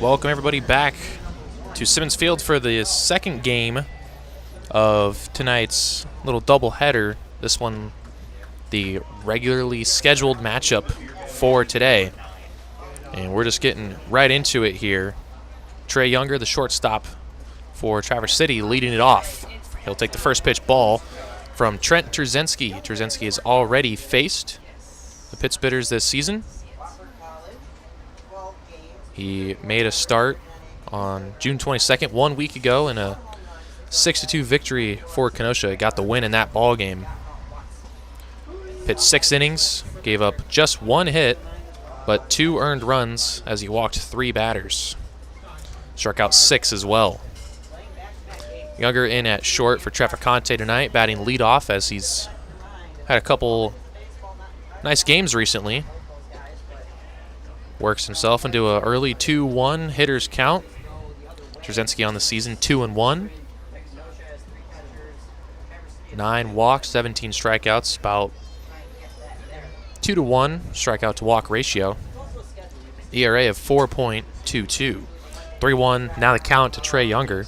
Welcome everybody back to Simmons Field for the second game of tonight's little doubleheader. This one, the regularly scheduled matchup for today. And we're just getting right into it here. Trey Younger, the shortstop for Traverse City, leading it off. He'll take the first pitch ball from Trent Trzynski. Trzynski has already faced the Pitt Spitters this season. He made a start on June 22nd, 1 week ago, in a 6-2 victory for Kenosha. He got the win in that ball game. Pitched 6 innings, gave up just 1 hit, but 2 earned runs as he walked 3 batters. Struck out 6 as well. Younger in at short for Traficante tonight, batting leadoff as he's had a couple nice games recently. Works himself into an early 2-1 hitters count. Trzynski on the season, 2-1. 9 walks, 17 strikeouts, about 2-to-1 strikeout to walk ratio. ERA of 4.22. 3-1, now the count to Trey Younger.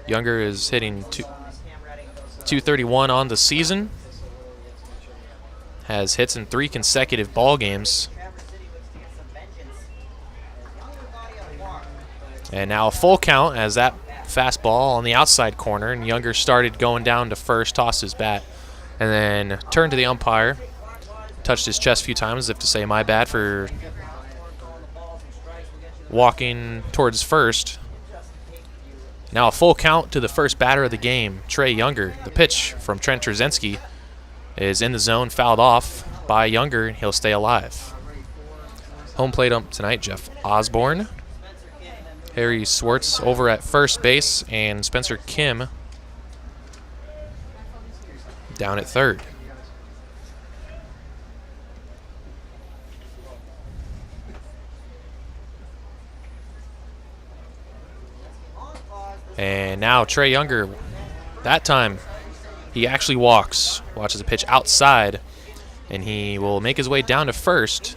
Younger is hitting 231 on the season. Has hits in 3 consecutive ball games. And now a full count as that fastball on the outside corner, and Younger started going down to first, tossed his bat, and then turned to the umpire, touched his chest a few times as if to say, my bad for walking towards first. Now a full count to the first batter of the game, Trey Younger. The pitch from Trent Trzynski is in the zone, fouled off by Younger, and he'll stay alive. Home plate ump tonight, Jeff Osborne. Harry Swartz over at first base, and Spencer Kim down at third. And now Trey Younger, that time he actually walks, watches a pitch outside, and he will make his way down to first.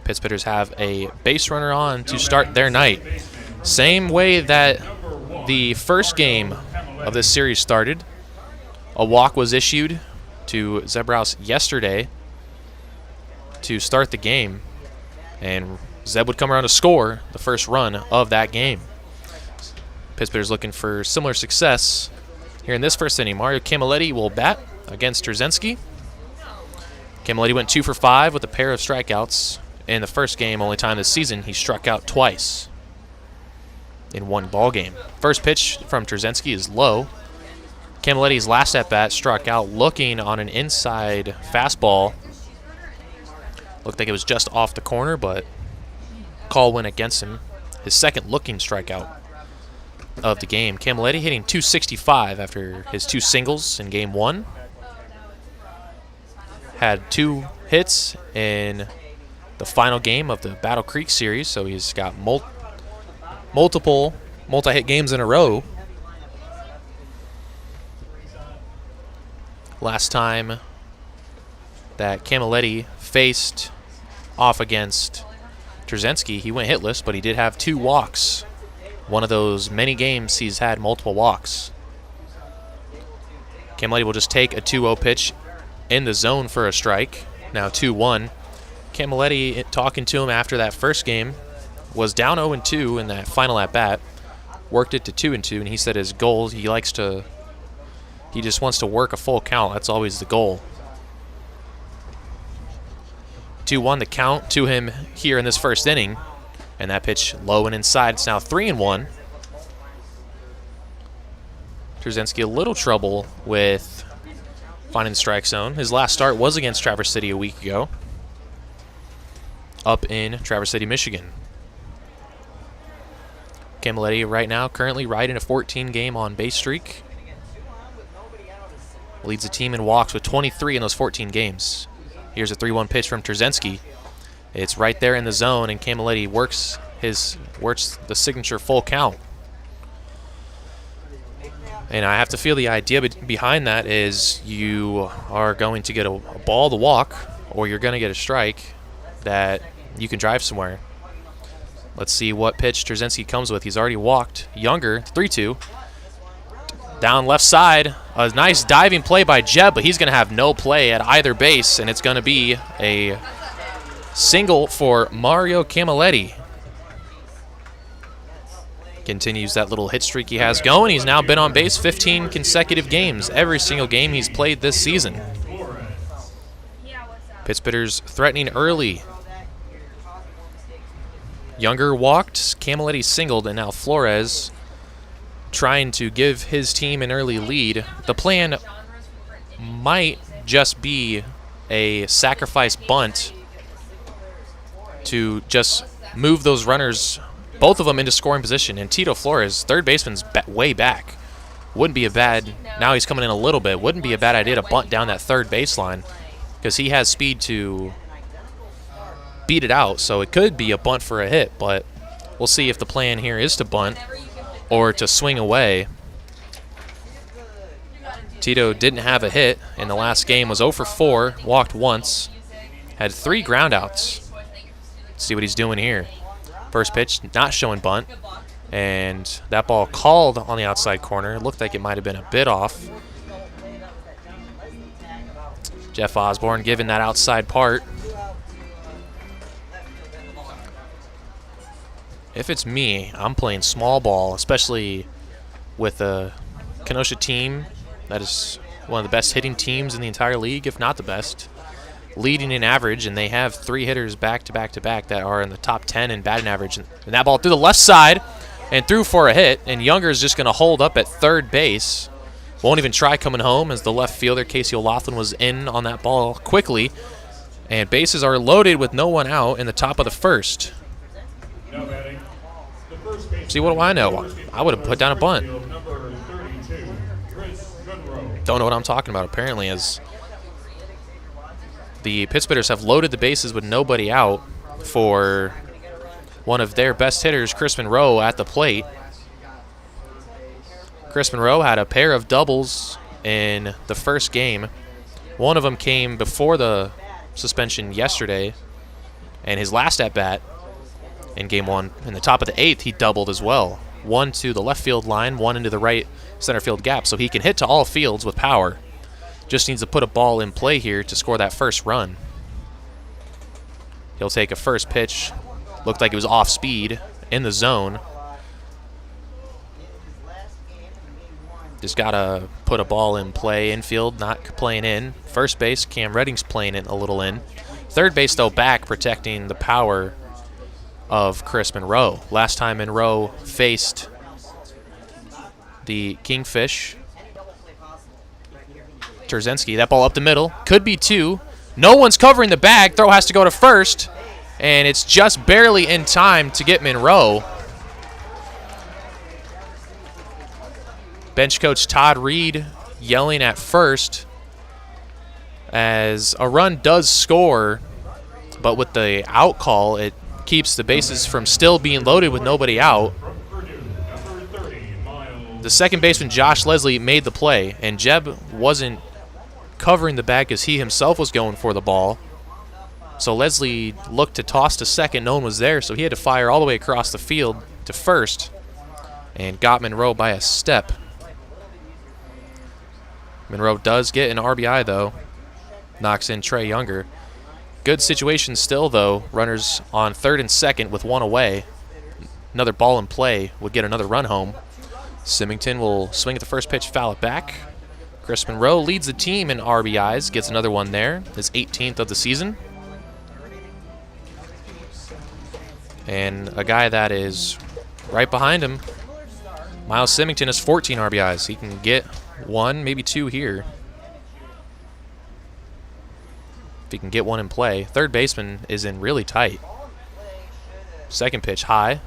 Pitt Spitters have a base runner on to start their night. Same way that the first game of this series started. A walk was issued to Zebrouse yesterday to start the game, and Zeb would come around to score the first run of that game. Pitt Spitters looking for similar success here in this first inning. Mario Camilletti will bat against Trzynski. Camilletti went 2 for 5 with a pair of strikeouts in the first game. Only time this season he struck out twice in one ball game. First pitch from Trzynski is low. Camilletti's last at bat struck out looking on an inside fastball. Looked like it was just off the corner, but call went against him. His second looking strikeout of the game. Camilletti hitting .265 after his 2 singles in game 1. Had 2 hits in the final game of the Battle Creek series, so he's got multiple multi-hit games in a row. Last time that Camilletti faced off against Trzynski, he went hitless, but he did have 2 walks. One of those many games he's had multiple walks. Camilletti will just take a 2-0 pitch in the zone for a strike. Now 2-1. Camilletti, talking to him after that first game, was down 0-2 in that final at-bat. Worked it to 2-2, and he said his goal, he just wants to work a full count. That's always the goal. 2-1 the count to him here in this first inning. And that pitch low and inside. It's now 3-1. Trzynski a little trouble with finding the strike zone. His last start was against Traverse City a week ago, up in Traverse City, Michigan. Camilletti right now currently riding a 14-game on-base streak. Leads the team in walks with 23 in those 14 games. Here's a 3-1 pitch from Trzynski. It's right there in the zone, and Camilletti works the signature full count. And I have to feel the idea behind that is you are going to get a ball to walk or you're going to get a strike that you can drive somewhere. Let's see what pitch Trzynski comes with. He's already walked Younger, 3-2. Down left side, a nice diving play by Jeb, but he's going to have no play at either base, and it's going to be a single for Mario Camilletti. Continues that little hit streak he has going. He's now been on base 15 consecutive games, every single game he's played this season. Pitch hitters threatening early. Younger walked, Camilletti singled, and now Flores trying to give his team an early lead. The plan might just be a sacrifice bunt to just move those runners, both of them, into scoring position. And Tito Flores, third baseman's way back. Wouldn't be a bad, now he's coming in a little bit, wouldn't be a bad idea to bunt down that third baseline because he has speed to beat it out. So it could be a bunt for a hit, but we'll see if the plan here is to bunt or to swing away. Tito didn't have a hit in the last game, was 0 for 4, walked once, had 3 groundouts. Let's see what he's doing here. First pitch, not showing bunt, and that ball called on the outside corner. It looked like it might have been a bit off. Jeff Osborne giving that outside part. If it's me, I'm playing small ball, especially with a Kenosha team that is one of the best hitting teams in the entire league, if not the best, leading in average, and they have 3 hitters back-to-back-to-back that are in the top 10 in batting average. And that ball through the left side and through for a hit, and Younger is just going to hold up at third base. Won't even try coming home as the left fielder, Casey O'Laughlin, was in on that ball quickly. And bases are loaded with no one out in the top of the first. See, what do I know? I would have put down a bunt. Don't know what I'm talking about, apparently, as the Pittsburghers have loaded the bases with nobody out for one of their best hitters, Chris Monroe, at the plate. Chris Monroe had a pair of doubles in the first game. One of them came before the suspension yesterday, and his last at-bat in Game 1, in the top of the 8th, he doubled as well. One to the left field line, one into the right center field gap, so he can hit to all fields with power. Just needs to put a ball in play here to score that first run. He'll take a first pitch. Looked like it was off speed in the zone. Just got to put a ball in play, infield, not playing in. First base, Cam Redding's playing it a little in. Third base, though, back, protecting the power of Chris Monroe. Last time Monroe faced the Kingfish, Trzynski, that ball up the middle. Could be 2. No one's covering the bag. Throw has to go to first, and it's just barely in time to get Monroe. Bench coach Todd Reed yelling at first as a run does score, but with the out call, it keeps the bases from still being loaded with nobody out. The second baseman, Josh Leslie, made the play, and Jeb wasn't covering the bag as he himself was going for the ball. So Leslie looked to toss to second. No one was there, so he had to fire all the way across the field to first and got Monroe by a step. Monroe does get an RBI, though. Knocks in Trey Younger. Good situation still, though. Runners on third and second with one away. Another ball in play would get another run home. Symington will swing at the first pitch, foul it back. Chris Monroe leads the team in RBIs, gets another one there, his 18th of the season. And a guy that is right behind him, Miles Symington, has 14 RBIs. He can get 1, maybe 2 here. If he can get 1 in play. Third baseman is in really tight. Second pitch, high.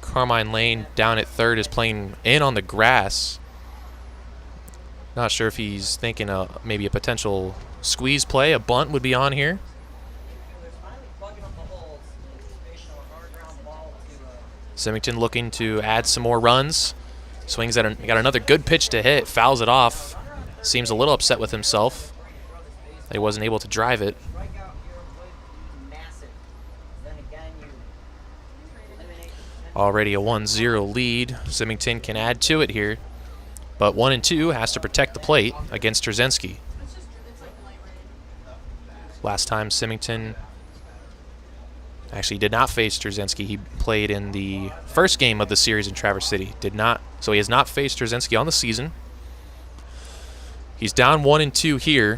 Carmine Lane down at third is playing in on the grass. Not sure if he's thinking maybe a potential squeeze play. A bunt would be on here. Symington looking to add some more runs. Swings at got another good pitch to hit. Fouls it off. Seems a little upset with himself. He wasn't able to drive it. Already a 1-0 lead. Symington can add to it here. But 1 and 2 has to protect the plate against Trzynski. Last time Symington actually did not face Trzynski. He played in the first game of the series in Traverse City. So he has not faced Trzynski on the season. He's down 1 and 2 here.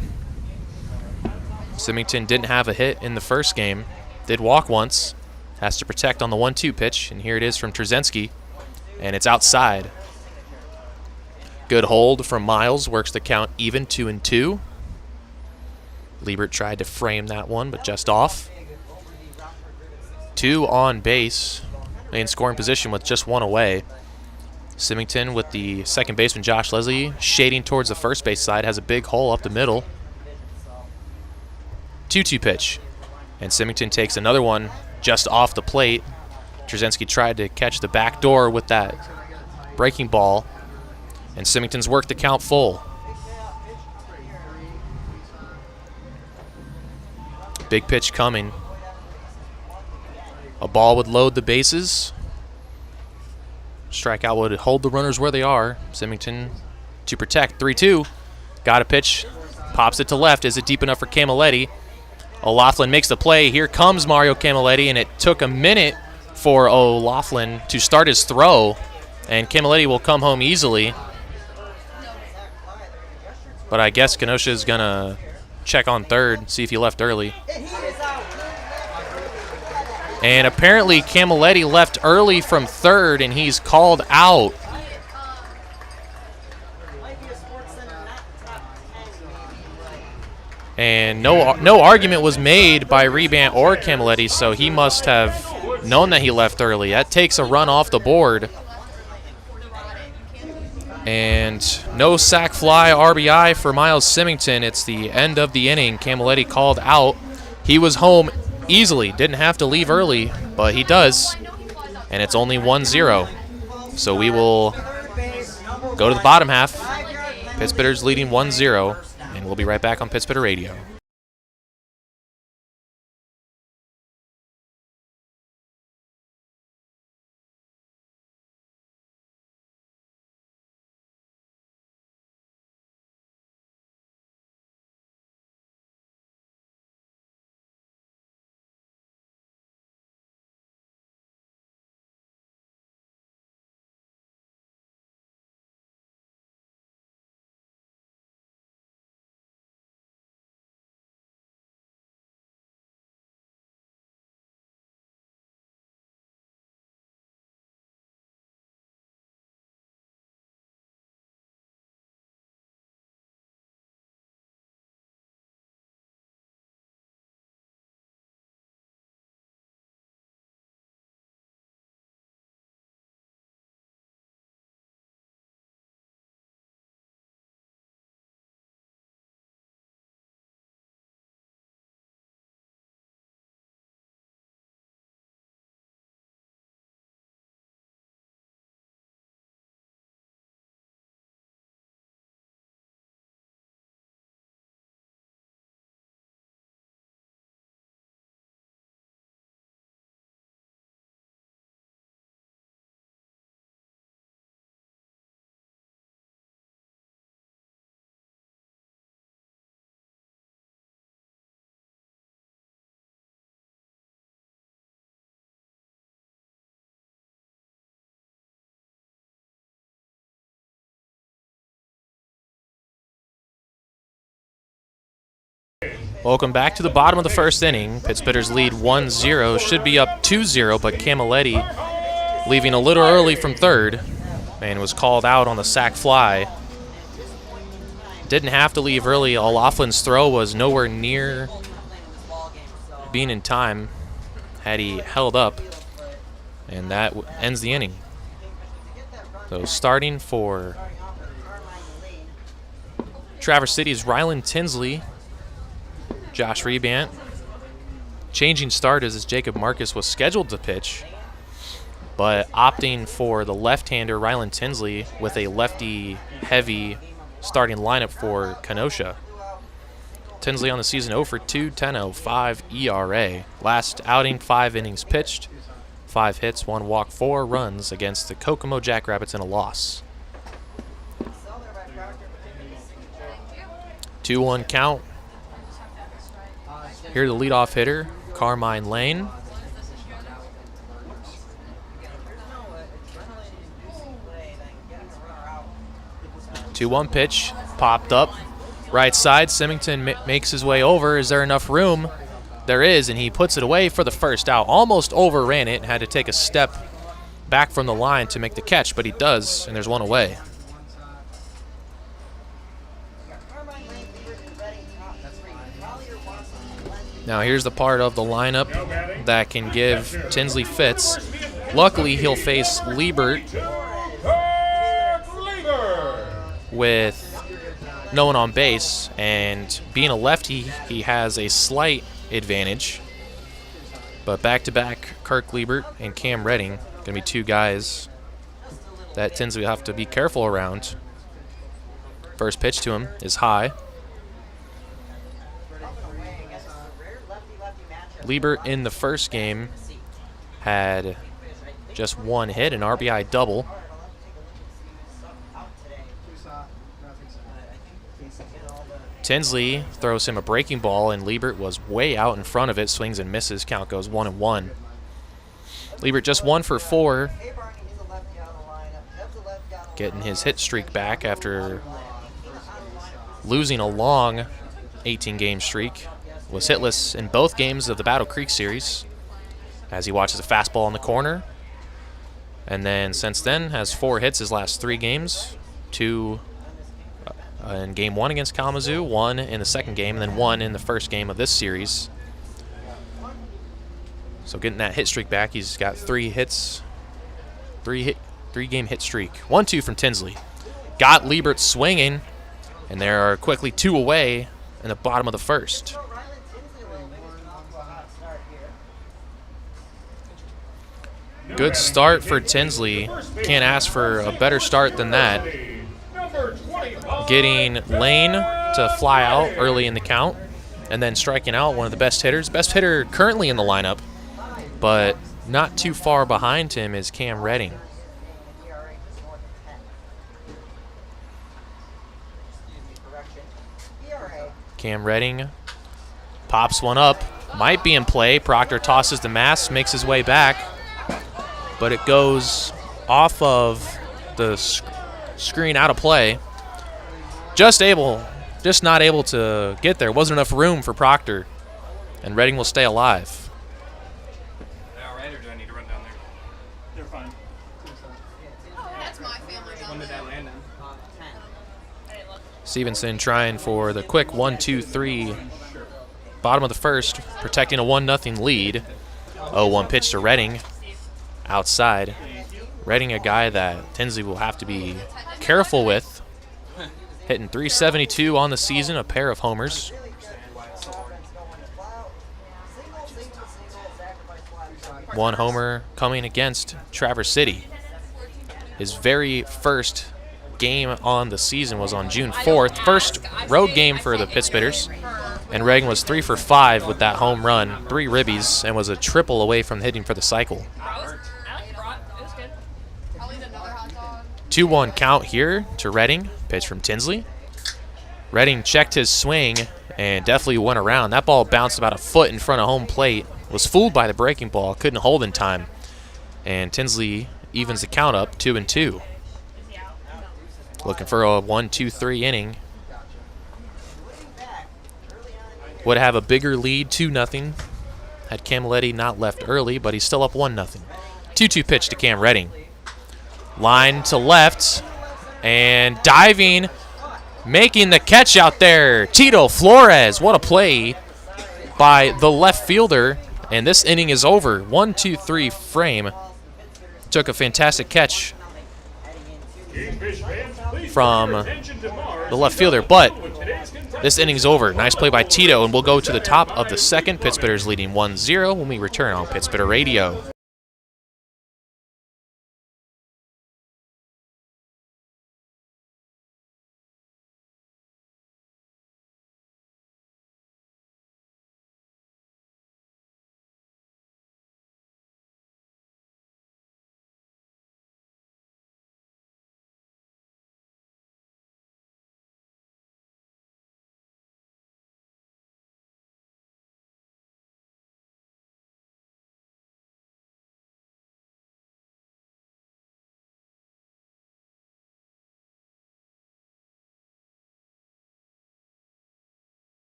Symington didn't have a hit in the first game. Did walk once. Has to protect on the 1-2 pitch, and here it is from Trzynski, and it's outside. Good hold from Miles, works the count even, 2 and 2. Liebert tried to frame that one, but just off. 2 on base, in scoring position with just 1 away. Symington with the second baseman Josh Leslie shading towards the first base side, has a big hole up the middle. 2-2 pitch, and Symington takes another one just off the plate. Trzynski tried to catch the back door with that breaking ball, and Symington's worked the count full. Big pitch coming. A ball would load the bases. Strikeout would hold the runners where they are. Symington to protect. 3-2. Got a pitch. Pops it to left. Is it deep enough for Camilletti? O'Laughlin makes the play. Here comes Mario Camilletti, and it took a minute for O'Laughlin to start his throw, and Camilletti will come home easily. But I guess Kenosha is going to check on third, see if he left early. And apparently Camilletti left early from third, and he's called out. And no argument was made by Rebant or Camilletti, so he must have known that he left early. That takes a run off the board. And no sac fly RBI for Miles Symington. It's the end of the inning. Camilletti called out. He was home easily. Didn't have to leave early, but he does. And it's only 1-0. So we will go to the bottom half. Pittsburgh's leading 1-0. And we'll be right back on Pittsburgh Radio. Welcome back to the bottom of the first inning. Pittsburgh's lead 1-0. Should be up 2-0, but Camilletti leaving a little early from third and was called out on the sac fly. Didn't have to leave early. O'Loughlin's throw was nowhere near being in time had he held up, and that ends the inning. So starting for Traverse City's Rylan Tinsley, Josh Rebant. Changing starters as Jacob Marcus was scheduled to pitch, but opting for the left-hander Rylan Tinsley with a lefty-heavy starting lineup for Kenosha. Tinsley on the season 0 for 2, 10.05 ERA. Last outing, 5 innings pitched, 5 hits, 1 walk, 4 runs against the Kokomo Jackrabbits in a loss. 2-1 count. Here the leadoff hitter, Carmine Lane. 2-1 pitch, popped up. Right side, Symington makes his way over. Is there enough room? There is, and he puts it away for the first out. Almost overran it and had to take a step back from the line to make the catch, but he does, and there's one away. Now here's the part of the lineup that can give Tinsley fits. Luckily, he'll face Liebert with no one on base, and being a lefty, he has a slight advantage. But back-to-back, Kirk Liebert and Cam Redding, going to be 2 guys that Tinsley will have to be careful around. First pitch to him is high. Liebert in the first game had just 1 hit, an RBI double. Tinsley throws him a breaking ball, and Liebert was way out in front of it, swings and misses. Count goes 1-1. Liebert just 1 for 4, getting his hit streak back after losing a long 18-game streak. Was hitless in both games of the Battle Creek series as he watches a fastball in the corner. And then since then has 4 hits his last 3 games, 2 in Game 1 against Kalamazoo, 1 in the second game, and then 1 in the first game of this series. So getting that hit streak back, he's got 3 hits, 3-game hit streak. 1-2 from Tinsley. Got Liebert swinging, and there are quickly 2 away in the bottom of the first. Good start for Tinsley. Can't ask for a better start than that. Getting Lane to fly out early in the count, and then striking out one of the best hitters. Best hitter currently in the lineup, but not too far behind him is Cam Redding. Cam Redding pops one up. Might be in play. Proctor tosses the mask, makes his way back, but it goes off of the screen out of play. Just not able to get there. Wasn't enough room for Proctor, and Redding will stay alive. All right, or do I need to run down there? They're fine. That's my family down When did that land in? Stevenson trying for the quick 1-2-3. Bottom of the first, protecting a 1-0 lead. 0-1 pitch to Redding. Outside. Redding, a guy that Tinsley will have to be careful with. Hitting .372 on the season, a pair of homers. One homer coming against Traverse City. His very first game on the season was on June 4th. First road game for the Pittsbitters. And Reagan was 3 for 5 with that home run, 3 ribbies, and was a triple away from hitting for the cycle. 2-1 count here to Redding. Pitch from Tinsley. Redding checked his swing and definitely went around. That ball bounced about a foot in front of home plate. Was fooled by the breaking ball. Couldn't hold in time. And Tinsley evens the count up 2-2. Looking for a 1-2-3 inning. Would have a bigger lead, 2-0. Had Camilletti not left early, but he's still up 1-0. 2-2 pitch to Cam Redding. Line to left, and diving, making the catch out there, Tito Flores. What a play by the left fielder, and this inning is over. 1-2-3 frame. Took a fantastic catch from the left fielder, but this inning's over. Nice play by Tito, and we'll go to the top of the second. Pittsbitters leading 1-0 when we return on Pittsbitter Radio.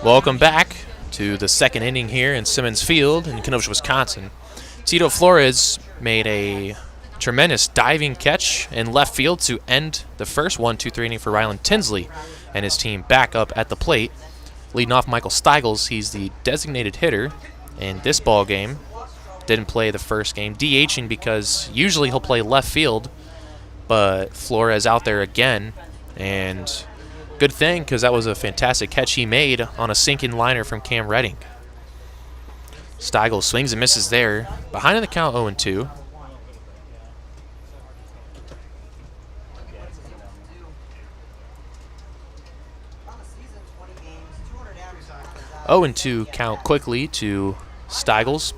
Welcome back to the second inning here in Simmons Field in Kenosha, Wisconsin. Tito Flores made a tremendous diving catch in left field to end the first 1-2-3 inning for Ryland Tinsley and his team back up at the plate. Leading off Michael Steigels, he's the designated hitter in this ball game. Didn't play the first game, DHing because usually he'll play left field, but Flores out there again, and good thing because that was a fantastic catch he made on a sinking liner from Cam Redding. Steigels swings and misses there. Behind in the count 0-2. Oh, and 2 count quickly to Steigels.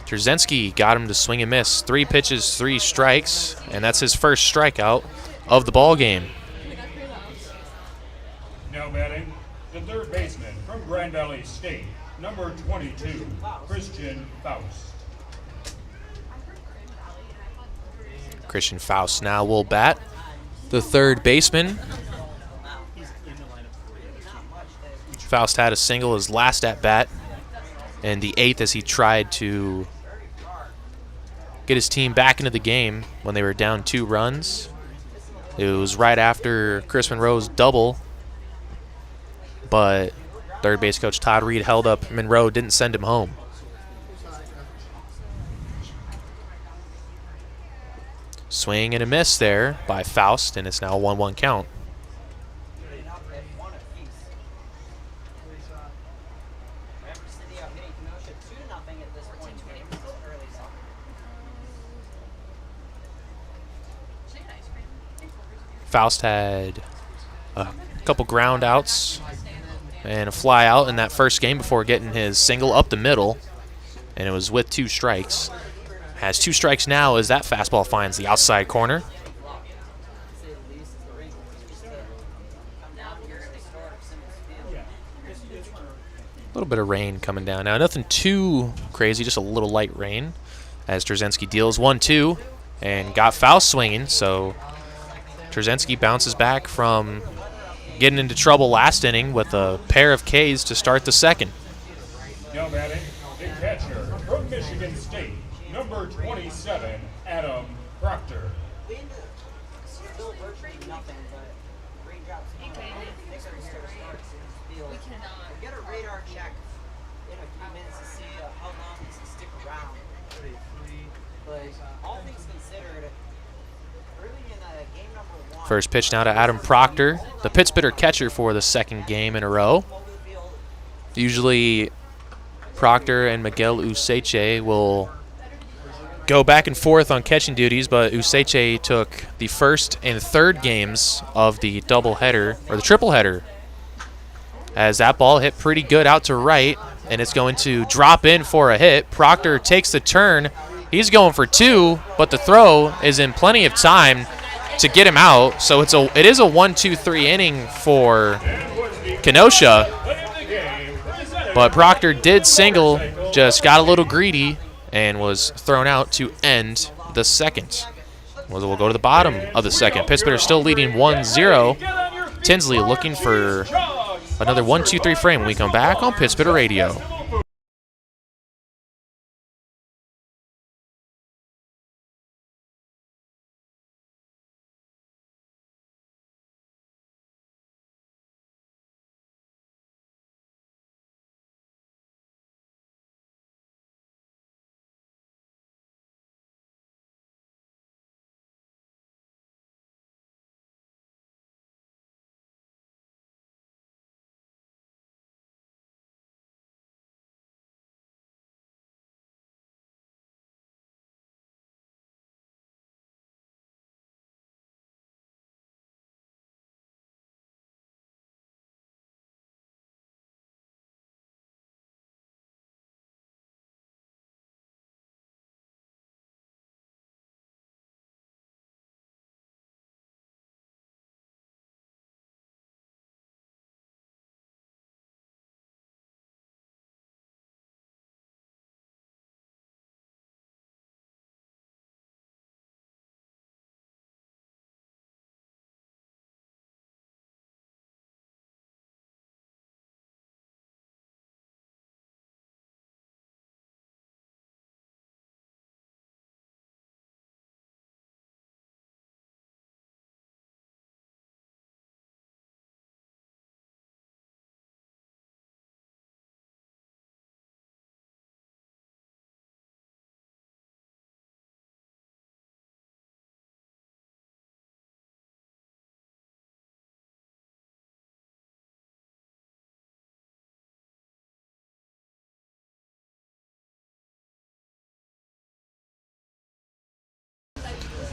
Trzynski got him to swing and miss. 3 pitches, 3 strikes, and that's his first strikeout of the ball game. Now batting, the third baseman from Grand Valley State, number 22, Christian Faust. Christian Faust now will bat. The third baseman. Faust had a single his last at bat, and the 8th as he tried to get his team back into the game when they were down 2 runs. It was right after Chris Monroe's double, but third base coach Todd Reed held up Monroe, didn't send him home. Swing and a miss there by Faust, and it's now a 1-1 count. Faust had a couple ground outs and a fly out in that first game before getting his single up the middle, and it was with 2 strikes. Has 2 strikes now as that fastball finds the outside corner. A little bit of rain coming down now. Nothing too crazy, just a little light rain as Trzynski deals 1-2 and got Faust swinging, so Trzynski bounces back from getting into trouble last inning with a pair of Ks to start the second. Now batting, the catcher from Michigan State, number 27, Adam Proctor. Still virtually nothing, but raindrops. We cannot. Get a radar check in a few minutes to see how long this can stick around. But all things considered, early in game number 1. First pitch now to Adam Proctor, the Pittsburgh catcher for the second game in a row. Usually Proctor and Miguel Useche will go back and forth on catching duties, but Useche took the first and third games of the doubleheader, or the tripleheader, as that ball hit pretty good out to right, and it's going to drop in for a hit. Proctor takes the turn. He's going for 2, but the throw is in plenty of time to get him out. So it is a 1-2-3 inning for Kenosha, but Proctor did single, just got a little greedy, and was thrown out to end the second. We'll go to the bottom of the second. Pittsburgh still leading 1-0. Tinsley looking for another 1-2-3 frame when we come back on Pittsburgh Radio.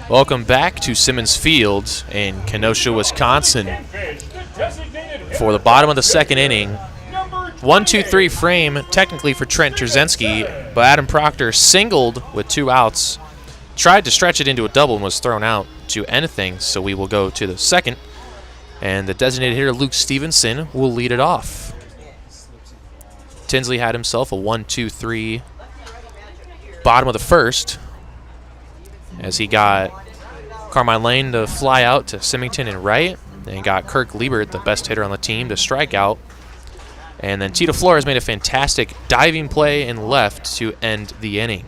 Welcome back to Simmons Field in Kenosha, Wisconsin for the bottom of the second inning. 1-2-3 frame technically for Trent Trzynski, but Adam Proctor singled with 2 outs, tried to stretch it into a double and was thrown out to end things, so we will go to the second, and the designated hitter Luke Stevenson will lead it off. Tinsley had himself a 1-2-3 bottom of the first, as he got Carmine Lane to fly out to Symington and right, and got Kirk Liebert, the best hitter on the team, to strike out. And then Tito Flores made a fantastic diving play in left to end the inning.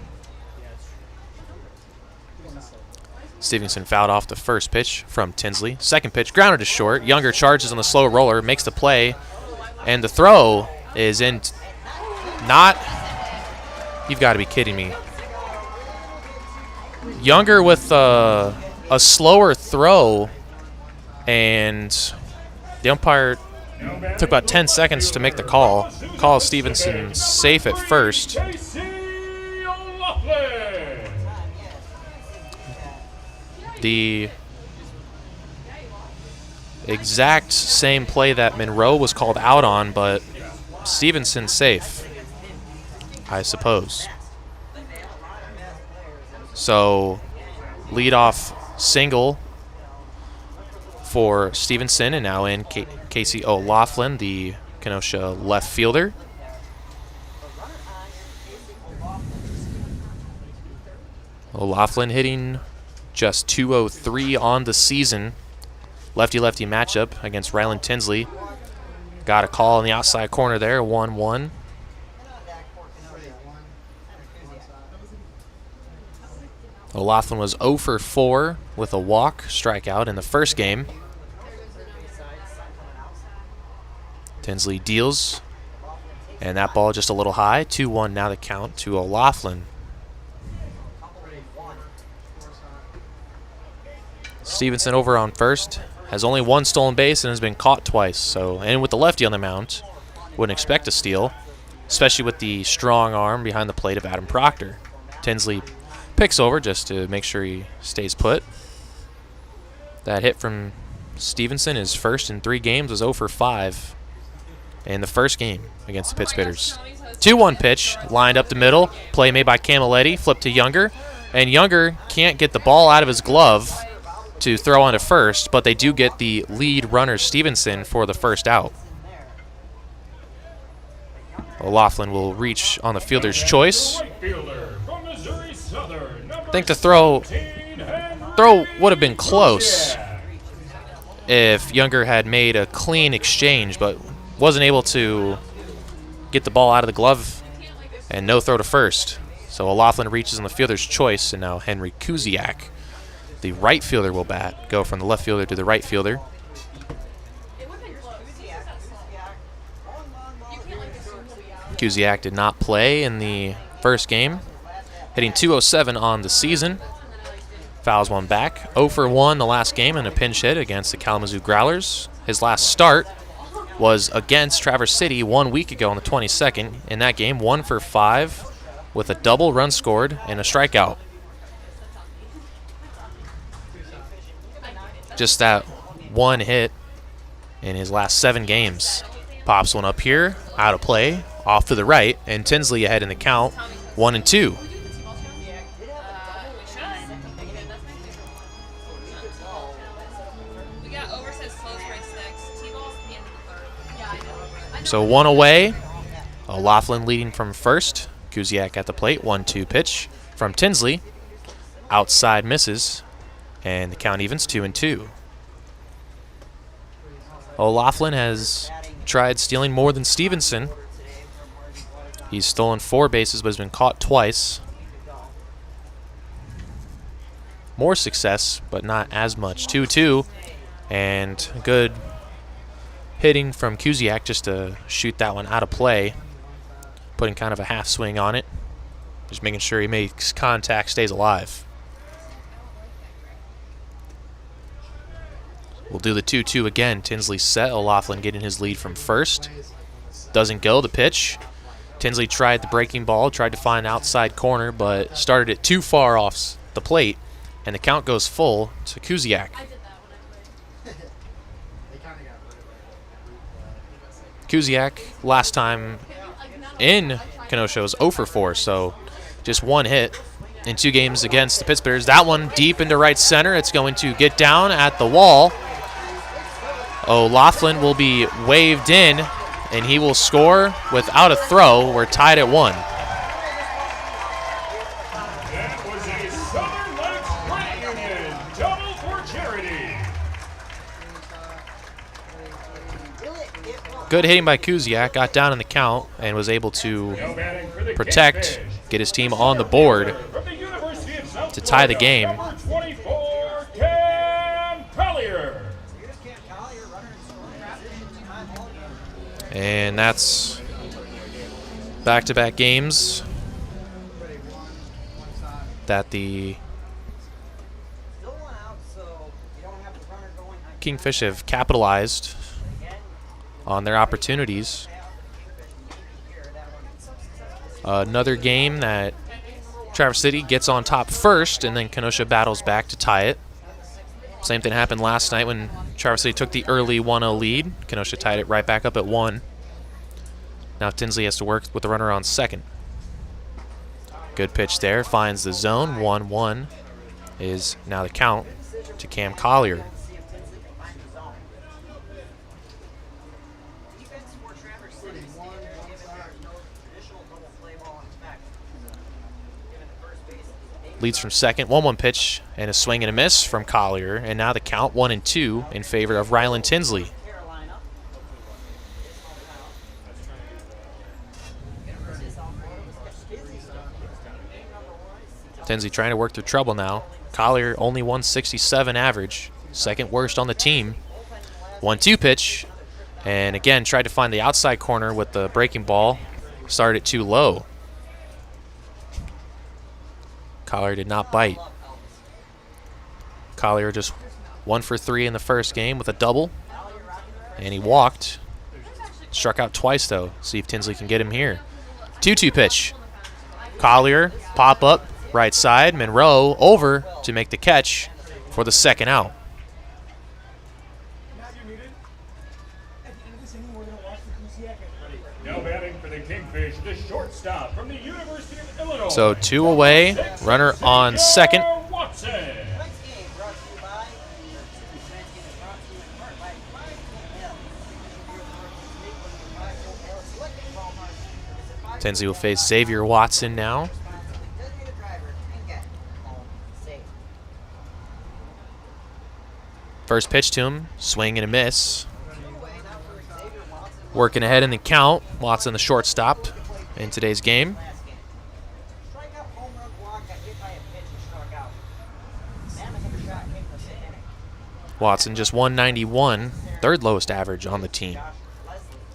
Stevenson fouled off the first pitch from Tinsley. Second pitch, grounded to short. Younger charges on the slow roller, makes the play, and the throw is in. Not. You've got to be kidding me. Younger with a slower throw, and the umpire took about 10 seconds to make the call. Call Stevenson safe at first. The exact same play that Monroe was called out on, but Stevenson safe, I suppose. So, leadoff single for Stevenson, and now in Casey O'Laughlin, the Kenosha left fielder. O'Laughlin hitting just .203 on the season. Lefty-lefty matchup against Ryland Tinsley. Got a call in the outside corner there, 1-1. O'Laughlin was 0 for 4 with a walk, strikeout in the first game. Tinsley deals, and that ball just a little high. 2-1 now the count to O'Laughlin. Stevenson over on first, has only 1 stolen base and has been caught twice. So, and with the lefty on the mound, wouldn't expect a steal, especially with the strong arm behind the plate of Adam Proctor. Tinsley picks over just to make sure he stays put. That hit from Stevenson, his first in 3 games, was 0 for 5 in the first game against the Pitts Bitters. 2-1 pitch, lined up the middle. Play made by Camilletti, flipped to Younger. And Younger can't get the ball out of his glove to throw onto first, but they do get the lead runner, Stevenson, for the first out. O'Laughlin will reach on the fielder's choice. I think the throw would have been close if Younger had made a clean exchange, but wasn't able to get the ball out of the glove, and no throw to first. So O'Laughlin reaches on the fielder's choice, and now Henry Kuziak, the right fielder, will bat. Go from the left fielder to the right fielder. Kuziak did not play in the first game, hitting .207 on the season. Fouls one back. 0 for 1 the last game in a pinch hit against the Kalamazoo Growlers. His last start was against Traverse City 1 week ago on the 22nd. In that game, 1 for 5 with a double, run scored, and a strikeout. Just that one hit in his last 7 games. Pops one up here, out of play, off to the right, and Tinsley ahead in the count, 1-2. So 1 away. O'Laughlin leading from first. Kuziak at the plate. 1-2 pitch from Tinsley. Outside misses. And the count evens 2-2. O'Laughlin has tried stealing more than Stevenson. He's stolen 4 bases but has been caught twice. More success, but not as much. 2-2. And good hitting from Kuziak just to shoot that one out of play. Putting kind of a half swing on it. Just making sure he makes contact, stays alive. We'll do the 2-2 again. Tinsley set. O'Laughlin getting his lead from first. Doesn't go. The pitch. Tinsley tried the breaking ball, tried to find outside corner, but started it too far off the plate And the count goes full to Kuziak. Kuziak, last time in Kenosha, was 0 for 4, so just one hit in 2 games against the Pittsburghers. That one deep into right center. It's going to get down at the wall. O'Laughlin will be waved in, and he will score without a throw. We're tied at 1. That was a Southern Lights Credit Union double for charity. Good hitting by Kuziak, got down in the count, and was able to No batting for the protect, Kingfish. get his team on the board From the University of South to tie the Florida, game. Number 24, Cam Collier. And that's back-to-back games that the Kingfish have capitalized on their opportunities. Another game that Traverse City gets on top first, and then Kenosha battles back to tie it. Same thing happened last night when Traverse City took the early 1-0 lead. Kenosha tied it right back up at 1. Now Tinsley has to work with the runner on second. Good pitch there, finds the zone. 1-1 is now the count to Cam Collier. Leads from second. 1-1 pitch and a swing and a miss from Collier. And now the count 1-2 in favor of Ryland Tinsley. Tinsley trying to work through trouble now. Collier only 167 average, second worst on the team. 1-2 pitch, and again tried to find the outside corner with the breaking ball. Started it too low. Collier did not bite. Collier just 1 for 3 in the first game with a double, and he walked. Struck out twice though. See if Tinsley can get him here. 2-2 pitch. Collier pop up right side. Monroe over to make the catch for the second out. Now batting for the Kingfish, the shortstop from the University of Illinois. So 2 away, runner on second. Watson. Tinsley will face Xavier Watson now. First pitch to him, swing and a miss. Working ahead in the count. Watson the shortstop in today's game. Watson just 191, third lowest average on the team.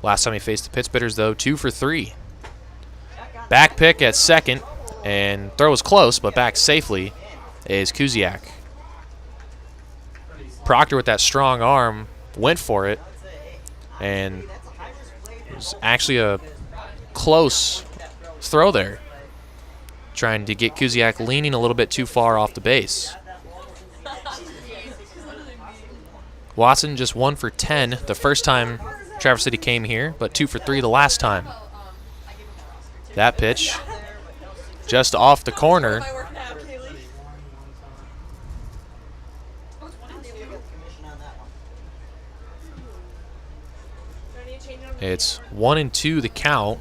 Last time he faced the Pittsburghers though, 2 for 3. Back pick at second, and throw was close, but back safely is Kuziak. Proctor with that strong arm went for it, and it was actually a close throw there, trying to get Kuziak leaning a little bit too far off the base. Watson just 1 for 10 the first time Traverse City came here, but 2 for 3 the last time. That pitch just off the corner. It's 1-2 the count.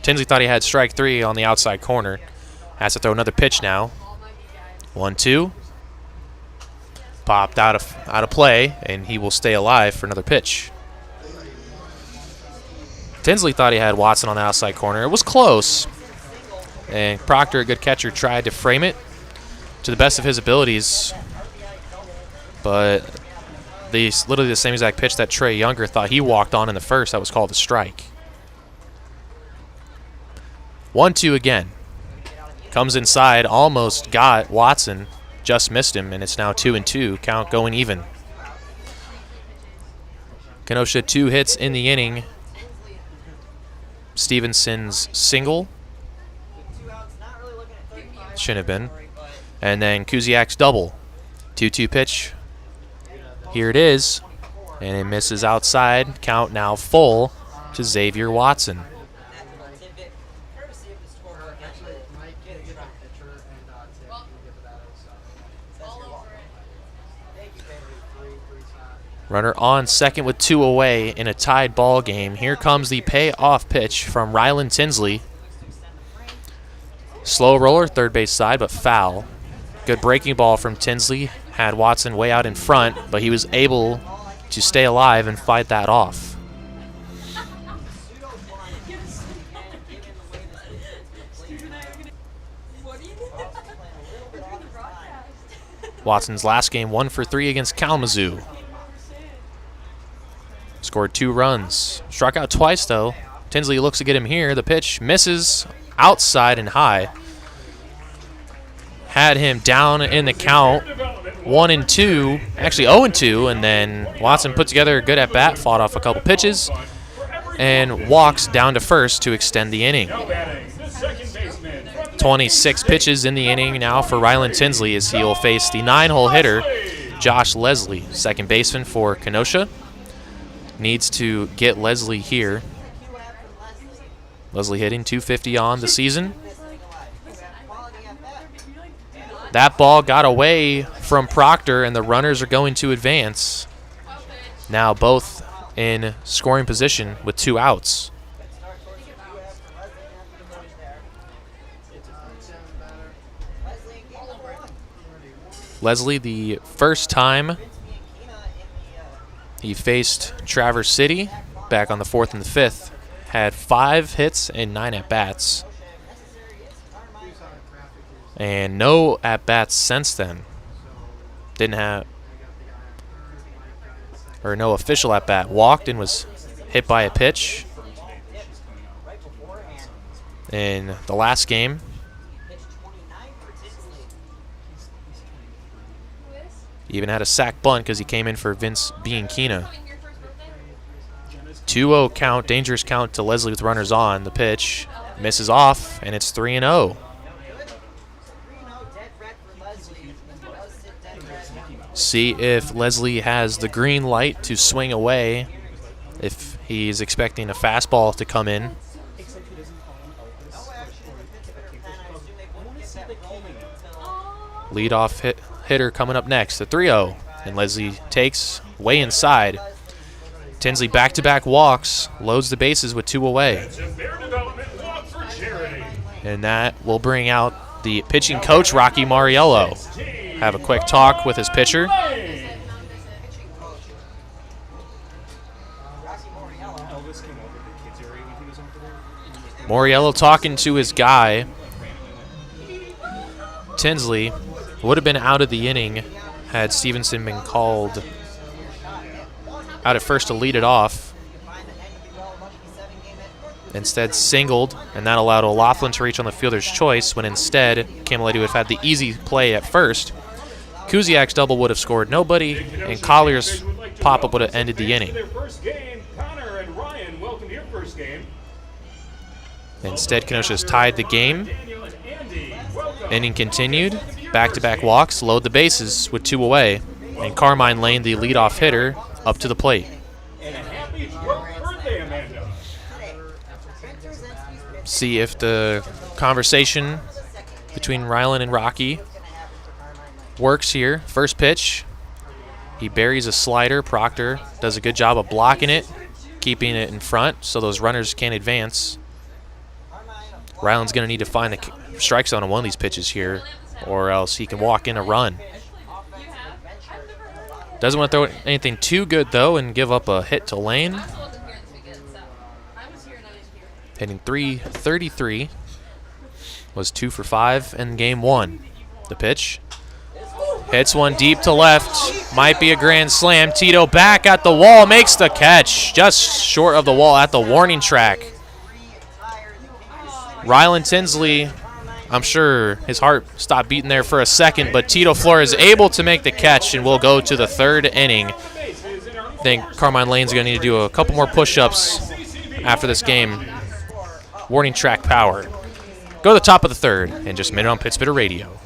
Tinsley thought he had strike 3 on the outside corner. Has to throw another pitch now. 1-2. Popped out of play, and he will stay alive for another pitch. Tinsley thought he had Watson on the outside corner. It was close. And Proctor, a good catcher, tried to frame it to the best of his abilities. But literally the same exact pitch that Trey Younger thought he walked on in the first, that was called a strike. 1-2 again. Comes inside, almost got Watson, just missed him, and it's now 2-2, count going even. Kenosha 2 hits in the inning. Stevenson's single. Shouldn't have been. And then Kuziak's double. 2-2 pitch. Here it is. And it misses outside. Count now full to Xavier Watson. Runner on second with 2 away in a tied ball game. Here comes the payoff pitch from Rylan Tinsley. Slow roller, third base side, but foul. Good breaking ball from Tinsley. Had Watson way out in front, but he was able to stay alive and fight that off. Watson's last game 1 for 3 against Kalamazoo. Scored 2 runs. Struck out twice, though. Tinsley looks to get him here. The pitch misses outside and high. Had him down in the count 1-2, actually 0-2, and then Watson put together a good at-bat, fought off a couple pitches, and walks down to first to extend the inning. 26 pitches in the inning now for Rylan Tinsley as he will face the 9-hole hitter, Josh Leslie, second baseman for Kenosha. Needs to get Leslie here. Leslie hitting .250 on the season. That ball got away from Proctor, and the runners are going to advance. Now both in scoring position with 2 outs. Leslie, the first time he faced Traverse City back on the 4th and the 5th, had 5 hits and 9 at-bats. And no at-bats since then. Didn't have, or no official at-bat. Walked and was hit by a pitch in the last game. He even had a sac bunt because he came in for Vince Bianchina. 2-0 count, dangerous count to Leslie with runners on. The pitch misses off, and it's 3-0. See if Leslie has the green light to swing away if he's expecting a fastball to come in. Leadoff hitter coming up next, the 3-0. And Leslie takes way inside. Tinsley back-to-back walks, loads the bases with 2 away. And that will bring out the pitching coach, Rocky Mariello. Have a quick talk with his pitcher. Mariello talking to his guy. Tinsley would have been out of the inning had Stevenson been called out at first to lead it off. Instead singled, and that allowed O'Loughlin to reach on the fielder's choice when instead Camilletti would have had the easy play at first. Kuziak's double would have scored nobody, and Collier's pop-up would have ended the inning. Instead, Kenosha's tied the game. Inning continued. Back-to-back walks, load the bases with 2 away, and Carmine Lane, the leadoff hitter, up to the plate. See if the conversation between Rylan and Rocky works here. First pitch, he buries a slider. Proctor does a good job of blocking it, keeping it in front so those runners can't advance. Rylan's going to need to find the strike zone on one of these pitches here, or else he can walk in a run. Doesn't want to throw anything too good, though, and give up a hit to Lane. Hitting .333. Was 2 for 5 in game 1. The pitch. Hits one deep to left. Might be a grand slam. Tito back at the wall. Makes the catch. Just short of the wall at the warning track. Rylan Tinsley, I'm sure his heart stopped beating there for a second, but Tito Flores is able to make the catch, and we'll go to the 3rd inning. I think Carmine Lane's going to need to do a couple more push-ups after this game. Warning track power. Go to the top of the 3rd in just a minute on Pittsburgh Radio.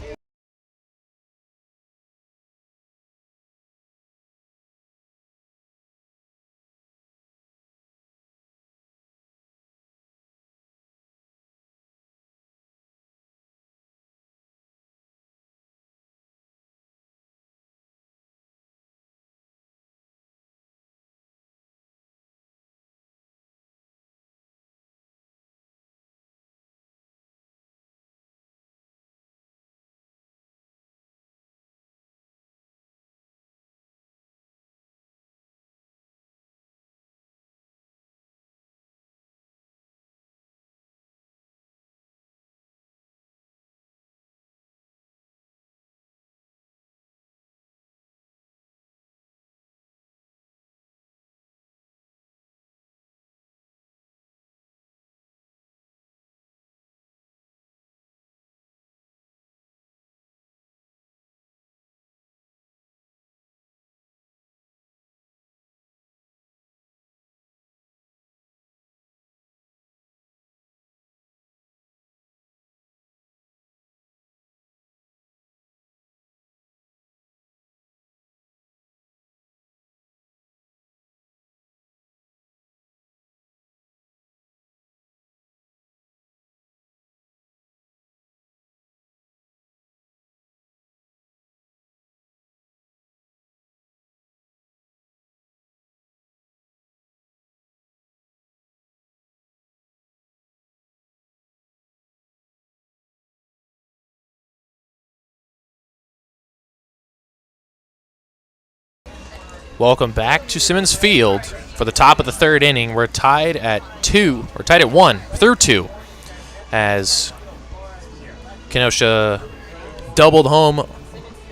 Welcome back to Simmons Field for the top of the third inning. We're tied at 2, or tied at 1 through 2, as Kenosha doubled home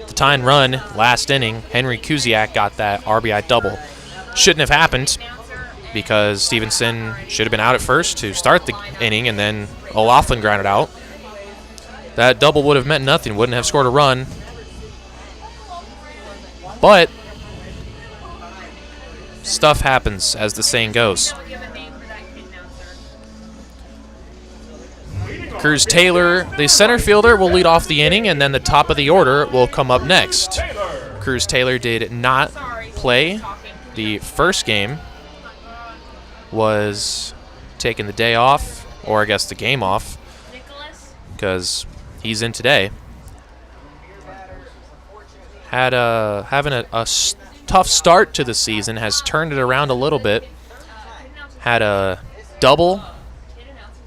the tying run last inning. Henry Kuziak got that RBI double. Shouldn't have happened because Stevenson should have been out at first to start the inning, and then O'Loughlin grounded out. That double would have meant nothing, wouldn't have scored a run. But stuff happens, as the saying goes. Cruz Taylor, the center fielder, will lead off the inning, and then the top of the order will come up next. Cruz Taylor did not play the first game, was taking the day off, or I guess the game off, because he's in today. Having a tough start to the season, has turned it around a little bit. Had a double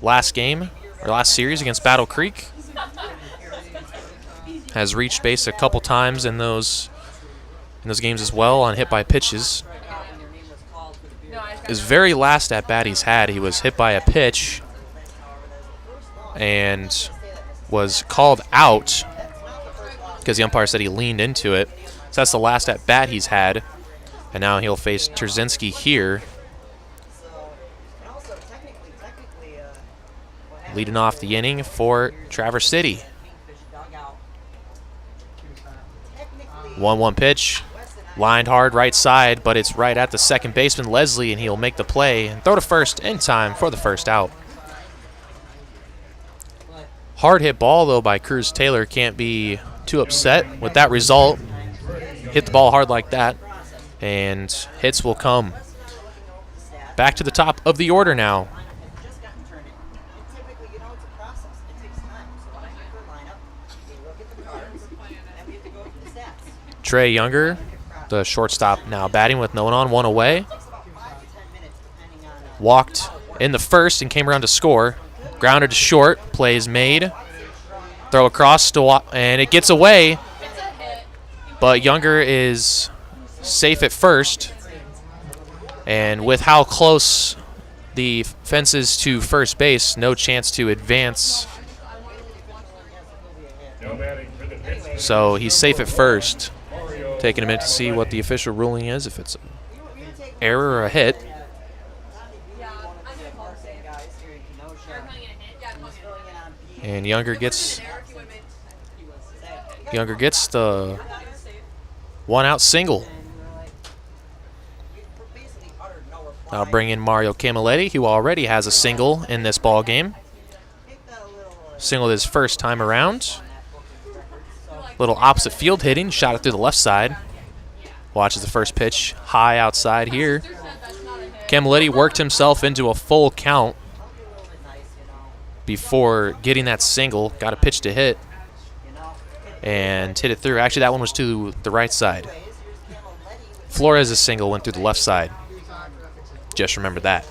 last game, or last series against Battle Creek. Has reached base a couple times in those games as well on hit by pitches. His very last at bat he's had, he was hit by a pitch and was called out because the umpire said he leaned into it. So that's the last at bat he's had, and now he'll face Trzynski here. Leading off the inning for Traverse City. 1-1 pitch, lined hard right side, but it's right at the second baseman, Leslie, and he'll make the play and throw to first in time for the first out. Hard hit ball, though, by Cruz Taylor. Can't be too upset with that result. Hit the ball hard like that, and hits will come. Back to the top of the order now. Trey Younger, the shortstop, now batting with no one on, one away. Walked in the first and came around to score. Grounded to short, play is made. Throw across, and it gets away. But Younger is safe at first. And with how close the fence is to first base, no chance to advance. So he's safe at first. Taking a minute to see what the official ruling is, if it's an error or a hit. And Younger gets the one-out single. I'll bring in Mario Camilletti, who already has a single in this ball game. Singled his first time around. Little opposite field hitting, shot it through the left side. Watches the first pitch high outside here. Camilletti worked himself into a full count before getting that single. Got a pitch to hit and hit it through. Actually, that one was to the right side. Flores' single went through the left side. Just remember that.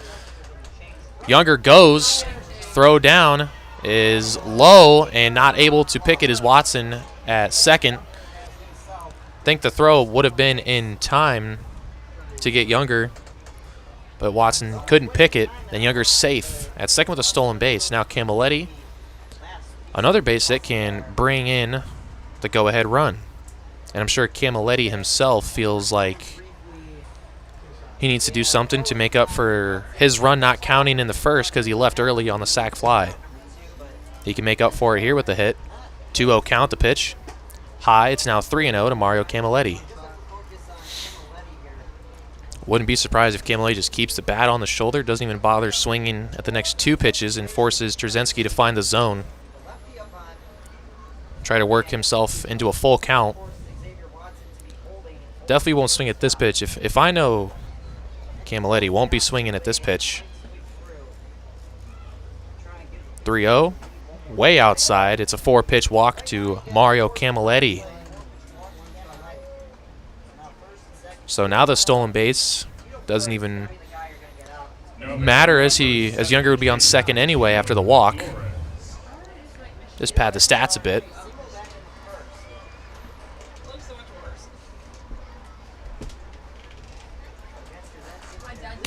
Younger goes. Throw down is low, and not able to pick it is Watson at second. I think the throw would have been in time to get Younger, but Watson couldn't pick it, and Younger's safe at second with a stolen base. Now Camilletti, another base that can bring in the go-ahead run. And I'm sure Camilletti himself feels like he needs to do something to make up for his run not counting in the first because he left early on the sac fly. He can make up for it here with the hit. 2-0 count, the pitch. High, it's now 3-0 to Mario Camilletti. Wouldn't be surprised if Camilletti just keeps the bat on the shoulder, doesn't even bother swinging at the next two pitches, and forces Trzynski to find the zone. Try to work himself into a full count. Definitely won't swing at this pitch. If I know Camilletti won't be swinging at this pitch. 3-0. Way outside. It's a 4-pitch walk to Mario Camilletti. So now the stolen base doesn't even matter, as Younger would be on second anyway after the walk. Just pad the stats a bit.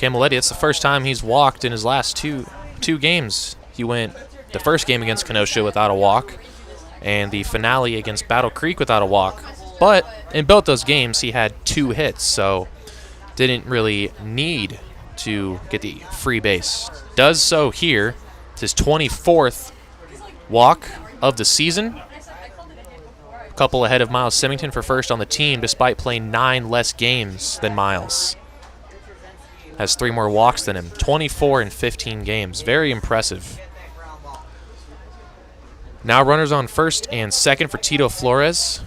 Camilletti, it's the first time he's walked in his last two games. He went the first game against Kenosha without a walk, and the finale against Battle Creek without a walk. But in both those games, he had 2 hits, so didn't really need to get the free base. Does so here. It's his 24th walk of the season. A couple ahead of Miles Symington for first on the team, despite playing 9 less games than Miles. Has 3 more walks than him. 24 in 15 games. Very impressive. Now runners on first and second for Tito Flores.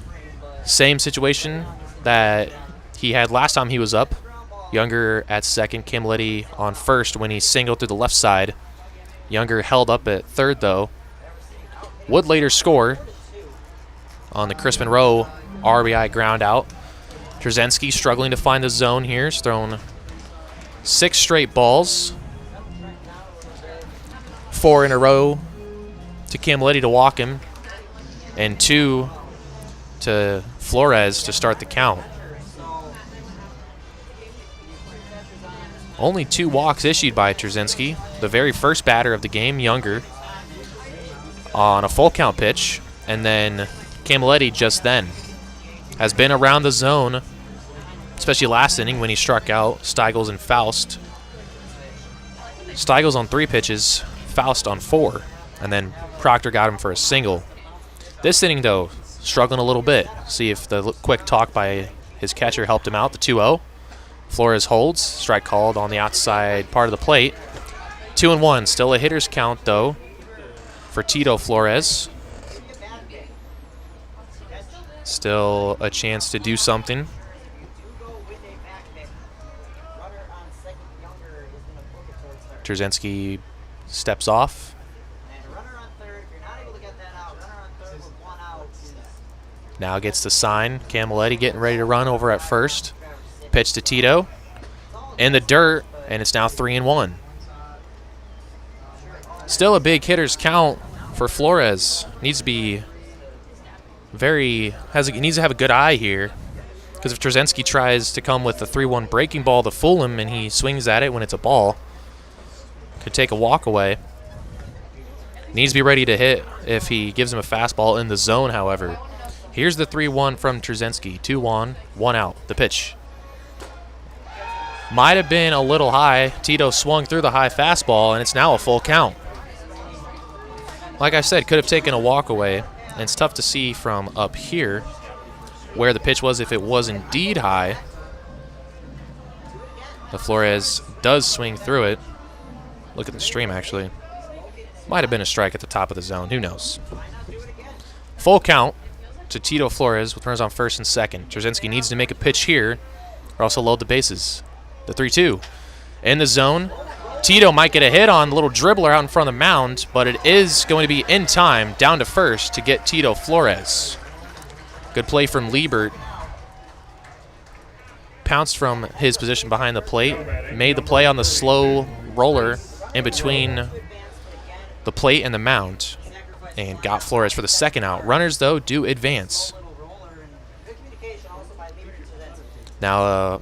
Same situation that he had last time he was up. Younger at second, Camilletti on first when he singled through the left side. Younger held up at third, though. Would later score on the Chris Monroe RBI ground out. Trzynski struggling to find the zone here. He's thrown 6 straight balls. 4 in a row to Camilletti to walk him, and 2 to Flores to start the count. Only 2 walks issued by Trzynski. The very first batter of the game, Younger, on a full count pitch, and then Camilletti just then. Has been around the zone, especially last inning when he struck out Steigels and Faust. Steigels on 3 pitches, Faust on 4, and then Proctor got him for a single. This inning, though, struggling a little bit. See if the quick talk by his catcher helped him out. The 2-0. Flores holds. Strike called on the outside part of the plate. 2-1. Still a hitter's count, though, for Tito Flores. Still a chance to do something. Trzynski steps off. Now gets the sign. Camilletti getting ready to run over at first. Pitch to Tito. In the dirt, and it's now 3-1. Still a big hitter's count for Flores. Needs to be needs to have a good eye here. Because if Trzynski tries to come with the 3-1 breaking ball to fool him and he swings at it when it's a ball, could take a walk away. Needs to be ready to hit if he gives him a fastball in the zone, however. Here's the 3-1 from Trzynski. 2-1, 1 out. The pitch. Might have been a little high. Tito swung through the high fastball, and it's now a full count. Like I said, could have taken a walk away, and it's tough to see from up here where the pitch was if it was indeed high. The Flores does swing through it. Look at the stream, actually. Might have been a strike at the top of the zone. Who knows? Full count to Tito Flores with runners on first and second. Trzynski needs to make a pitch here or else he'll load the bases. The 3-2. In the zone. Tito might get a hit on a little dribbler out in front of the mound, but it is going to be in time down to first to get Tito Flores. Good play from Liebert. Pounced from his position behind the plate. Made the play on the slow roller in between the plate and the mound, and got Flores for the second out. Runners, though, do advance. Now a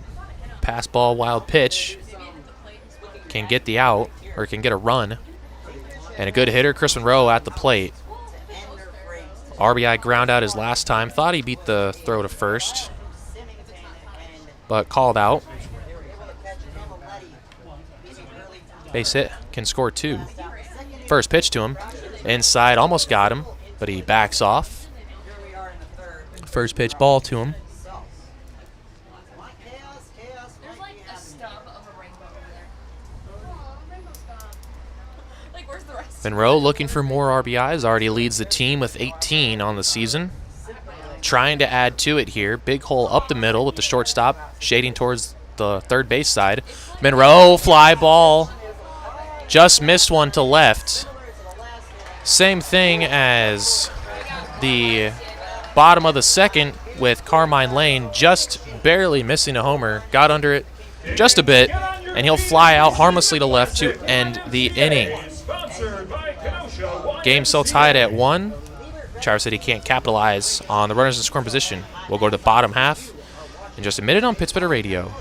pass ball, wild pitch can get the out, or can get a run. And a good hitter, Chris Monroe, at the plate. RBI ground out his last time. Thought he beat the throw to first, but called out. Base hit, can score 2. First pitch to him. Inside, almost got him, but he backs off. First pitch ball to him. There's like a stub of a rainbow over there. Like, where's the rest? Monroe looking for more RBIs. Already leads the team with 18 on the season. Trying to add to it here. Big hole up the middle with the shortstop shading towards the third base side. Monroe, fly ball. Just missed one to left. Same thing as the bottom of the second with Carmine Lane, just barely missing a homer. Got under it just a bit, and he'll fly out harmlessly to left to end the inning. Game still tied at 1. Traverse City can't capitalize on the runners in scoring position. We'll go to the bottom half in just a minute on Pittsburgh Radio.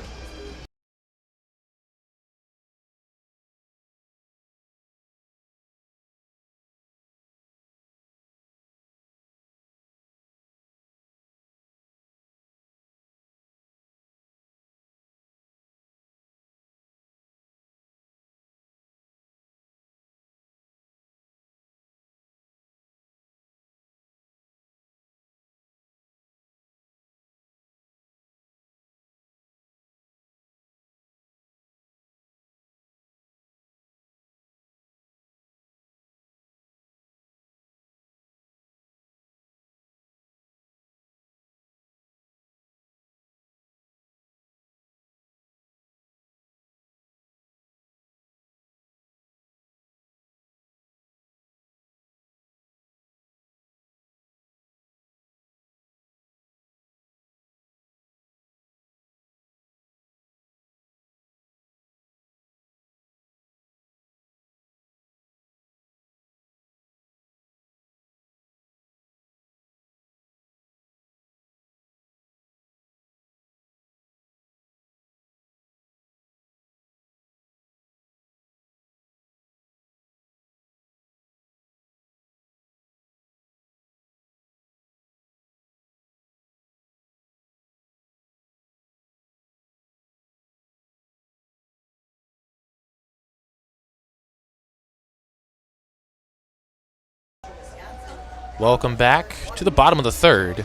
Welcome back to the bottom of the third.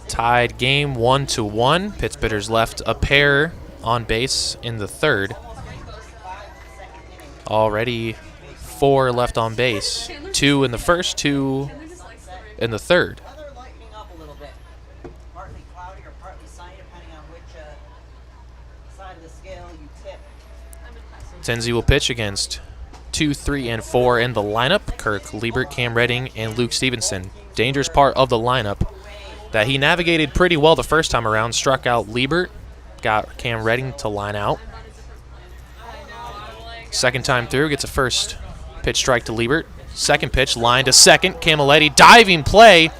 Tied game 1-1. Pittsburgh's left a pair on base in the third. Already 4 left on base. 2 in the first, 2 in the third. Weather lightening up a little bit. Partly cloudy or partly sunny, depending on which side of the scale you tip. Tenzi will pitch against 2, 3, and 4 in the lineup. Kirk Liebert, Cam Redding, and Luke Stevenson. Dangerous part of the lineup that he navigated pretty well the first time around. Struck out Liebert, got Cam Redding to line out. Second time through, gets a first pitch strike to Liebert. Second pitch, line to second. Camilletti, diving play.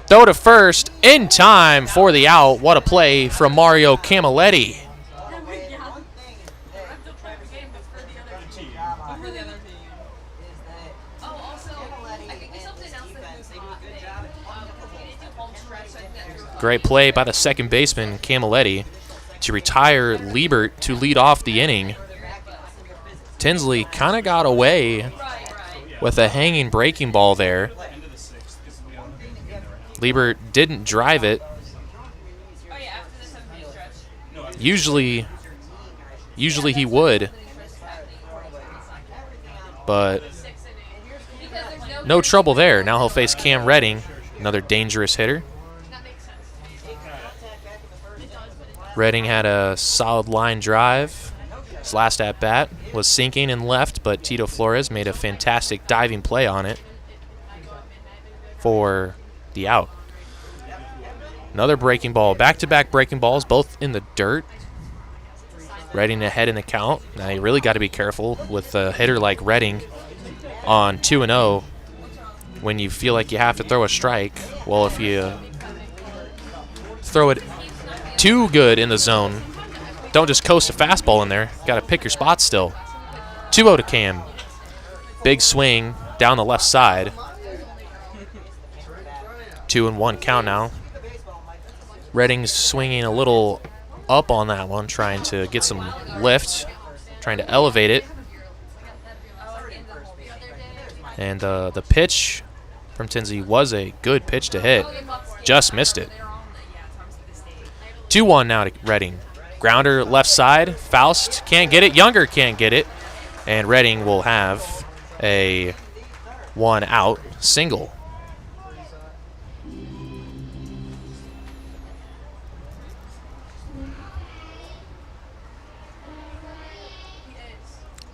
Throw to first in time for the out. What a play from Mario Camilletti. Great play by the second baseman, Camilletti, to retire Liebert to lead off the inning. Tinsley kind of got away with a hanging breaking ball there. Liebert didn't drive it. Usually he would, but no trouble there. Now he'll face Cam Redding, another dangerous hitter. Redding had a solid line drive. His last at-bat was sinking and left, but Tito Flores made a fantastic diving play on it for the out. Another breaking ball. Back-to-back breaking balls, both in the dirt. Redding ahead in the count. Now you really got to be careful with a hitter like Redding on 2-0 when you feel like you have to throw a strike. Well, if you throw it too good in the zone, don't just coast a fastball in there. Got to pick your spot still. 2-0 to Cam. Big swing down the left side. 2-1 count now. Redding's swinging a little up on that one, trying to get some lift, trying to elevate it. And the pitch from Tinsley was a good pitch to hit. Just missed it. 2-1 now to Redding. Grounder left side. Faust can't get it. Younger can't get it. And Redding will have a 1-out single.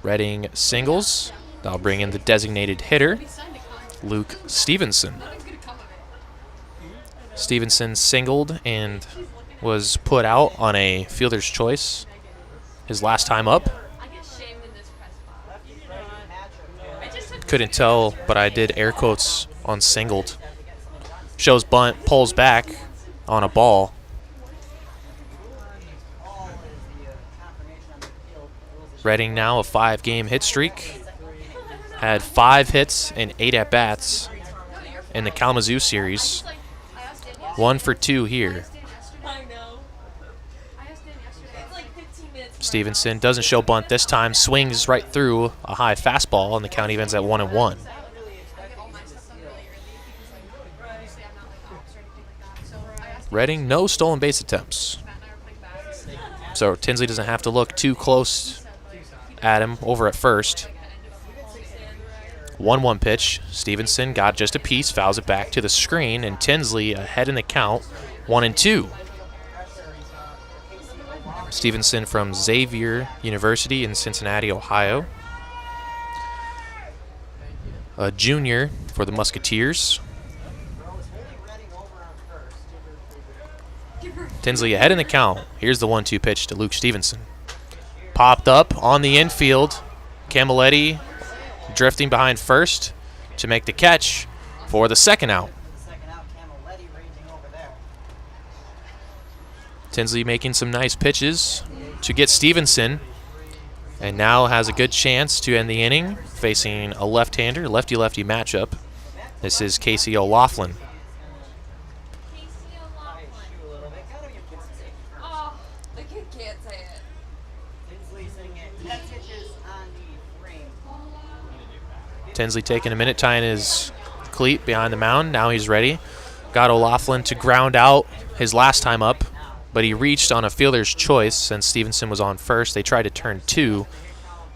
Redding singles. That'll bring in the designated hitter, Luke Stevenson. Stevenson singled and was put out on a fielder's choice his last time up. Couldn't tell, but I did air quotes on singled. Shows bunt, pulls back on a ball. Redding now a 5-game hit streak. Had 5 hits and 8 at-bats in the Kalamazoo series. 1 for 2 here. Stevenson doesn't show bunt this time. Swings right through a high fastball, and the count evens at 1-1. Redding, no stolen base attempts. So Tinsley doesn't have to look too close at him over at first. 1-1 pitch. Stevenson got just a piece, fouls it back to the screen, and Tinsley ahead in the count, 1-2. Stevenson from Xavier University in Cincinnati, Ohio. A junior for the Musketeers. Tinsley ahead in the count. Here's the 1-2 pitch to Luke Stevenson. Popped up on the infield. Camilletti drifting behind first to make the catch for the second out. Tinsley making some nice pitches to get Stevenson, and now has a good chance to end the inning facing a left-hander, lefty-lefty matchup. This is Casey O'Laughlin. Oh, the kid can't say it. Tinsley taking a minute, tying his cleat behind the mound. Now he's ready. Got O'Laughlin to ground out his last time up, but he reached on a fielder's choice since Stevenson was on first. They tried to turn 2,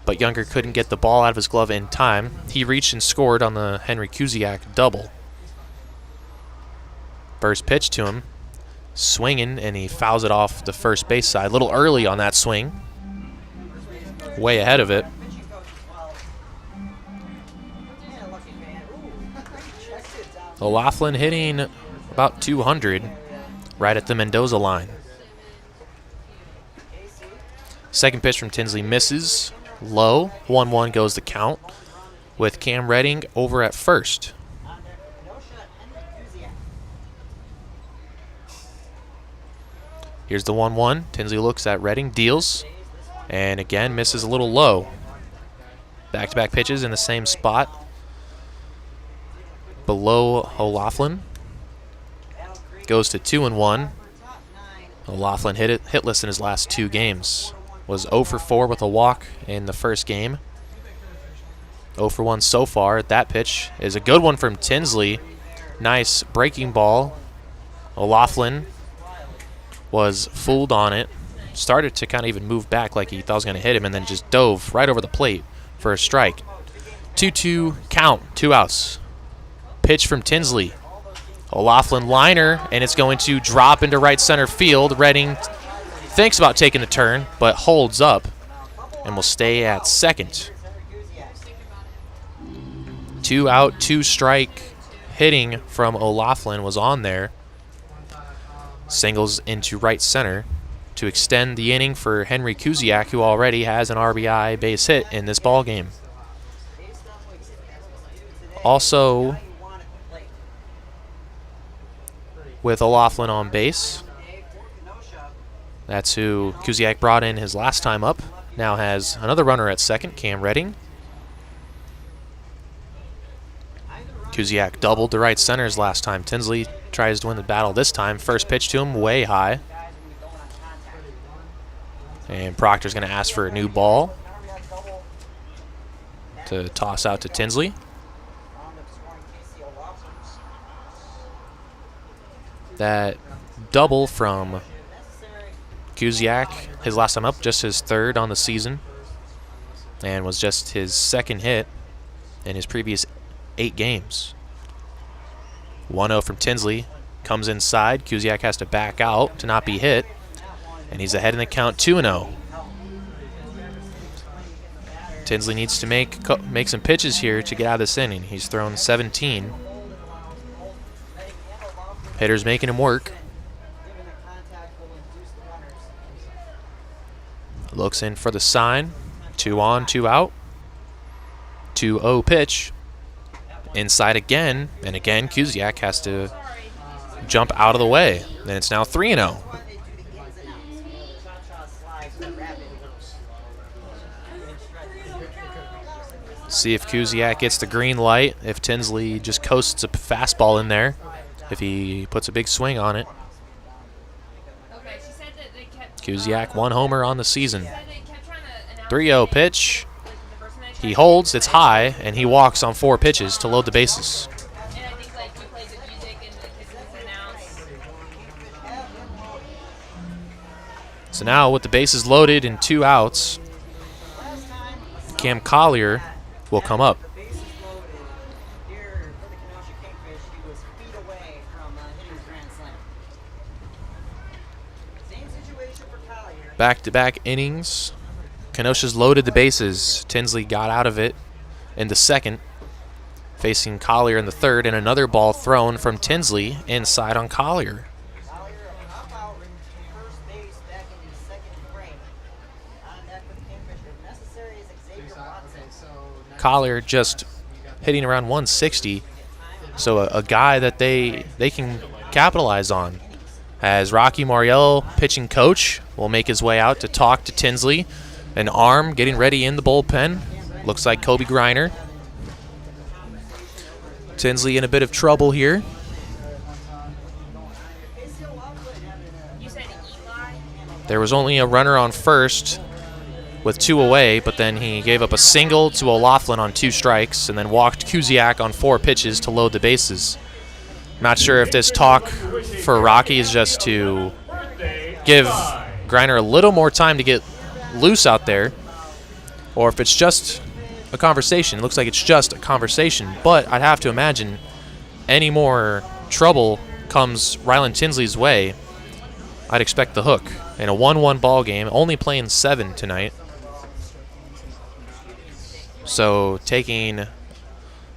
but Younger couldn't get the ball out of his glove in time. He reached and scored on the Henry Kuziak double. First pitch to him, swinging, and he fouls it off the first base side. A little early on that swing. Way ahead of it. O'Laughlin hitting about 200 right at the Mendoza line. Second pitch from Tinsley misses. Low. 1-1 goes the count with Cam Redding over at first. Here's the 1-1. Tinsley looks at Redding, deals, and again misses a little low. Back-to-back pitches in the same spot below O'Laughlin. Goes to 2-1. O'Laughlin hitless in his last 2 games. Was 0 for 4 with a walk in the first game. 0 for 1 so far. That pitch is a good one from Tinsley. Nice breaking ball. O'Laughlin was fooled on it. Started to kind of even move back like he thought was going to hit him, and then just dove right over the plate for a strike. 2-2 count, 2 outs. Pitch from Tinsley. O'Laughlin liner, and it's going to drop into right center field. Redding thinks about taking a turn, but holds up and will stay at second. 2 out, 2 strike hitting from O'Laughlin was on there. Singles into right center to extend the inning for Henry Kuziak, who already has an RBI base hit in this ball game. Also, with O'Laughlin on base, that's who Kuziak brought in his last time up. Now has another runner at second, Cam Redding. Kuziak doubled to right center's last time. Tinsley tries to win the battle this time. First pitch to him, way high. And Proctor's going to ask for a new ball to toss out to Tinsley. That double from Kuziak, his last time up, just his 3rd on the season, and was just his 2nd hit in his previous 8 games. 1-0 from Tinsley. Comes inside. Kuziak has to back out to not be hit, and he's ahead in the count 2-0. Tinsley needs to make some pitches here to get out of this inning. He's thrown 17. Hitter's making him work. Looks in for the sign. 2 on, 2 out. 2-0 pitch. Inside again, and again Kuziak has to jump out of the way. Then it's now 3-0. See if Kuziak gets the green light, if Tinsley just coasts a fastball in there, if he puts a big swing on it. Kuziak 1 homer on the season. 3-0 pitch. He holds, it's high, and he walks on 4 pitches to load the bases. So now with the bases loaded and 2 outs, Cam Collier will come up. Back-to-back innings. Kenosha's loaded the bases. Tinsley got out of it in the 2nd, facing Collier in the 3rd, and another ball thrown from Tinsley inside on Collier. Collier just hitting around 160, so a guy that they can capitalize on. As Rocky Mariello, pitching coach, will make his way out to talk to Tinsley. An arm getting ready in the bullpen. Looks like Kobe Griner. Tinsley in a bit of trouble here. There was only a runner on first with 2 away, but then he gave up a single to O'Loughlin on 2 strikes and then walked Kuziak on 4 pitches to load the bases. Not sure if this talk for Rocky is just to give Griner a little more time to get loose out there, or if it's just a conversation. It looks like it's just a conversation, but I'd have to imagine any more trouble comes Ryland Tinsley's way, I'd expect the hook. In a 1-1 ball game, only playing 7 tonight. So taking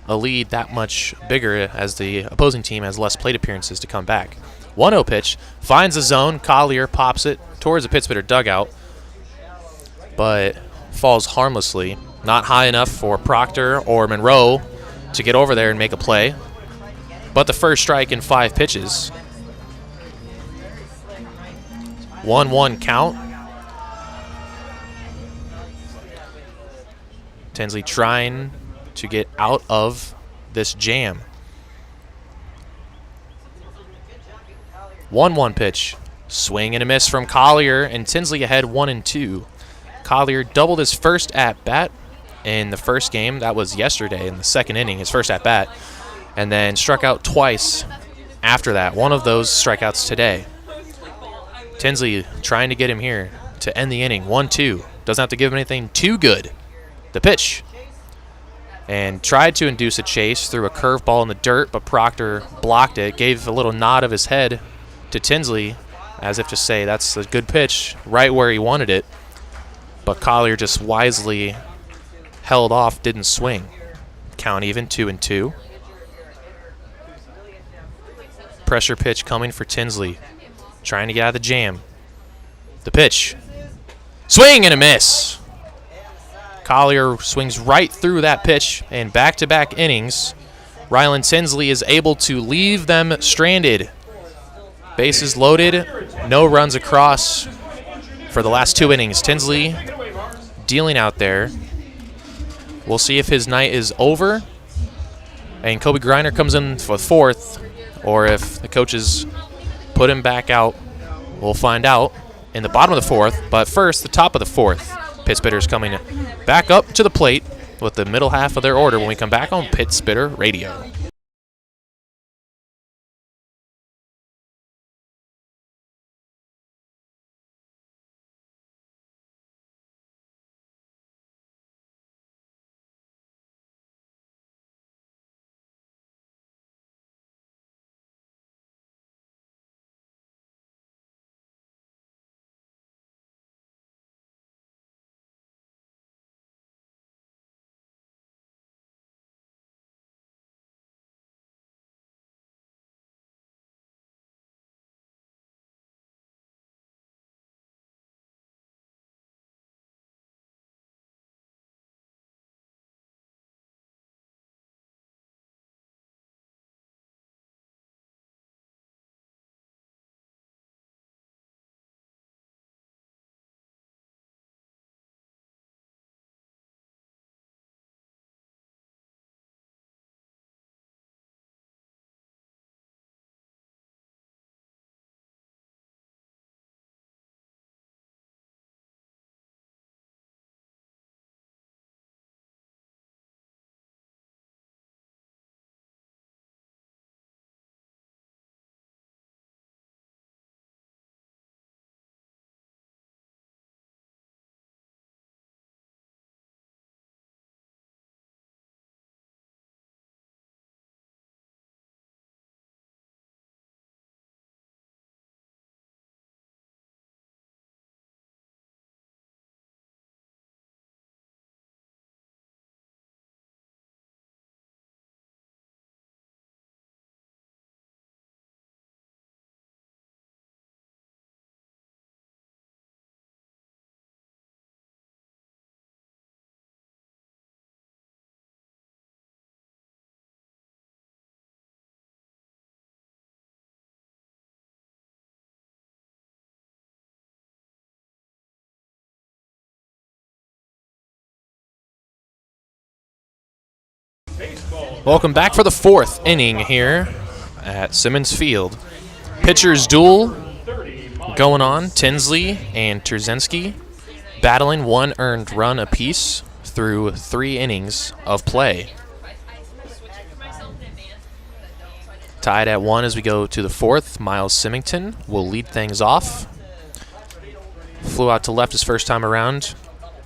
a lead that much bigger as the opposing team has less plate appearances to come back. 1-0 pitch, finds the zone. Collier pops it towards the Pittsburgh dugout, but falls harmlessly. Not high enough for Proctor or Monroe to get over there and make a play. But the first strike in 5 pitches. 1-1 count. Tinsley trying to get out of this jam. 1-1 pitch. Swing and a miss from Collier, and Tinsley ahead 1-2. Collier doubled his first at-bat in the first game. That was yesterday in the 2nd inning, his first at-bat. And then struck out twice after that. One of those strikeouts today. Tinsley trying to get him here to end the inning. 1-2. Doesn't have to give him anything too good. The pitch. And tried to induce a chase through a curveball in the dirt, but Proctor blocked it. Gave a little nod of his head to Tinsley as if to say that's a good pitch, right where he wanted it. But Collier just wisely held off, didn't swing. Count even, 2-2. Pressure pitch coming for Tinsley. Trying to get out of the jam. The pitch. Swing and a miss. Collier swings right through that pitch, and back-to-back innings, Ryland Tinsley is able to leave them stranded. Bases loaded, no runs across for the last 2 innings. Tinsley dealing out there. We'll see if his night is over and Kobe Griner comes in for 4th, or if the coaches put him back out. We'll find out in the bottom of the 4th, but first, the top of the 4th. Pittsbitters coming back up to the plate with the middle half of their order when we come back on Pittsbitter Radio. Welcome back for the 4th inning here at Simmons Field. Pitchers duel going on. Tinsley and Trzynski battling 1 earned run apiece through 3 innings of play. Tied at 1 as we go to the 4th. Miles Symington will lead things off. Flew out to left his first time around.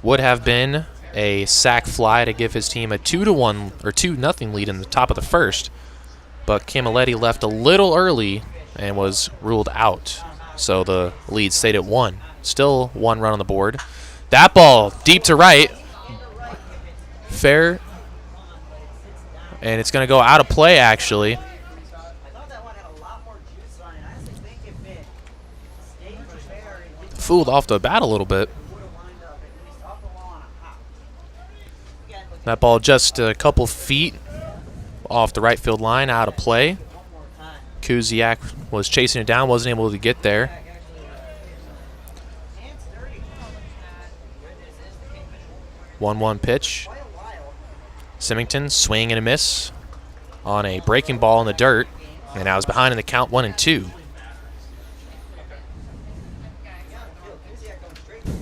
Would have been a sac fly to give his team a 2-1 or 2-0 lead in the top of the first, but Camilletti left a little early and was ruled out. So the lead stayed at 1. Still 1 run on the board. That ball deep to right. Fair. And it's going to go out of play, actually. Fooled off the bat a little bit. That ball just a couple feet off the right field line, out of play. Kuziak was chasing it down, wasn't able to get there. One pitch. Symington swing and a miss on a breaking ball in the dirt, and now is behind in the count 1-2.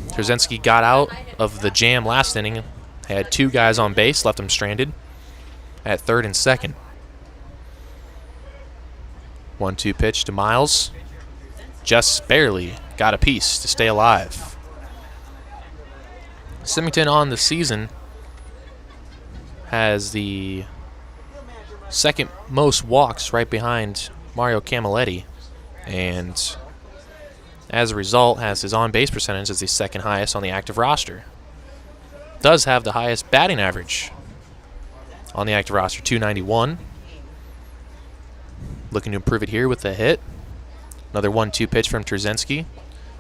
Trzynski got out of the jam last inning, had 2 guys on base, left them stranded at 3rd and 2nd. 1-2 pitch to Miles. Just barely got a piece to stay alive. Symington on the season has the 2nd most walks, right behind Mario Camilletti, and as a result has his on-base percentage as the 2nd highest on the active roster. Does have the highest batting average on the active roster, .291. Looking to improve it here with a hit. Another 1-2 pitch from Trzynski.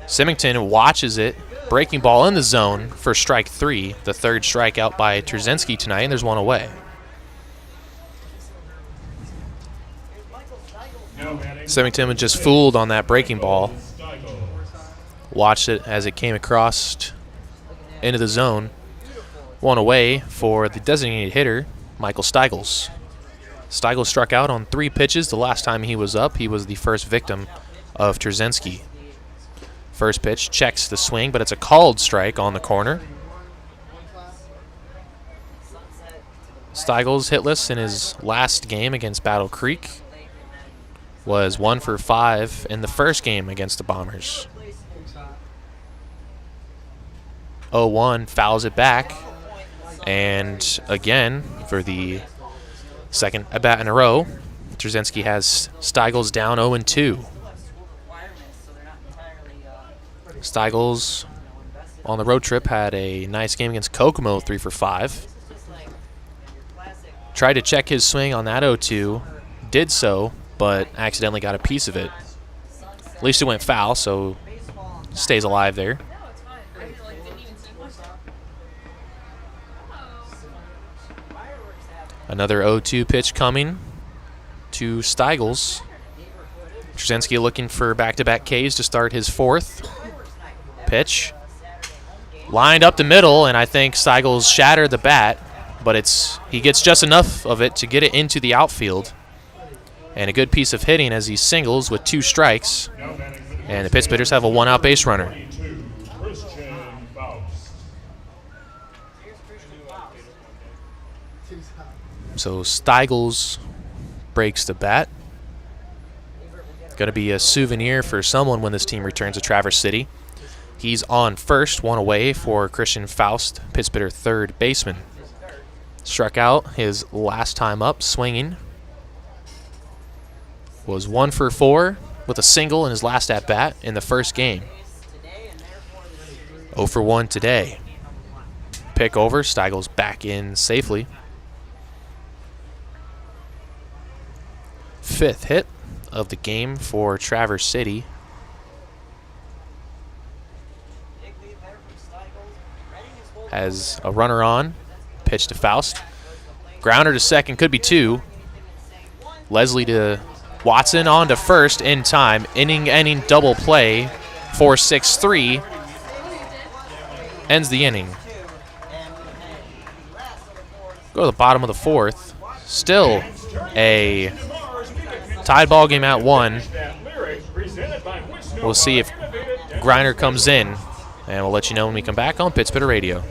Symington watches it. Breaking ball in the zone for strike 3. The 3rd strikeout by Trzynski tonight, and there's 1 away. Symington was just fooled on that breaking ball. Watched it as it came across into the zone. 1 away for the designated hitter, Michael Steigels. Steigels struck out on 3 pitches. The last time he was up, he was the first victim of Trzynski. First pitch checks the swing, but it's a called strike on the corner. Steigels hitless in his last game against Battle Creek. Was 1 for 5 in the first game against the Bombers. 0-1, fouls it back. And again, for the 2nd at-bat in a row, Trzynski has Steigels down 0-2. Steigels on the road trip had a nice game against Kokomo, 3 for 5. Tried to check his swing on that 0-2, did so, but accidentally got a piece of it. At least it went foul, so stays alive there. Another 0-2 pitch coming to Steigels. Trzynski looking for back-to-back Ks to start his 4th. Pitch. Lined up the middle, and I think Steigels shattered the bat, but he gets just enough of it to get it into the outfield. And a good piece of hitting as he singles with 2 strikes. And the Pitts Bitters have a 1-out base runner. So Steigels breaks the bat. Going to be a souvenir for someone when this team returns to Traverse City. He's on first, 1 away for Christian Faust, Pitts Bitter 3rd baseman. Struck out his last time up swinging. Was 1 for 4 with a single in his last at-bat in the first game. 0 for 1 today. Pick over, Steigels back in safely. 5th hit of the game for Traverse City. Has a runner on. Pitch to Faust. Grounder to second, could be 2. Leslie to Watson on to first in time. Inning double play. 4-6-3. Ends the inning. Go to the bottom of the 4th. Still a tied ball game at 1. We'll see if Griner comes in And we'll let you know when we come back on Pitts Pitter Radio.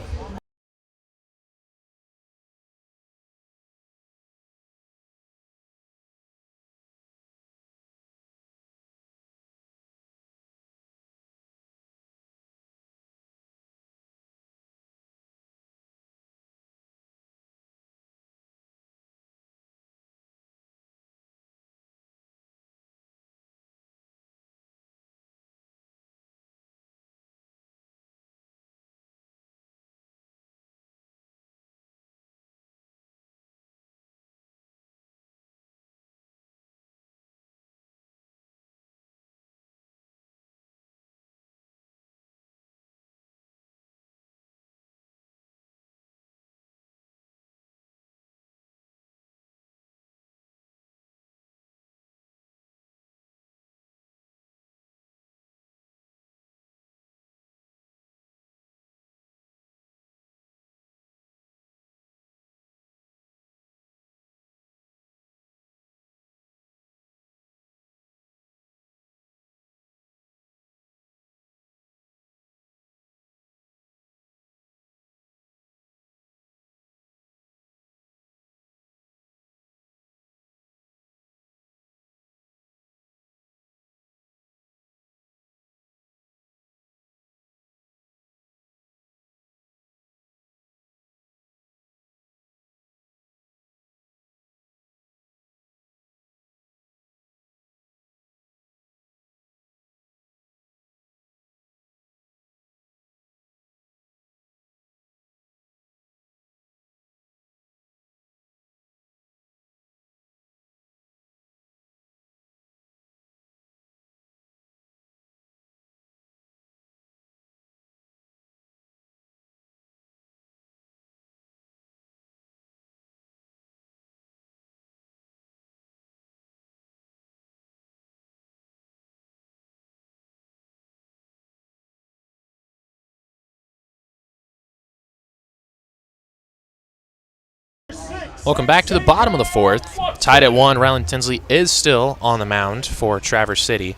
Welcome back to the bottom of the fourth. Tied at 1, Ryland Tinsley is still on the mound for Traverse City.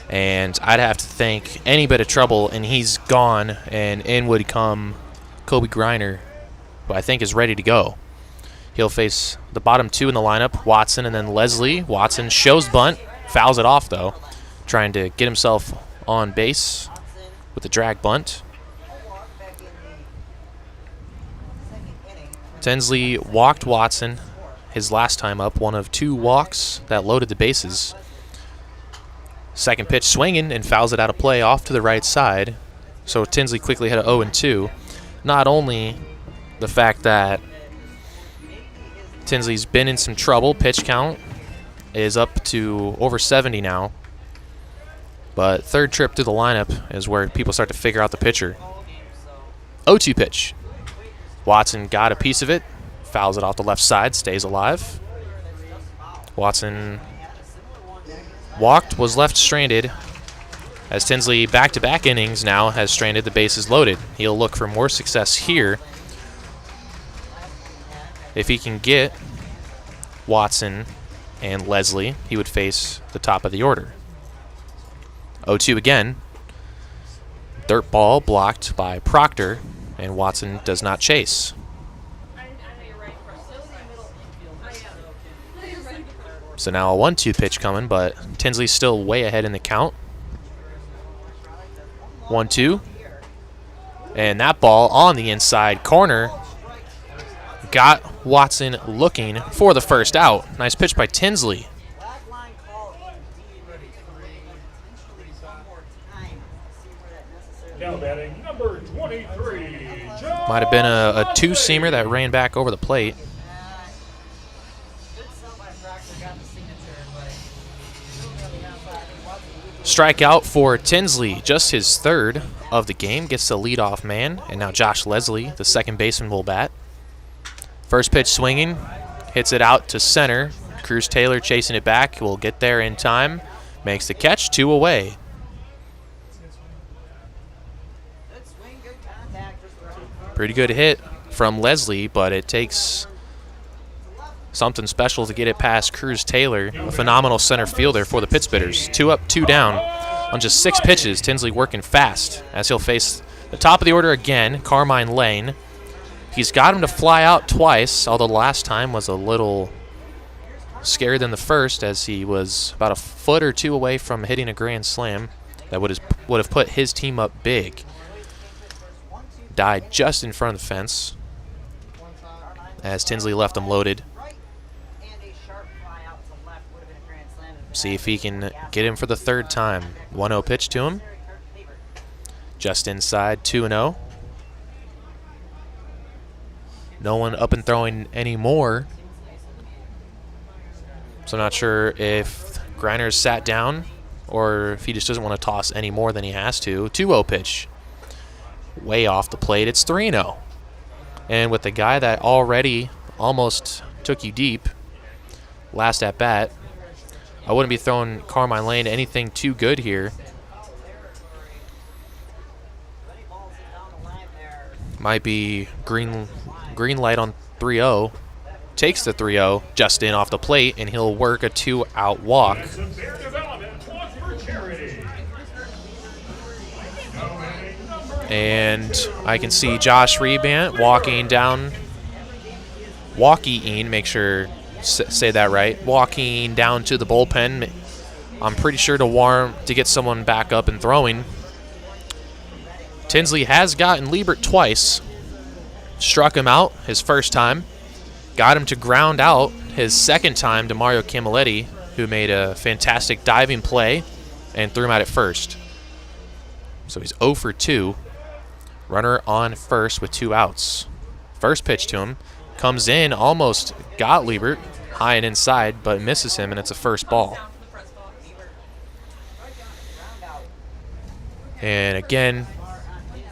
And I'd have to think any bit of trouble, and he's gone, and in would come Kobe Griner, who I think is ready to go. He'll face the bottom 2 in the lineup, Watson and then Leslie. Watson shows bunt, fouls it off, though, trying to get himself on base with the drag bunt. Tinsley walked Watson his last time up, one of 2 walks that loaded the bases. Second pitch swinging and fouls it out of play off to the right side. So Tinsley quickly had a 0-2. Not only the fact that Tinsley's been in some trouble, pitch count is up to over 70 now. But third trip through the lineup is where people start to figure out the pitcher. 0-2 pitch. Watson got a piece of it, fouls it off the left side, stays alive. Watson walked, was left stranded, as Tinsley back-to-back innings now has stranded, the bases loaded. He'll look for more success here if he can get Watson and Leslie. He would face the top of the order. 0-2 again. Dirt ball blocked by Proctor, and Watson does not chase. So now a 1-2 pitch coming, but Tinsley's still way ahead in the count. 1-2. And that ball on the inside corner got Watson looking for the first out. Nice pitch by Tinsley. Now batting number 23. Might have been a 2-seamer that ran back over the plate. Strikeout for Tinsley, just his 3rd of the game, gets the leadoff man, and now Josh Leslie, the second baseman, will bat. First pitch swinging, hits it out to center. Cruz Taylor chasing it back, will get there in time, makes the catch, 2 away. Pretty good hit from Leslie, but it takes something special to get it past Cruz Taylor, a phenomenal center fielder for the Pitts Bitters. 2 up, 2 down On just 6 pitches, Tinsley working fast as he'll face the top of the order again, Carmine Lane. He's got him to fly out twice, although the last time was a little scarier than the first, as he was about a foot or two away from hitting a grand slam that would have put his team up big. Died just in front of the fence as Tinsley left him loaded. See if he can get him for the 3rd time. 1-0 pitch to him. Just inside, 2-0. No one up and throwing anymore. So I'm not sure if Griner's sat down or if he just doesn't want to toss any more than he has to. 2-0 pitch. Way off the plate. It's 3-0. And with the guy that already almost took you deep last at bat, I wouldn't be throwing Carmine Lane anything too good here. Might be green light on 3-0. Takes the 3-0 just in off the plate, and he'll work a 2-out walk. And I can see Josh Rebant walking, make sure say that right, walking down to the bullpen. I'm pretty sure to get someone back up and throwing. Tinsley has gotten Liebert twice. Struck him out his first time. Got him to ground out his second time to Mario Camilletti, who made a fantastic diving play and threw him out at first. So he's 0 for 2. Runner on first with 2 outs. First pitch to him. Comes in, almost got Liebert high and inside, but misses him, and it's a first ball. And again,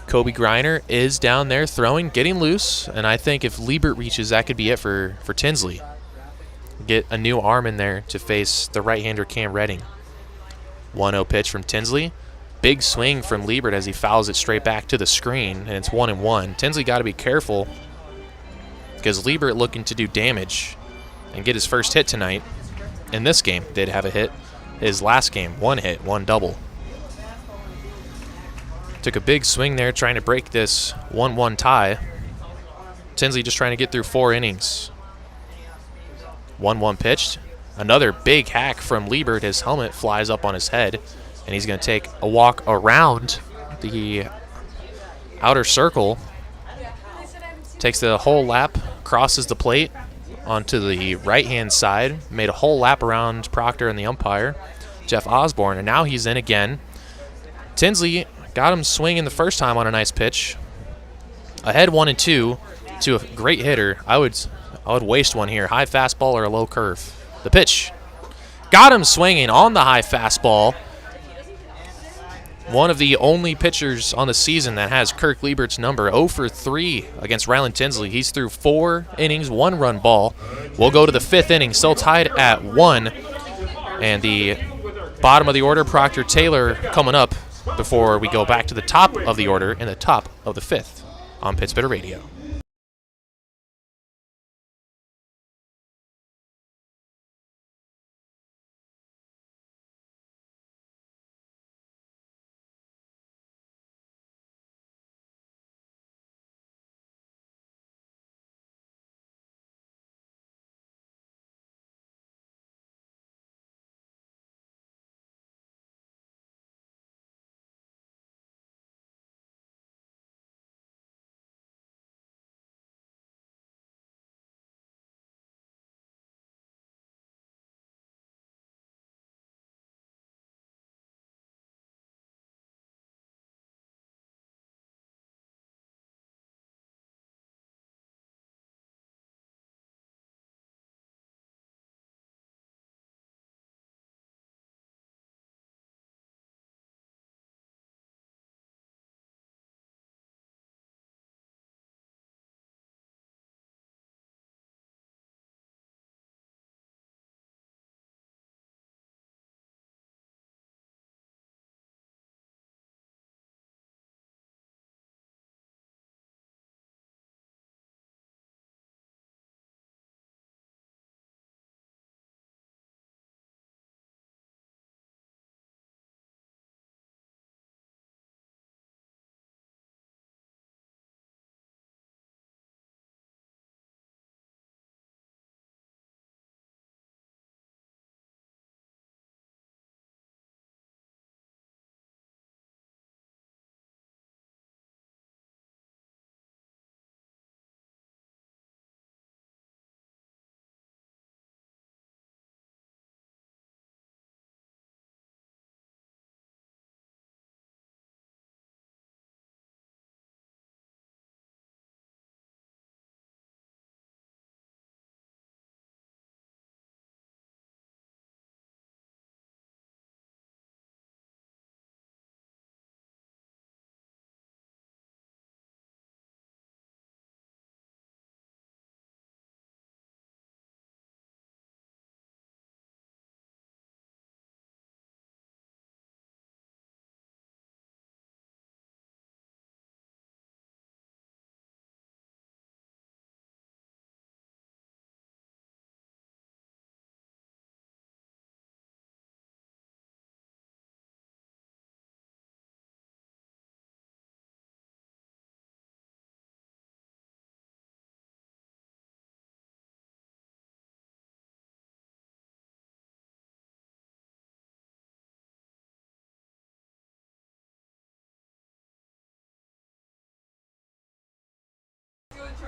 Kobe Griner is down there throwing, getting loose, and I think if Liebert reaches, that could be it for Tinsley. Get a new arm in there to face the right-hander Cam Redding. 1-0 pitch from Tinsley. Big swing from Liebert as he fouls it straight back to the screen, and it's 1-1. Tinsley got to be careful because Liebert looking to do damage and get his first hit tonight. In this game, did have a hit. His last game, 1 hit, 1 double. Took a big swing there trying to break this 1-1 tie. Tinsley just trying to get through 4 innings. 1-1 pitched. Another big hack from Liebert. His helmet flies up on his head, and he's going to take a walk around the outer circle. Takes the whole lap, crosses the plate onto the right-hand side, made a whole lap around Proctor and the umpire, Jeff Osborne, and now he's in again. Tinsley got him swinging the first time on a nice pitch. Ahead 1-2 to a great hitter. I would waste one here. High fastball or a low curve. The pitch. Got him swinging on the high fastball. One of the only pitchers on the season that has Kirk Liebert's number. 0 for 3 against Ryland Tinsley. He's through 4 innings, 1-run ball. We'll go to the 5th inning, still tied at 1. And the bottom of the order, Proctor Taylor, coming up before we go back to the top of the order in the top of the 5th on Pittsburgh Radio.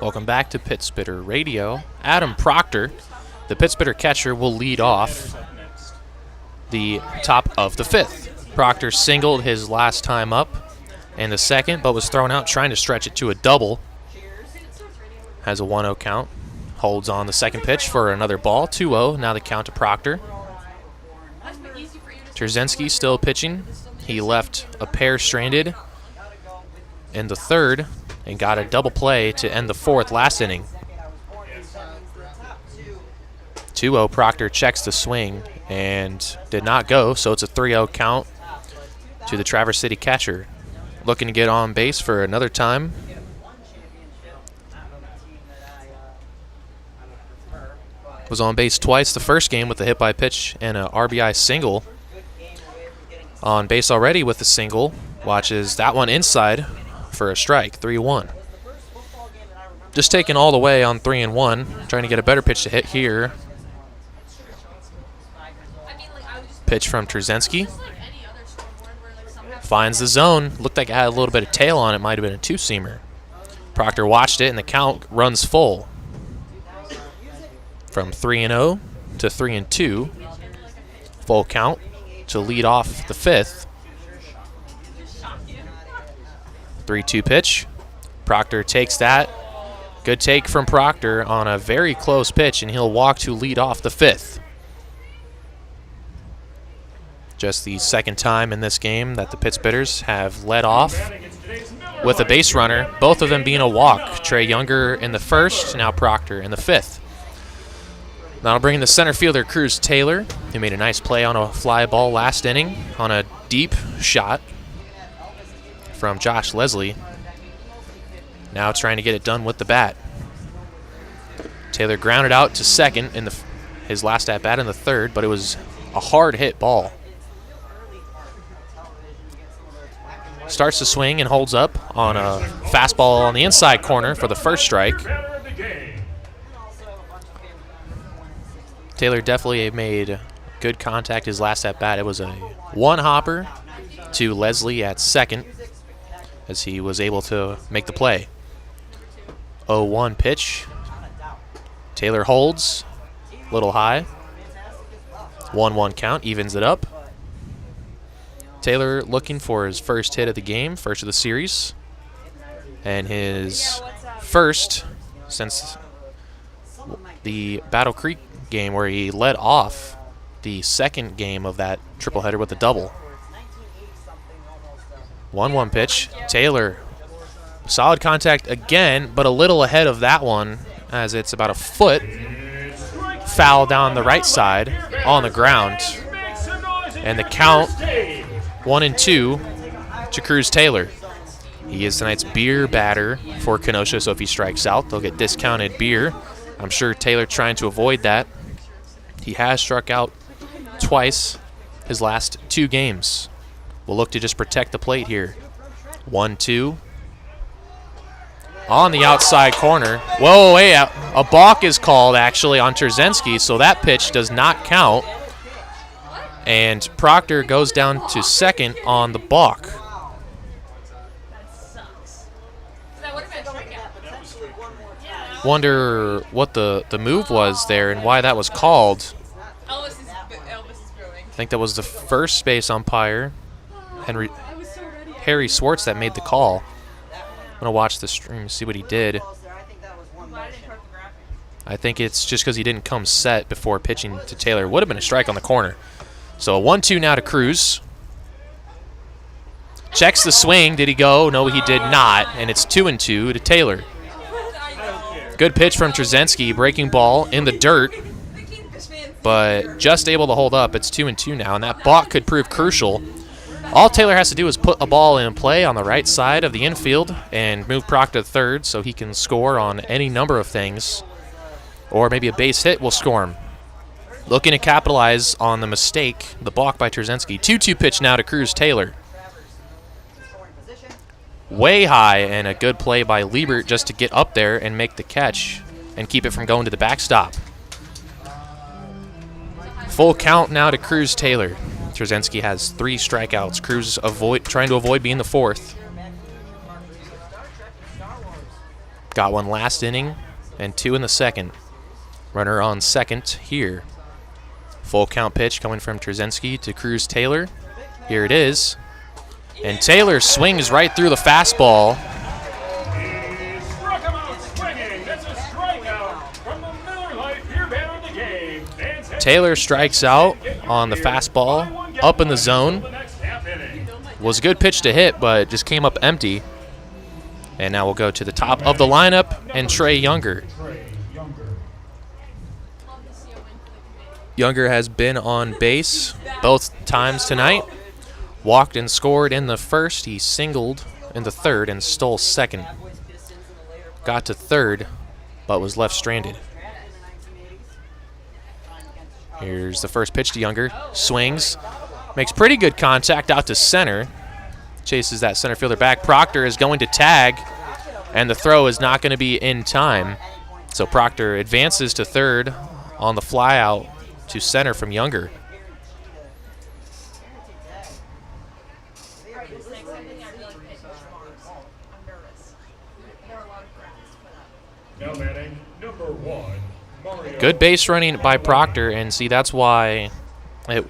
Welcome back to Pit Spitter Radio. Adam Proctor, the Pit Spitter catcher, will lead off the top of the 5th. Proctor singled his last time up in the 2nd, but was thrown out trying to stretch it to a double. Has a 1-0 count. Holds on the 2nd pitch for another ball. 2-0. Now the count to Proctor. Trzynski still pitching. He left a pair stranded in the 3rd and got a double play to end the 4th last inning. 2-0. Proctor checks the swing and did not go, so it's a 3-0 count to the Traverse City catcher. Looking to get on base for another time. Was on base twice the first game with a hit by pitch and a RBI single. On base already with the single. Watches that one inside for a strike, 3-1. Just taking all the way on 3-1. Trying to get a better pitch to hit here. Pitch from Trzynski. Finds the zone. Looked like it had a little bit of tail on it. Might have been a 2-seamer. Proctor watched it and the count runs full. From 3-0 to 3-2. Full count to lead off the 5th. 3-2 pitch. Proctor takes that. Good take from Proctor on a very close pitch, and he'll walk to lead off the 5th. Just the 2nd time in this game that the Pit Spitters have led off with a base runner, both of them being a walk. Trey Younger in the 1st, now Proctor in the 5th. Now bringing the center fielder, Cruz Taylor, who made a nice play on a fly ball last inning on a deep shot from Josh Leslie. Now trying to get it done with the bat. Taylor grounded out to 2nd in his last at-bat in the 3rd, but it was a hard hit ball. Starts to swing and holds up on a fastball on the inside corner for the 1st strike. Taylor definitely made good contact his last at-bat. It was a 1-hopper to Leslie at 2nd as he was able to make the play. 0-1 pitch. Taylor holds, a little high. 1-1 count, evens it up. Taylor looking for his first hit of the game, first of the series. And his first since the Battle Creek game where he led off the 2nd game of that tripleheader with a double. 1-1 pitch. Taylor, solid contact again, but a little ahead of that one as it's about a foot. Foul down the right side on the ground. And the count 1-2 to Cruz Taylor. He is tonight's beer batter for Kenosha, so if he strikes out, they'll get discounted beer. I'm sure Taylor trying to avoid that. He has struck out twice his last 2 games. We'll look to just protect the plate here. 1-2. On the outside corner. Whoa, wait, a balk is called actually on Trzynski, so that pitch does not count. And Proctor goes down to 2nd on the balk. Wonder what the move was there and why that was called. Elvis is booing. I think that was the first base umpire, Harry Swartz, that made the call. I'm going to watch the stream and see what he did. I think it's just because he didn't come set before pitching to Taylor. Would have been a strike on the corner. So a 1-2 now to Cruz. Checks the swing. Did he go? No, he did not. And it's 2-2 to Taylor. Good pitch from Trzynski. Breaking ball in the dirt, but just able to hold up. It's 2-2 now, and that balk could prove crucial. All Taylor has to do is put a ball in play on the right side of the infield and move Proctor to 3rd so he can score on any number of things. Or maybe a base hit will score him. Looking to capitalize on the mistake, the balk by Trzynski. 2-2 pitch now to Cruz Taylor. Way high, and a good play by Liebert just to get up there and make the catch and keep it from going to the backstop. Full count now to Cruz Taylor. Trzynski has 3 strikeouts. Cruz trying to avoid being the 4th. Got one last inning and 2 in the second. Runner on second here. Full count pitch coming from Trzynski to Cruz Taylor. Here it is. And Taylor swings right through the fastball. He struck him out swinging. That's a strikeout from the Miller Lite beer ban of the game. Taylor strikes out on the fastball up in the zone. Was a good pitch to hit, but it just came up empty. And now we'll go to the top of the lineup and Trey Younger. Younger has been on base both times tonight. Walked and scored in the first. He singled in the third and stole second. Got to third, but was left stranded. Here's the first pitch to Younger. Swings. Makes pretty good contact out to center. Chases that center fielder back. Proctor is going to tag, and the throw is not going to be in time. So Proctor advances to third on the fly out to center from Younger. Now batting number 1, Mario. Good base running by Proctor, and see, that's why it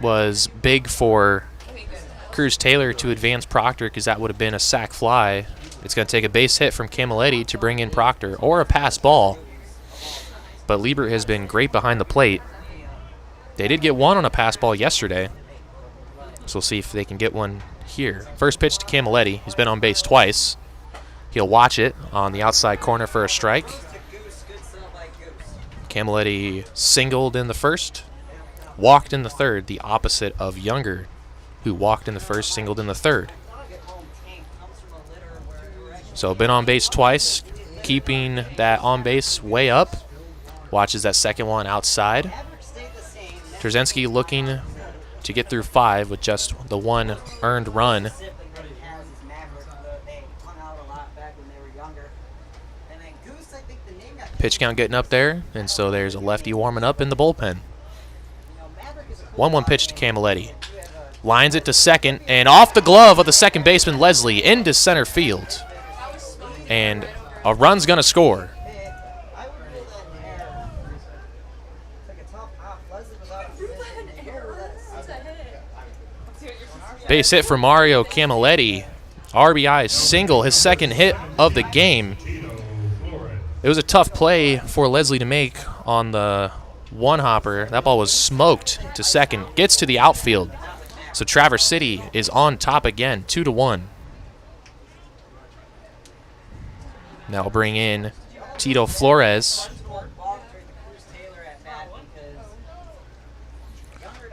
was big for Cruz Taylor to advance Proctor, because that would have been a sac fly. It's going to take a base hit from Camilletti to bring in Proctor, or a pass ball. But Liebert has been great behind the plate. They did get one on a pass ball yesterday, so we'll see if they can get one here. First pitch to Camilletti. He's been on base twice. He'll watch it on the outside corner for a strike. Camilletti singled in the first, walked in the third, the opposite of Younger, who walked in the first, singled in the third. So been on base twice, keeping that on base way up. Watches that second one outside. Trzynski looking to get through 5 with just the 1 earned run. Pitch count getting up there, and so there's a lefty warming up in the bullpen. 1-1 pitch to Camilletti. Lines it to second, and off the glove of the second baseman, Leslie, into center field. And a run's going to score. Base hit for Mario Camilletti. RBI single, his second hit of the game. It was a tough play for Leslie to make on the one-hopper. That ball was smoked to second. Gets to the outfield. So Traverse City is on top again, 2-1. Now we'll bring in Tito Flores.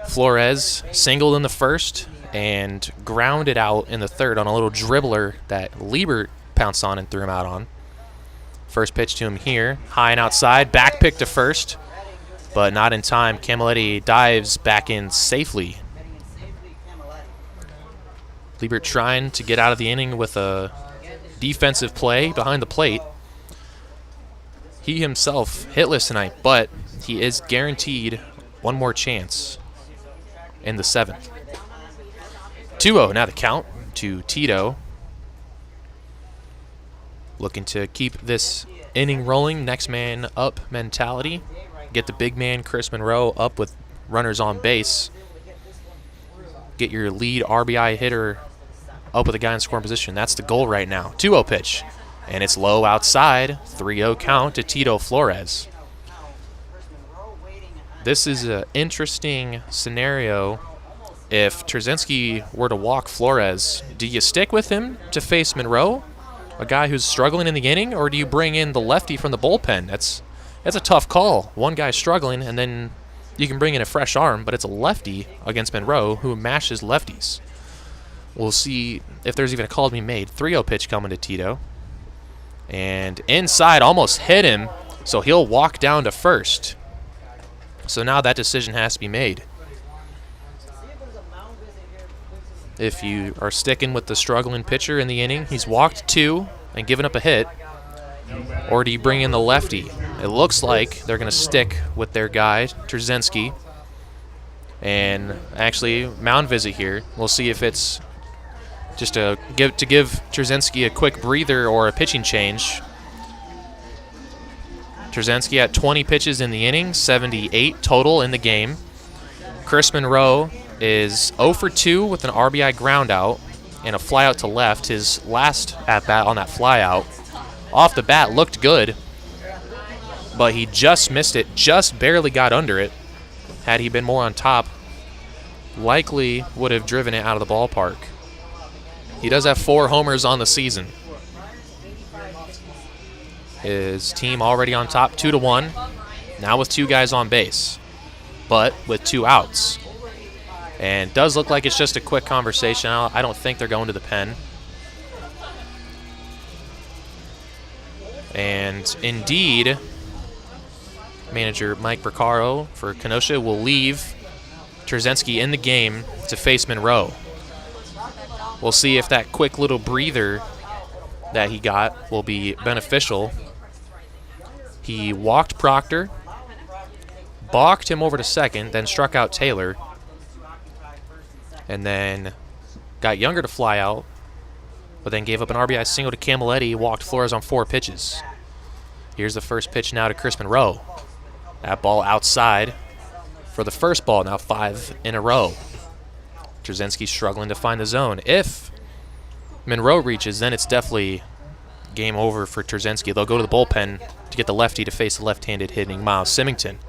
Flores singled in the first and grounded out in the third on a little dribbler that Liebert pounced on and threw him out on. First pitch to him here, high and outside, back pick to first, but not in time. Camilletti dives back in safely. Liebert trying to get out of the inning with a defensive play behind the plate. He himself hitless tonight, but he is guaranteed one more chance in the 7th. 2-0 now the count to Tito. Looking to keep this inning rolling. Next man up mentality. Get the big man, Chris Monroe, up with runners on base. Get your lead RBI hitter up with a guy in scoring position. That's the goal right now. 2-0 pitch. And it's low outside. 3-0 count to Tito Flores. This is an interesting scenario. If Trzynski were to walk Flores, do you stick with him to face Monroe, a guy who's struggling in the inning, or do you bring in the lefty from the bullpen? That's a tough call. One guy's struggling, and then you can bring in a fresh arm, but it's a lefty against Monroe who mashes lefties. We'll see if there's even a call to be made. 3-0 pitch coming to Tito. And inside, almost hit him, so he'll walk down to first. So now that decision has to be made. If you are sticking with the struggling pitcher in the inning, he's walked 2 and given up a hit, or do you bring in the lefty? It looks like they're going to stick with their guy, Trzynski, and actually mound visit here. We'll see if it's just to give Trzynski a quick breather or a pitching change. Trzynski at 20 pitches in the inning, 78 total in the game. Chris Monroe is 0 for 2 with an RBI ground out and a flyout to left. His last at-bat on that flyout. Off the bat looked good, but he just missed it, just barely got under it. Had he been more on top, likely would have driven it out of the ballpark. He does have 4 homers on the season. His team already on top 2-1, now with 2 guys on base, but with 2 outs. And does look like it's just a quick conversation. I don't think they're going to the pen. And indeed, manager Mike Bercaro for Kenosha will leave Trzynski in the game to face Monroe. We'll see if that quick little breather that he got will be beneficial. He walked Proctor, balked him over to second, then struck out Taylor, and then got Younger to fly out, but then gave up an RBI single to Camilletti, walked Flores on 4 pitches. Here's the first pitch now to Chris Monroe. That ball outside for the first ball, now 5 in a row. Trzynski struggling to find the zone. If Monroe reaches, then it's definitely game over for Trzynski. They'll go to the bullpen to get the lefty to face the left-handed hitting Miles Symington.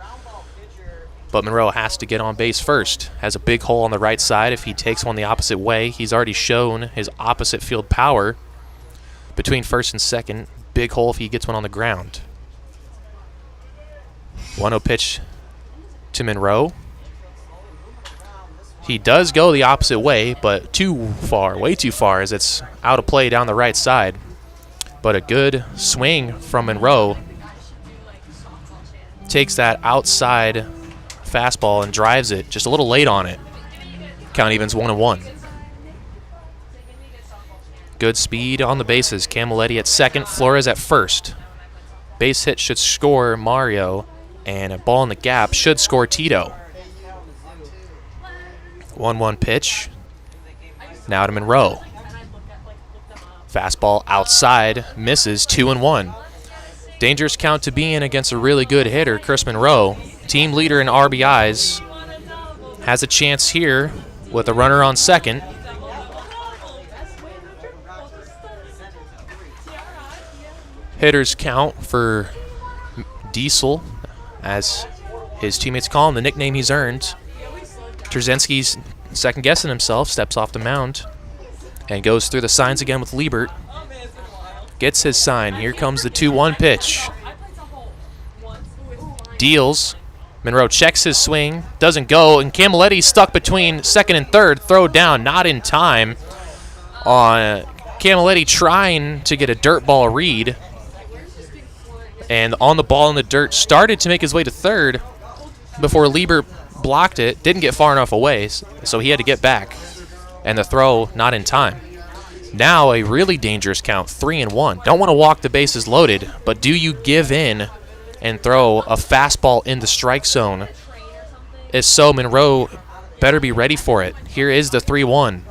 But Monroe has to get on base first. Has a big hole on the right side. If he takes one the opposite way, he's already shown his opposite field power between first and second. Big hole if he gets one on the ground. 1-0 pitch to Monroe. He does go the opposite way, but too far, way too far, as it's out of play down the right side. But a good swing from Monroe. Takes that outside fastball and drives it just a little late on it. Count evens 1-1. Good speed on the bases. Camilletti at second, Flores at first. Base hit should score Mario, and a ball in the gap should score Tito. 1-1 pitch. Now to Monroe. Fastball outside, misses, 2-1. Dangerous count to be in against a really good hitter, Chris Monroe. Team leader in RBIs. Has a chance here with a runner on second. Hitters count for Diesel, as his teammates call him, the nickname he's earned. Trzynski's second-guessing himself, steps off the mound, and goes through the signs again with Liebert. Gets his sign. Here comes the 2-1 pitch. Deals. Monroe checks his swing, doesn't go, and Camilletti stuck between second and third. Throw down, not in time. On Camilletti trying to get a dirt ball read, and on the ball in the dirt, started to make his way to third before Liebert blocked it. Didn't get far enough away, so he had to get back, and the throw not in time. Now a really dangerous count, 3-1. Don't want to walk the bases loaded, but do you give in and throw a fastball in the strike zone? If so, Monroe better be ready for it. Here is the 3-1.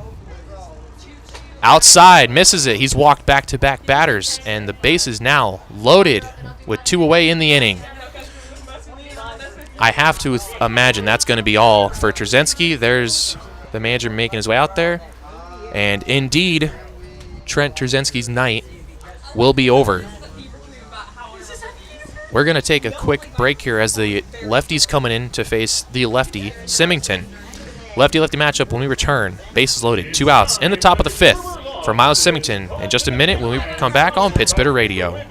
Outside, misses it. He's walked back-to-back batters, and the base is now loaded with 2 away in the inning. I have to imagine that's going to be all for Trzynski. There's the manager making his way out there, and indeed, Trent Trzynski's night will be over. We're going to take a quick break here as the lefty's coming in to face the lefty, Symington. Lefty-lefty matchup when we return. Bases loaded, 2 outs in the top of the 5th for Miles Symington. In just a minute when we come back on Pit Spitter Radio.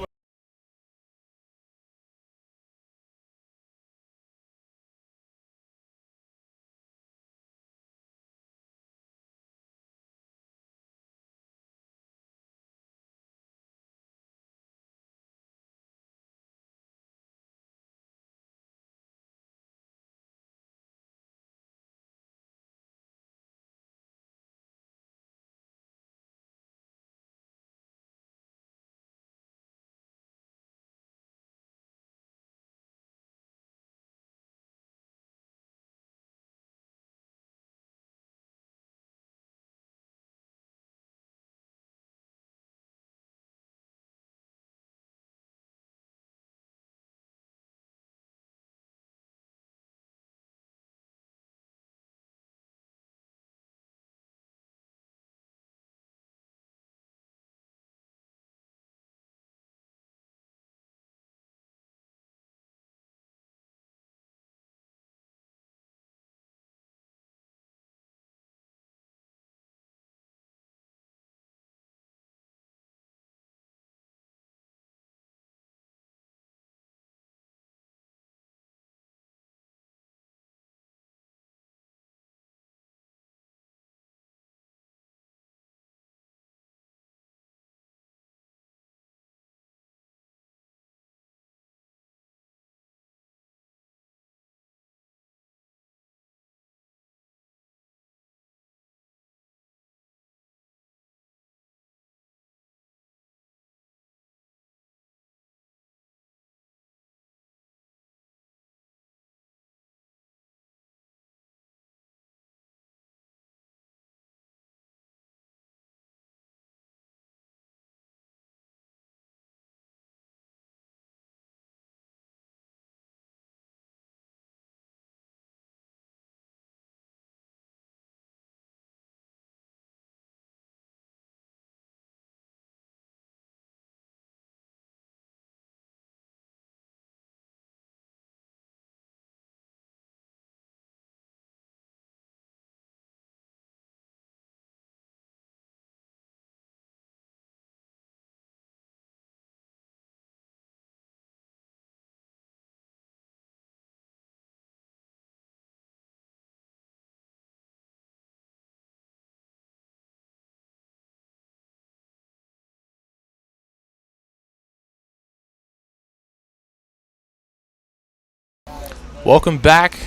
Welcome back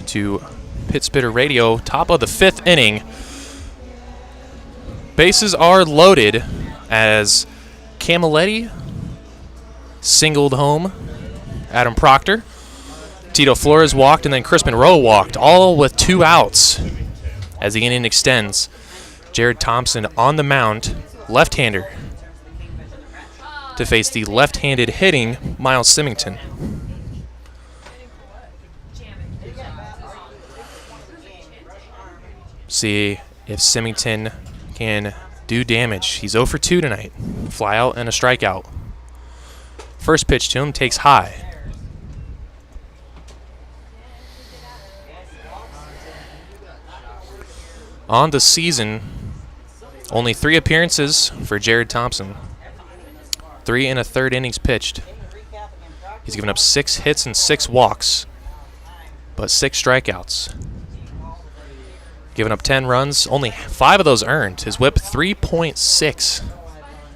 to Pit Spitter Radio, top of the 5th inning. Bases are loaded as Camilletti singled home Adam Proctor. Tito Flores walked, and then Crispin Rowe walked, all with 2 outs as the inning extends. Jared Thompson on the mound, left-hander, to face the left-handed hitting Miles Symington. See if Symington can do damage. He's 0 for 2 tonight. Fly out and a strikeout. First pitch to him takes high. On the season, only 3 appearances for Jared Thompson. 3 1/3 innings pitched. He's given up 6 hits and 6 walks, but 6 strikeouts. Giving up 10 runs, only 5 of those earned. His whip 3.6.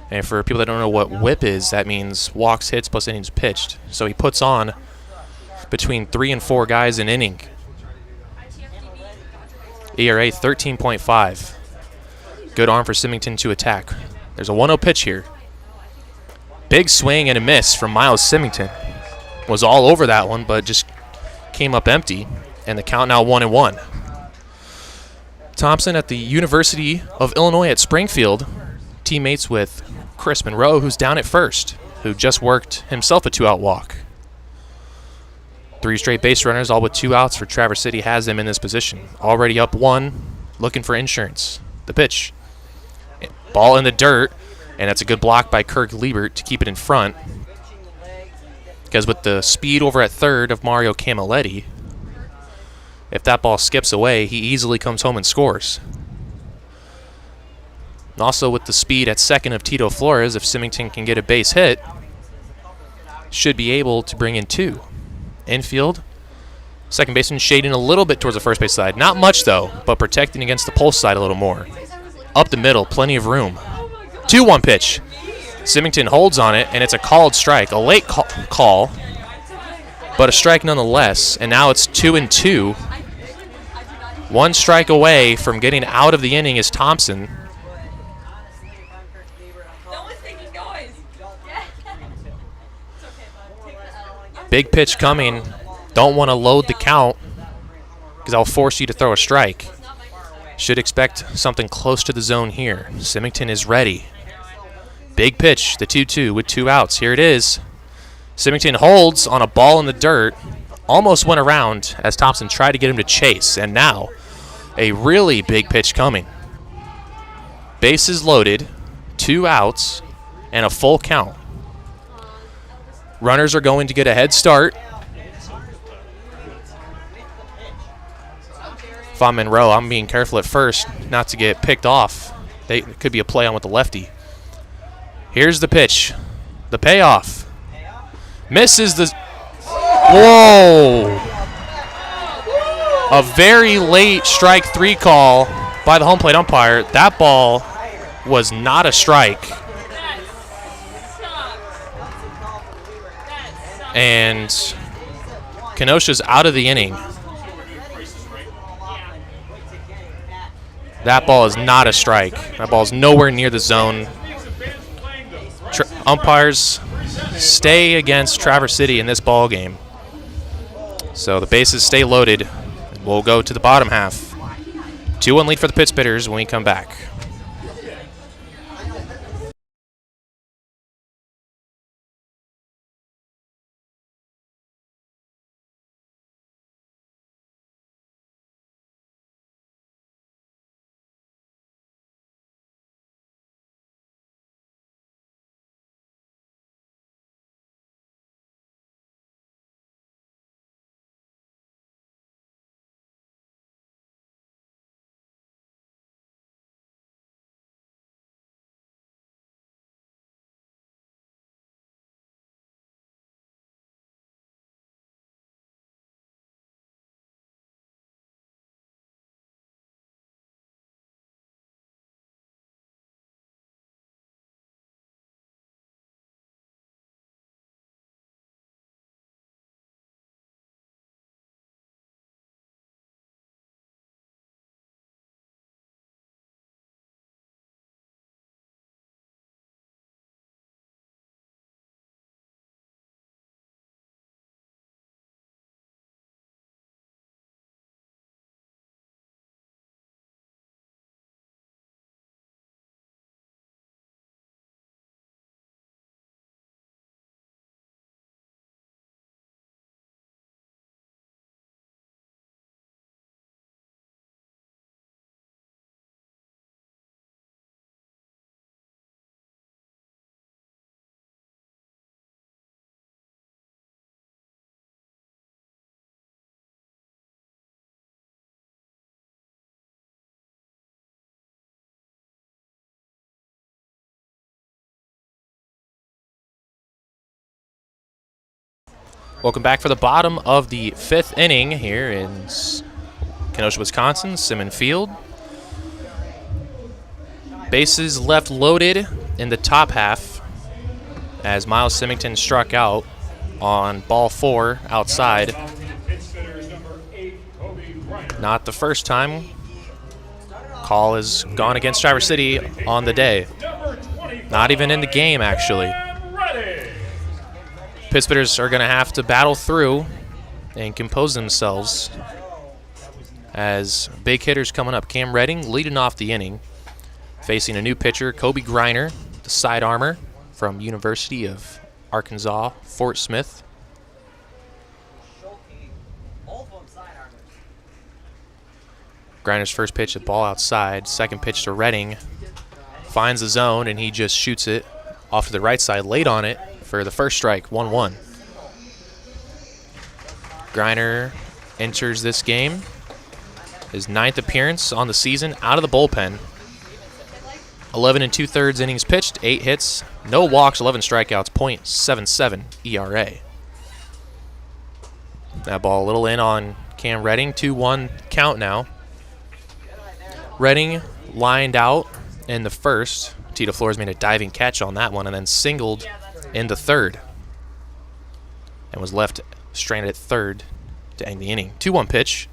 And for people that don't know what whip is, that means walks, hits, plus innings pitched. So he puts on between 3 and 4 guys an inning. ERA 13.5. Good arm for Symington to attack. There's a 1-0 pitch here. Big swing and a miss from Miles Symington. Was all over that one, but just came up empty. And the count now 1-1. Thompson at the University of Illinois at Springfield, teammates with Crispin Rowe, who's down at first, who just worked himself a 2-out walk. 3 straight base runners, all with 2 outs for Traverse City, has him in this position. Already up 1, looking for insurance. The pitch. Ball in the dirt, and that's a good block by Kirk Liebert to keep it in front. Because with the speed over at third of Mario Camilletti, if that ball skips away, he easily comes home and scores. And also with the speed at second of Tito Flores, if Symington can get a base hit, should be able to bring in 2. Infield, second baseman shading a little bit towards the first base side. Not much though, but protecting against the pulse side a little more. Up the middle, plenty of room. 2-1 pitch. Symington holds on it, and it's a called strike. A late call, but a strike nonetheless. And now it's 2-2. 1 strike away from getting out of the inning is Thompson. No one's making noise. Big pitch coming. Don't want to load the count because I'll force you to throw a strike. Should expect something close to the zone here. Symington is ready. Big pitch, the 2-2 with 2 outs. Here it is. Symington holds on a ball in the dirt. Almost went around as Thompson tried to get him to chase. And now a really big pitch coming. Bases loaded, 2 outs, and a full count. Runners are going to get a head start. If I'm in row, I'm being careful at first not to get picked off. It could be a play on with the lefty. Here's the pitch. The payoff. Misses the... Whoa! A very late strike 3 call by the home plate umpire. That ball was not a strike. And Kenosha's out of the inning. That ball is not a strike. That ball is nowhere near the zone. Umpires stay against Traverse City in this ball game. So the bases stay loaded. We'll go to the bottom half. 2-1 lead for the Pit Spitters when we come back. Welcome back for the bottom of the 5th inning here in Kenosha, Wisconsin, Simmons Field. Bases left loaded in the top half as Miles Symington struck out on ball 4 outside. Not the first time. Call has gone against Traverse City on the day. Not even in the game, actually. Pittsburghers are going to have to battle through and compose themselves as big hitters coming up. Cam Redding leading off the inning, facing a new pitcher, Kobe Griner, the side armor from University of Arkansas, Fort Smith. Griner's first pitch, a ball outside. Second pitch to Redding. Finds the zone, and he just shoots it off to the right side, late on it for the first strike, 1-1. Griner enters this game, his 9th appearance on the season, out of the bullpen. 11 2/3 innings pitched, 8 hits, no walks, 11 strikeouts, .77 ERA. That ball a little in on Cam Redding, 2-1 count now. Redding lined out in the first. Tito Flores made a diving catch on that one and then singled in the third and was left stranded at third to end the inning. 2-1 pitch.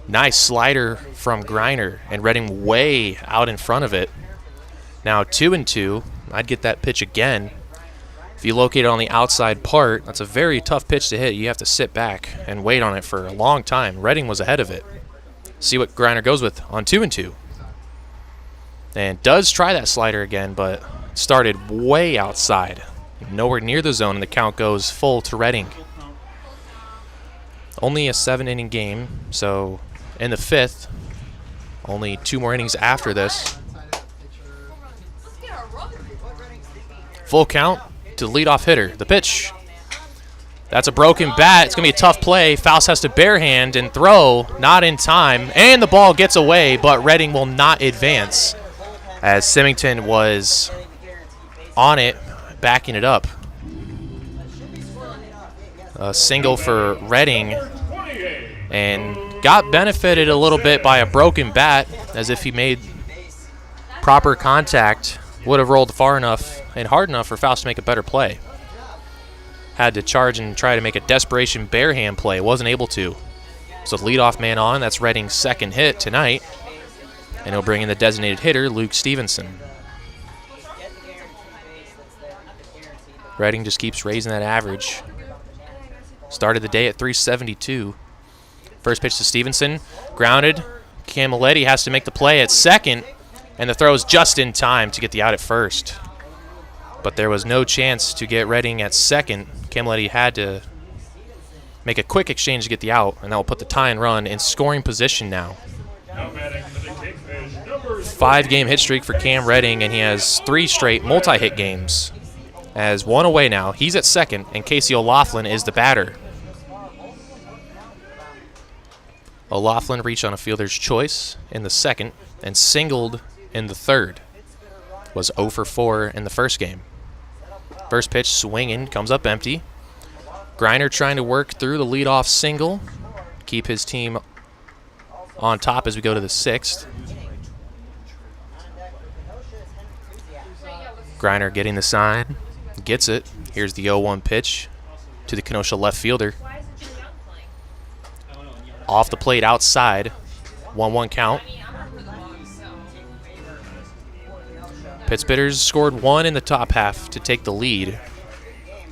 Nice slider from Griner, and Redding way out in front of it. Now 2-2. I'd get that pitch again. If you locate it on the outside part, that's a very tough pitch to hit. You have to sit back and wait on it for a long time. Redding was ahead of it. See what Griner goes with on 2-2. And does try that slider again, but started way outside. Nowhere near the zone, and the count goes full to Redding. Only a 7-inning game, so in the 5th, only 2 more innings after this. Full count to the leadoff hitter. The pitch. That's a broken bat. It's going to be a tough play. Faust has to barehand and throw, not in time. And the ball gets away, but Redding will not advance as Symington was on it, backing it up. A single for Redding, and got benefited a little bit by a broken bat, as if he made proper contact, would have rolled far enough and hard enough for Faust to make a better play. Had to charge and try to make a desperation barehand play, wasn't able to. So the leadoff man on, that's Redding's second hit tonight, and he'll bring in the designated hitter, Luke Stevenson. Redding just keeps raising that average. Started the day at 372. First pitch to Stevenson, grounded. Camilletti has to make the play at second, and the throw is just in time to get the out at first. But there was no chance to get Redding at second. Camilletti had to make a quick exchange to get the out, and that will put the tying run in scoring position now. 5-game hit streak for Cam Redding, and he has 3 straight multi-hit games. As one away now, he's at second, and Casey O'Laughlin is the batter. O'Laughlin reached on a fielder's choice in the second and singled in the third. Was 0 for 4 in the first game. First pitch swinging, comes up empty. Griner trying to work through the leadoff single, keep his team on top as we go to the 6th. Griner getting the sign, gets it. Here's the 0-1 pitch to the Kenosha left fielder. Off the plate outside, 1-1 count. Pittsburghers scored 1 in the top half to take the lead.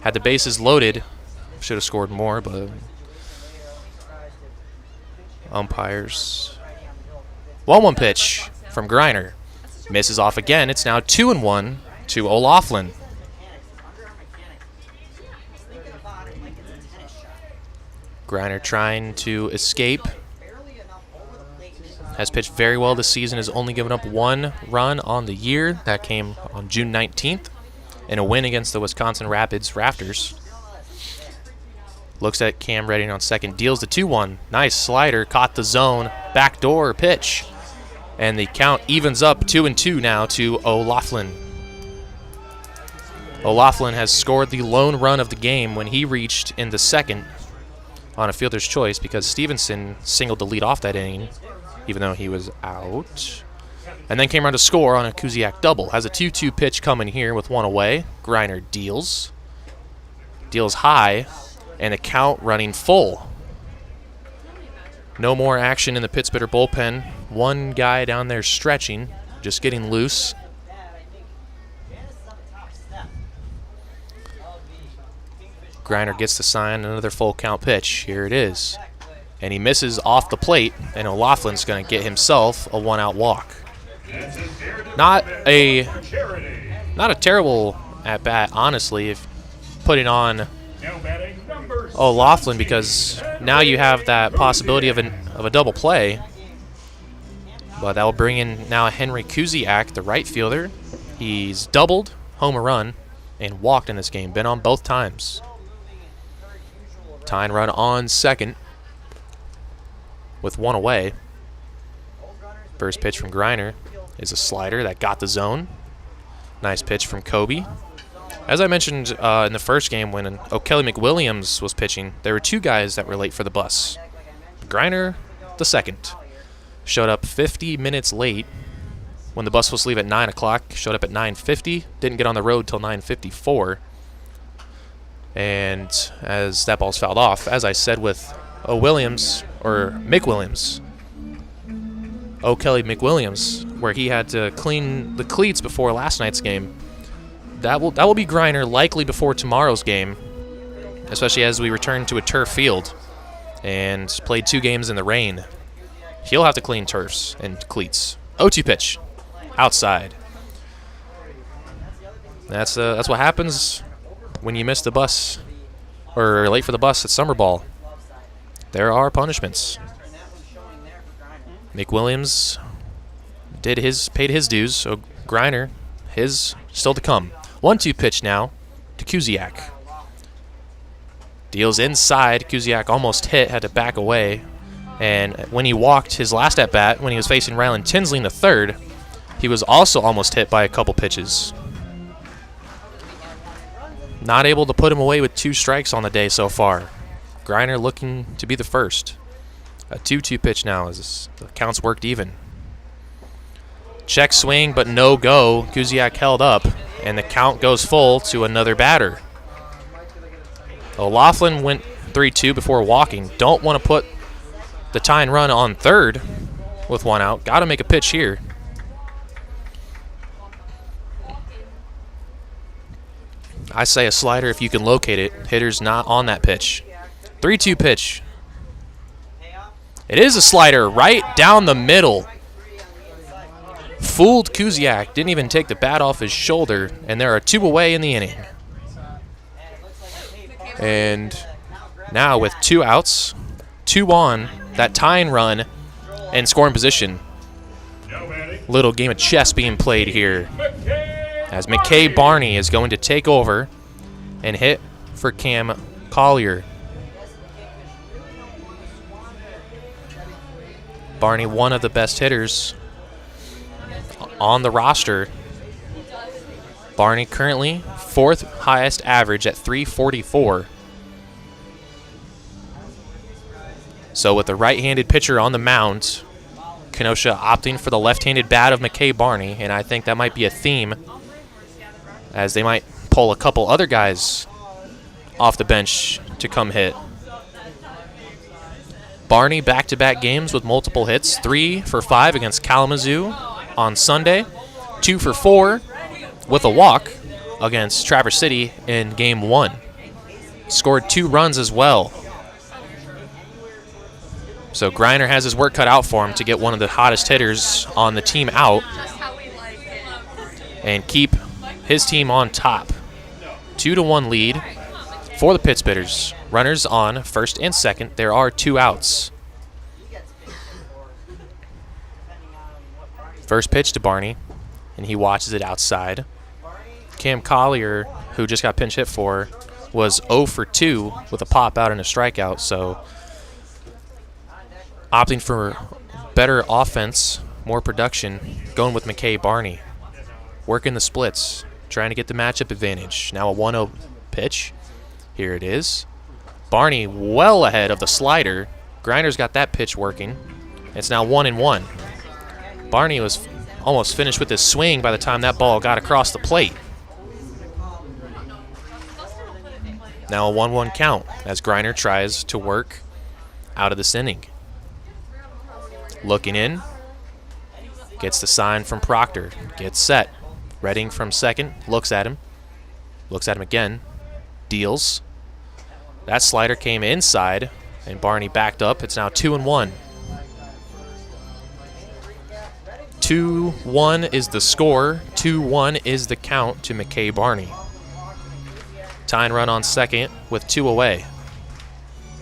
Had the bases loaded. Should have scored more, but umpires. 1-1 pitch from Griner. Misses off again. It's now 2-1 to O'Laughlin. Griner trying to escape. Has pitched very well this season, has only given up 1 run on the year. That came on June 19th in a win against the Wisconsin Rapids Rafters. Looks at Cam Redding on second, deals the 2-1. Nice slider, caught the zone, backdoor pitch. And the count evens up 2-2 now to O'Laughlin. O'Laughlin has scored the lone run of the game when he reached in the second on a fielder's choice because Stevenson singled to lead off that inning, even though he was out. And then came around to score on a Kuziak double. Has a 2-2 pitch coming here with one away. Griner deals. Deals high, and the count running full. No more action in the Pittsburgh bullpen. One guy down there stretching, just getting loose. Griner gets the sign, another full count pitch. Here it is. And he misses off the plate, and O'Loughlin's going to get himself a one-out walk. Not a terrible at-bat, honestly, if putting on O'Loughlin, because now you have that possibility of a double play. But that will bring in now Henry Kuziak, the right fielder. He's doubled, home run, and walked in this game. Been on both times. Tying run on second with one away. First pitch from Griner is a slider that got the zone. Nice pitch from Kobe. As I mentioned in the first game when O'Kelly McWilliams was pitching, there were two guys that were late for the bus. Griner, the second, showed up 50 minutes late when the bus was to leave at 9 o'clock. Showed up at 9:50, didn't get on the road till 9:54. And as that ball's fouled off, as I said with McWilliams, O'Kelly McWilliams, where he had to clean the cleats before last night's game. That will be Griner likely before tomorrow's game, especially as we return to a turf field and played 2 games in the rain. He'll have to clean turfs and cleats. 0-2 pitch, outside. That's what happens when you miss the bus or are late for the bus at summer ball. There are punishments. McWilliams paid his dues, so Griner, his still to come. 1-2 pitch now to Kuziak. Deals inside. Kuziak almost hit, had to back away. And when he walked his last at-bat, when he was facing Ryland Tinsley in the third, he was also almost hit by a couple pitches. Not able to put him away with 2 strikes on the day so far. Griner looking to be the first. A 2-2 pitch now as the counts worked even. Check swing, but no go. Kuziak held up, and the count goes full to another batter. O'Loughlin went 3-2 before walking. Don't want to put the tying run on third with 1 out. Got to make a pitch here. I say a slider if you can locate it. Hitter's not on that pitch. 3-2 pitch. It is a slider right down the middle. Fooled Kuziak. Didn't even take the bat off his shoulder. And there are 2 away in the inning. And now with 2 outs, 2 on, that tying run and scoring position. Little game of chess being played here. As McKay Barney is going to take over and hit for Cam Collier. Barney, one of the best hitters on the roster. Barney currently 4th highest average at .344. So with the right-handed pitcher on the mound, Kenosha opting for the left-handed bat of McKay Barney, and I think that might be a theme as they might pull a couple other guys off the bench to come hit. Barney back-to-back games with multiple hits, 3 for 5 against Kalamazoo on Sunday, 2 for 4 with a walk against Traverse City in Game 1. Scored 2 runs as well. So Griner has his work cut out for him to get one of the hottest hitters on the team out and keep his team on top. 2-1 lead for the Pittsburghers. Runners on first and second. There are 2 outs. First pitch to Barney, and he watches it outside. Cam Collier, who just got pinch hit for, was 0 for 2 with a pop out and a strikeout, so opting for better offense, more production, going with McKay Barney. Working the splits, trying to get the matchup advantage. Now a 1-0 pitch. Here it is. Barney well ahead of the slider. Grinder's got that pitch working. It's now 1-1. Barney was almost finished with his swing by the time that ball got across the plate. Now a 1-1 count as Grinder tries to work out of this inning. Looking in. Gets the sign from Proctor. Gets set. Redding from second. Looks at him. Looks at him again. Deals. That slider came inside, and Barney backed up. It's now 2-1. 2-1 is the score. 2-1 is the count to McKay Barney. Tying run on second with 2 away.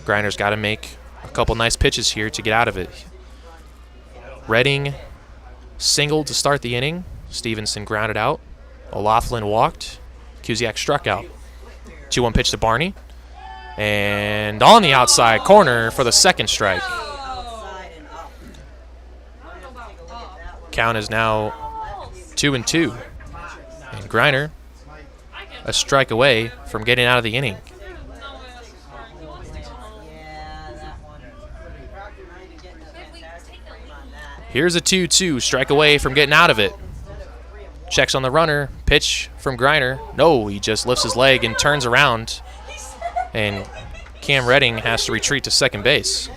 Grinder's got to make a couple nice pitches here to get out of it. Redding singled to start the inning. Stevenson grounded out. O'Laughlin walked. Kuziak struck out. 2-1 pitch to Barney. And on the outside corner for the second strike. Count is now 2-2. And Griner a strike away from getting out of the inning. Here's a 2-2, strike away from getting out of it. Checks on the runner, pitch from Griner. No, he just lifts his leg and turns around. And Cam Redding has to retreat to second base.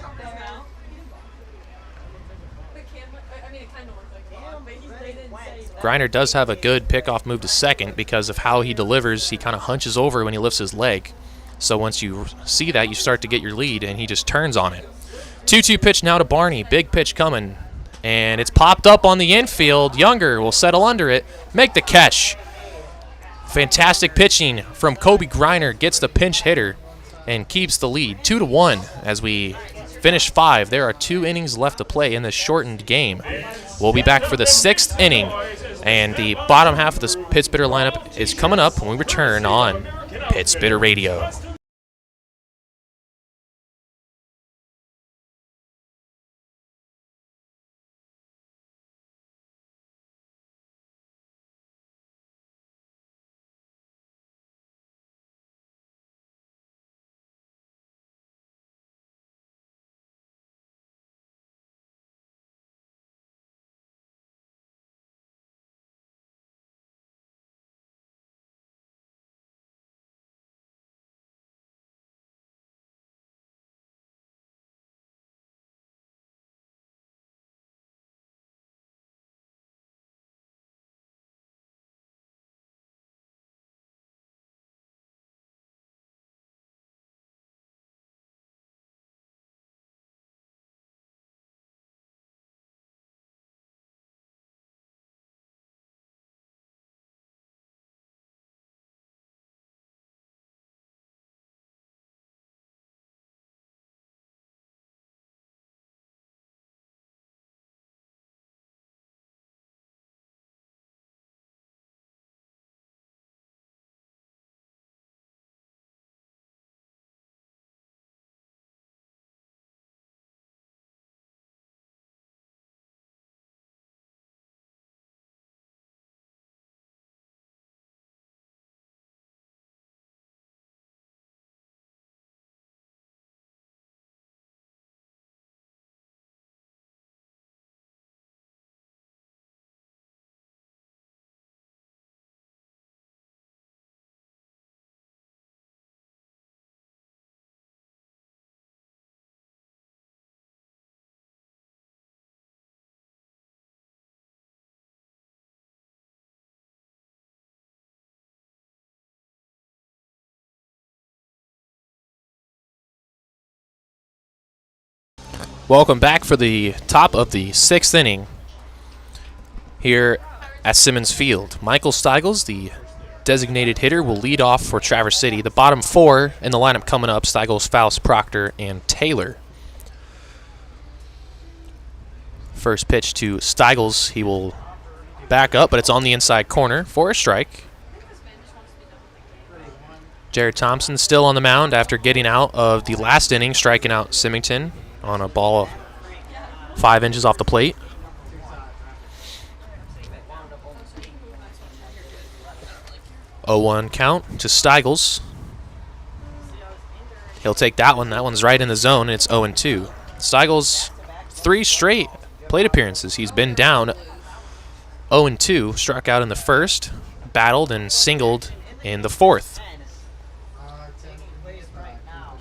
Griner does have a good pickoff move to second because of how he delivers. He kind of hunches over when he lifts his leg. So once you see that, you start to get your lead, and he just turns on it. 2-2 pitch now to Barney. Big pitch coming. And it's popped up on the infield. Younger will settle under it, make the catch. Fantastic pitching from Kobe Griner. Gets the pinch hitter and keeps the lead. 2-1 as we finish 5. There are 2 innings left to play in this shortened game. We'll be back for the 6th inning. And the bottom half of this Pit Spitter lineup is coming up when we return on Pit Spitter Radio. Welcome back for the top of the 6th inning here at Simmons Field. Michael Steigels, the designated hitter, will lead off for Traverse City. The bottom 4 in the lineup coming up: Steigels, Faust, Proctor, and Taylor. First pitch to Steigels. He will back up, but it's on the inside corner for a strike. Jared Thompson still on the mound after getting out of the last inning, striking out Symington on a ball 5 inches off the plate. 0-1 count to Steigels. He'll take that one. That one's right in the zone, and it's 0-2. Steigels, 3 straight plate appearances. He's been down 0-2, struck out in the first, battled and singled in the fourth.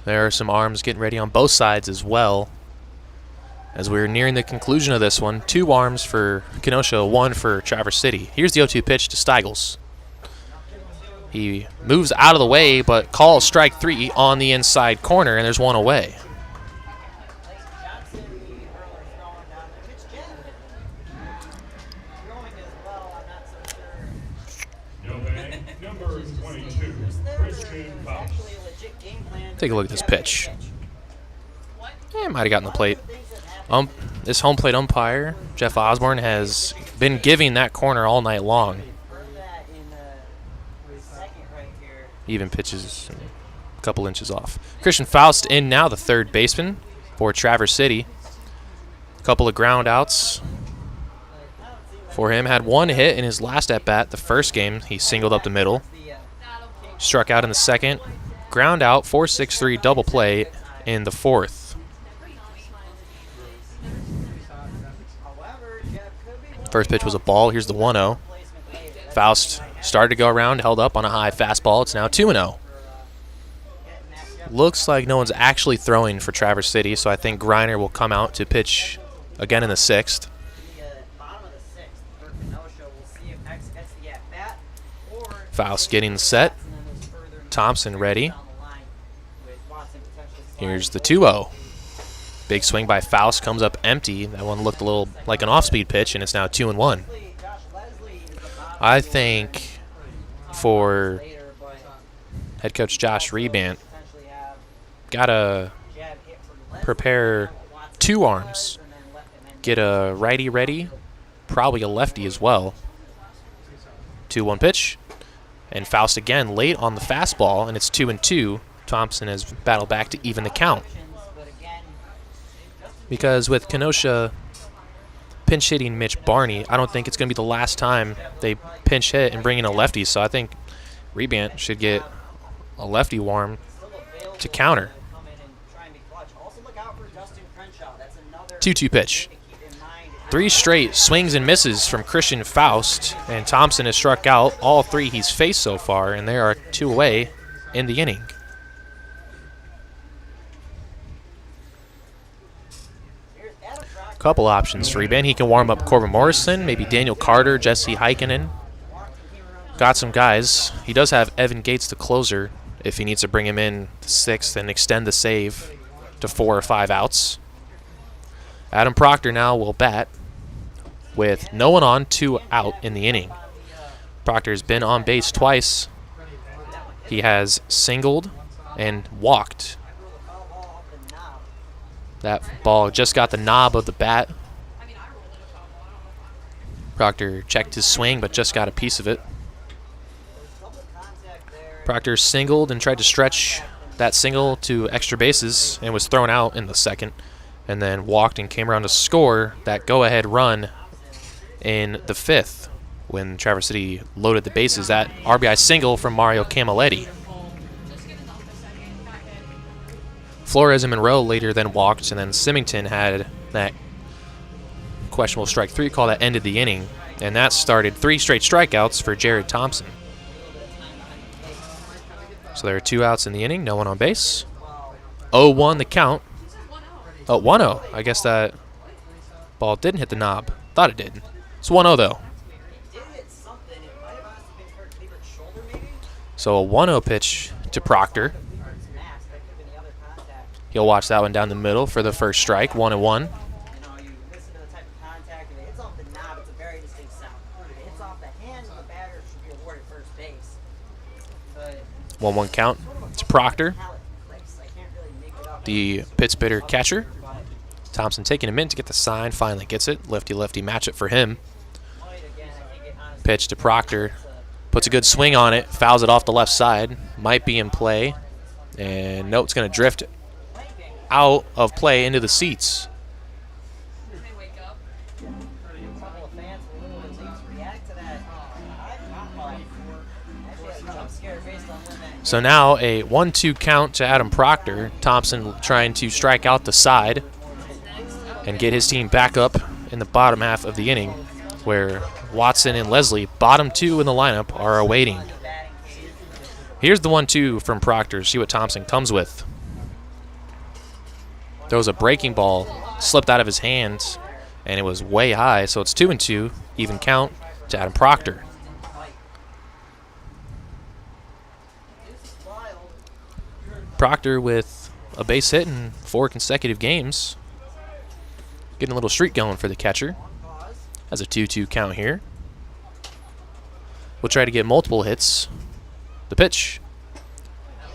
There are some arms getting ready on both sides as well. As we're nearing the conclusion of this one, 2 arms for Kenosha, 1 for Traverse City. Here's the 0-2 pitch to Steigels. He moves out of the way, but calls strike 3 on the inside corner, and there's 1 away. Number 22, Christian Faust. Take a look at this pitch. Might have gotten the plate. This home plate umpire, Jeff Osborne, has been giving that corner all night long. Even pitches a couple inches off. Christian Faust in now, the third baseman for Traverse City. A couple of ground outs for him. Had 1 hit in his last at-bat, the first game. He singled up the middle. Struck out in the second. Ground out, 4-6-3 double play in the fourth. First pitch was a ball. Here's the 1-0. Faust started to go around, held up on a high fastball. It's now 2-0. Looks like no one's actually throwing for Traverse City, so I think Greiner will come out to pitch again in the 6th. Faust getting set. Thompson ready. Here's the 2-0. Big swing by Faust, comes up empty. That one looked a little like an off-speed pitch, and it's now 2-1. I think for head coach Josh Rebant, gotta prepare 2 arms. Get a righty ready, probably a lefty as well. 2-1 pitch. And Faust again late on the fastball, and it's 2-2. Thompson has battled back to even the count. Because with Kenosha pinch hitting Mitch Barney, I don't think it's going to be the last time they pinch hit and bring in a lefty. So I think Rebant should get a lefty warm to counter. 2-2 pitch. 3 straight swings and misses from Christian Faust, and Thompson has struck out all 3 he's faced so far, and there are 2 away in the inning. Couple options for Rebant. He can warm up Corbin Morrison, maybe Daniel Carter, Jesse Heikkinen. Got some guys. He does have Evan Gates, the closer, if he needs to bring him in the 6th and extend the save to 4 or 5 outs. Adam Proctor now will bat with no one on, 2 out in the inning. Proctor's been on base twice. He has singled and walked. That ball just got the knob of the bat. Proctor checked his swing, but just got a piece of it. Proctor singled and tried to stretch that single to extra bases and was thrown out in the 2nd, and then walked and came around to score that go-ahead run in the 5th when Traverse City loaded the bases. That RBI single from Mario Camilletti. Flores and Monroe later then walked, and then Symington had that questionable strike 3 call that ended the inning, and that started 3 straight strikeouts for Jared Thompson. So there are 2 outs in the inning, no one on base. 0-1 the count. Oh, 1-0. I guess that ball didn't hit the knob. Thought it did. It's 1-0 though. So a 1-0 pitch to Proctor. He'll watch that one down the middle for the first strike, 1-1. 1-1 count to Proctor, the Pittsburgh catcher. Thompson taking a minute to get the sign, finally gets it. Lefty-lefty matchup for him. Pitch to Proctor, puts a good swing on it, fouls it off the left side, might be in play, and no, it's going to drift out of play into the seats. advance a little at least, react to that high pop ball. Actually had a jump scare based on when that. So now a 1-2 count to Adam Proctor. Thompson trying to strike out the side and get his team back up in the bottom half of the inning, where Watson and Leslie, bottom two in the lineup, are awaiting. Here's the 1-2 from Proctor. See what Thompson comes with. There was a breaking ball, slipped out of his hands, and it was way high, so it's 2-2, even count to Adam Proctor. Proctor with a base hit in 4 consecutive games. Getting a little streak going for the catcher. Has a 2-2 count here. We'll try to get multiple hits. The pitch.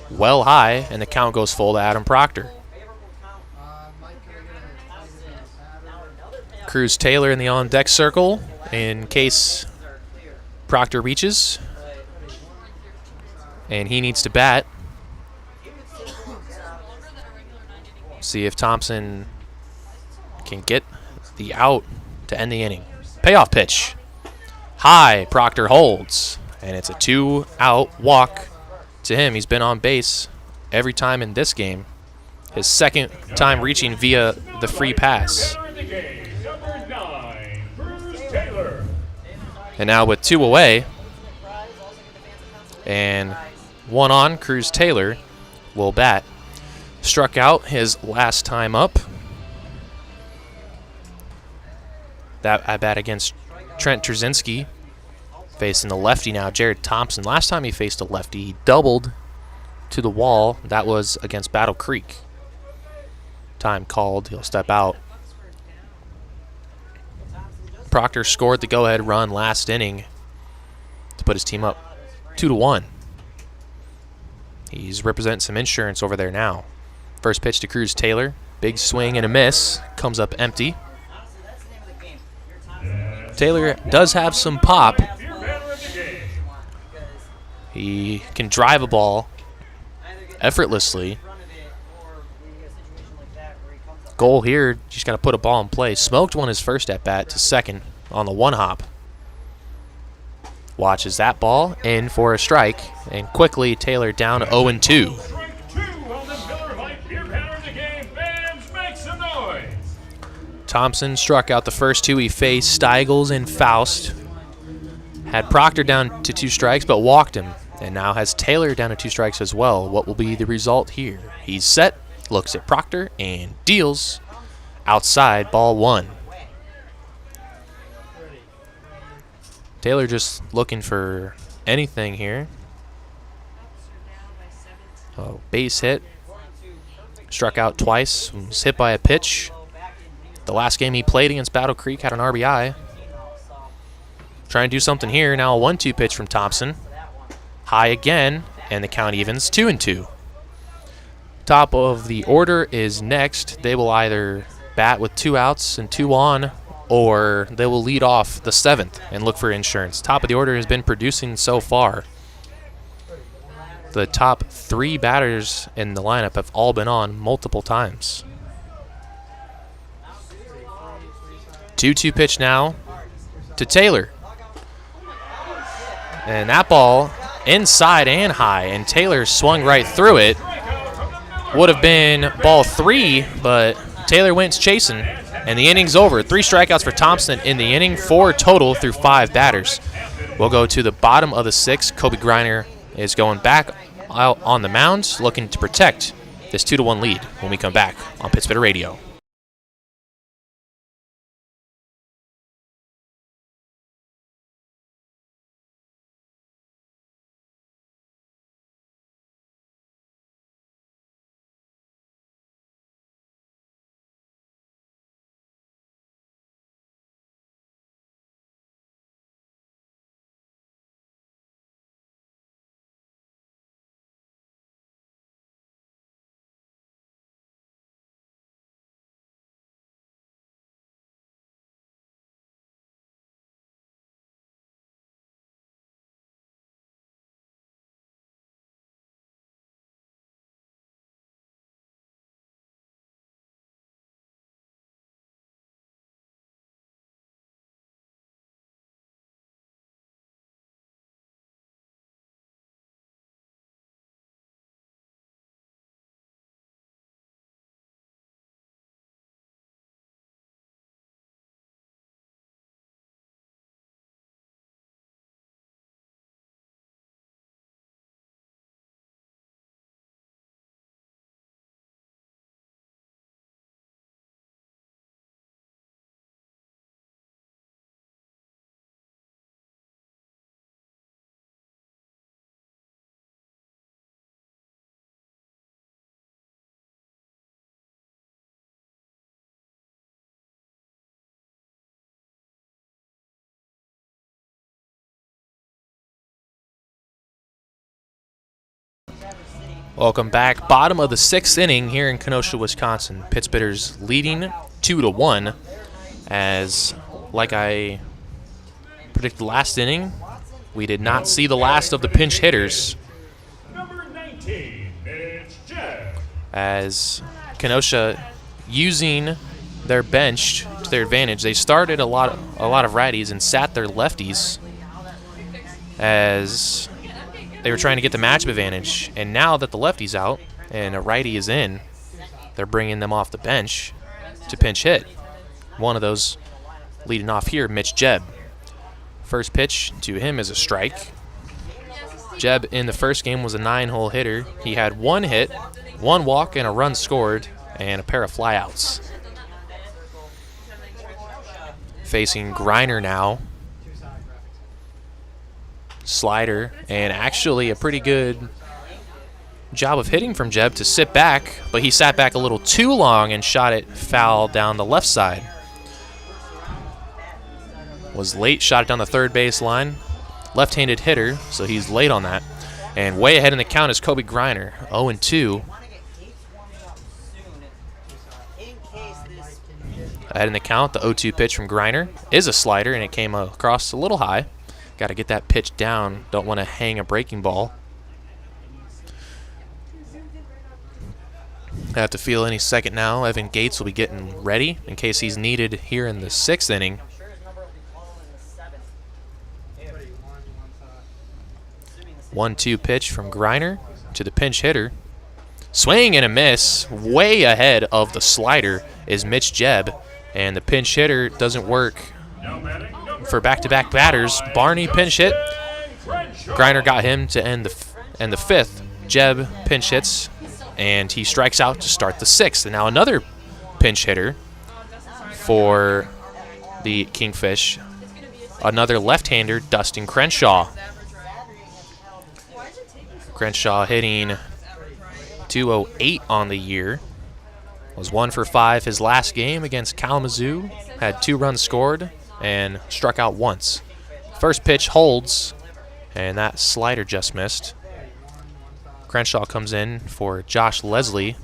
Well high, and the count goes full to Adam Proctor. Cruz Taylor in the on-deck circle in case Proctor reaches. And he needs to bat. See if Thompson can get the out to end the inning. Payoff pitch. High, Proctor holds. And it's a 2-out walk to him. He's been on base every time in this game. His second time reaching via the free pass. And now with 2 away and 1 on, Cruz Taylor will bat. Struck out his last time up. That at bat against Trent Trzynski. Facing the lefty now, Jared Thompson. Last time he faced a lefty, he doubled to the wall. That was against Battle Creek. Time called. He'll step out. Proctor scored the go-ahead run last inning to put his team up 2-1. He's representing some insurance over there now. First pitch to Cruz Taylor. Big swing and a miss. Comes up empty. Taylor does have some pop. He can drive a ball effortlessly. Goal here, just got to put a ball in play. Smoked one his first at bat to second on the 1-hop. Watches that ball in for a strike, and quickly Taylor down to 0-2. Thompson struck out the first 2 he faced, Steigels and Faust. Had Proctor down to 2 strikes, but walked him, and now has Taylor down to 2 strikes as well. What will be the result here? He's set, looks at Proctor, and deals outside, ball 1. Taylor just looking for anything here. Oh, base hit. Struck out twice, was hit by a pitch. The last game he played against Battle Creek had an RBI. Trying to do something here. Now a 1-2 pitch from Thompson. High again, and the count evens 2-2. Top of the order is next. They will either bat with 2 outs and 2 on, or they will lead off the 7th and look for insurance. Top of the order has been producing so far. The top 3 batters in the lineup have all been on multiple times. 2-2 pitch now to Taylor. And that ball inside and high, and Taylor swung right through it. Would have been ball 3, but Taylor went chasing, and the inning's over. 3 strikeouts for Thompson in the inning, 4 total through 5 batters. We'll go to the bottom of the 6th. Kobe Griner is going back out on the mound, looking to protect this 2-1 lead when we come back on Pittsburgh Radio. Welcome back. Bottom of the 6th inning here in Kenosha, Wisconsin. Pittsburghers leading 2-1 as, like I predicted last inning, we did not see the last of the pinch hitters Number 19, Mitch Jebb. as Kenosha using their bench to their advantage. They started a lot of righties and sat their lefties as they were trying to get the matchup advantage. And now that the lefty's out and a righty is in, they're bringing them off the bench to pinch hit. One of those leading off here, Mitch Jebb. First pitch to him is a strike. Jebb in the first game was a 9-hole hitter. He had 1 hit, 1 walk, and a run scored, and a pair of flyouts. Facing Griner now. Slider, and actually a pretty good job of hitting from Jebb to sit back, but he sat back a little too long and shot it foul down the left side. Was late, shot it down the third base line. Left-handed hitter, so he's late on that. And way ahead in the count is Kobe Griner, 0-2. Ahead in the count, the 0-2 pitch from Griner is a slider, and it came across a little high. Got to get that pitch down. Don't want to hang a breaking ball. I have to feel any second now. Evan Gates will be getting ready in case he's needed here in the 6th inning. 1-2 pitch from Griner to the pinch hitter. Swing and a miss. Way ahead of the slider is Mitch Jebb, and the pinch hitter doesn't work for back-to-back batters. Barney pinch hit. Griner got him to end the 5th. Jebb pinch hits, and he strikes out to start the 6th. And now another pinch hitter for the Kingfish. Another left-hander, Dustin Crenshaw. Crenshaw hitting .208 on the year. Was 1 for 5 his last game against Kalamazoo. Had 2 runs scored and struck out once. First pitch holds, and that slider just missed. Crenshaw comes in for Josh Leslie.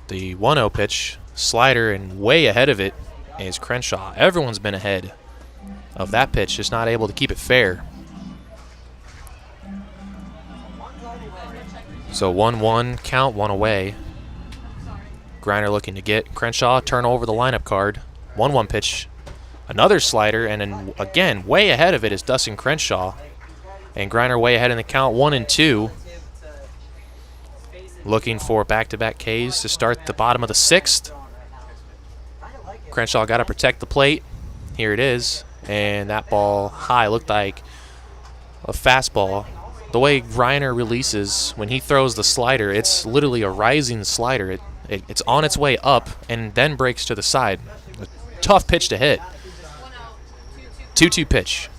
The 1-0 pitch, slider, and way ahead of it is Crenshaw. Everyone's been ahead of that pitch, just not able to keep it fair. So 1-1 count, 1 away. Griner looking to get Crenshaw, turn over the lineup card. 1-1 pitch, another slider, and then again, way ahead of it is Dustin Crenshaw. And Griner way ahead in the count, 1-2. Looking for back-to-back Ks to start the bottom of the 6th. Crenshaw got to protect the plate. Here it is. And that ball high looked like a fastball. The way Griner releases when he throws the slider, it's literally a rising slider. It's on its way up and then breaks to the side. A tough pitch to hit. 2-2 pitch.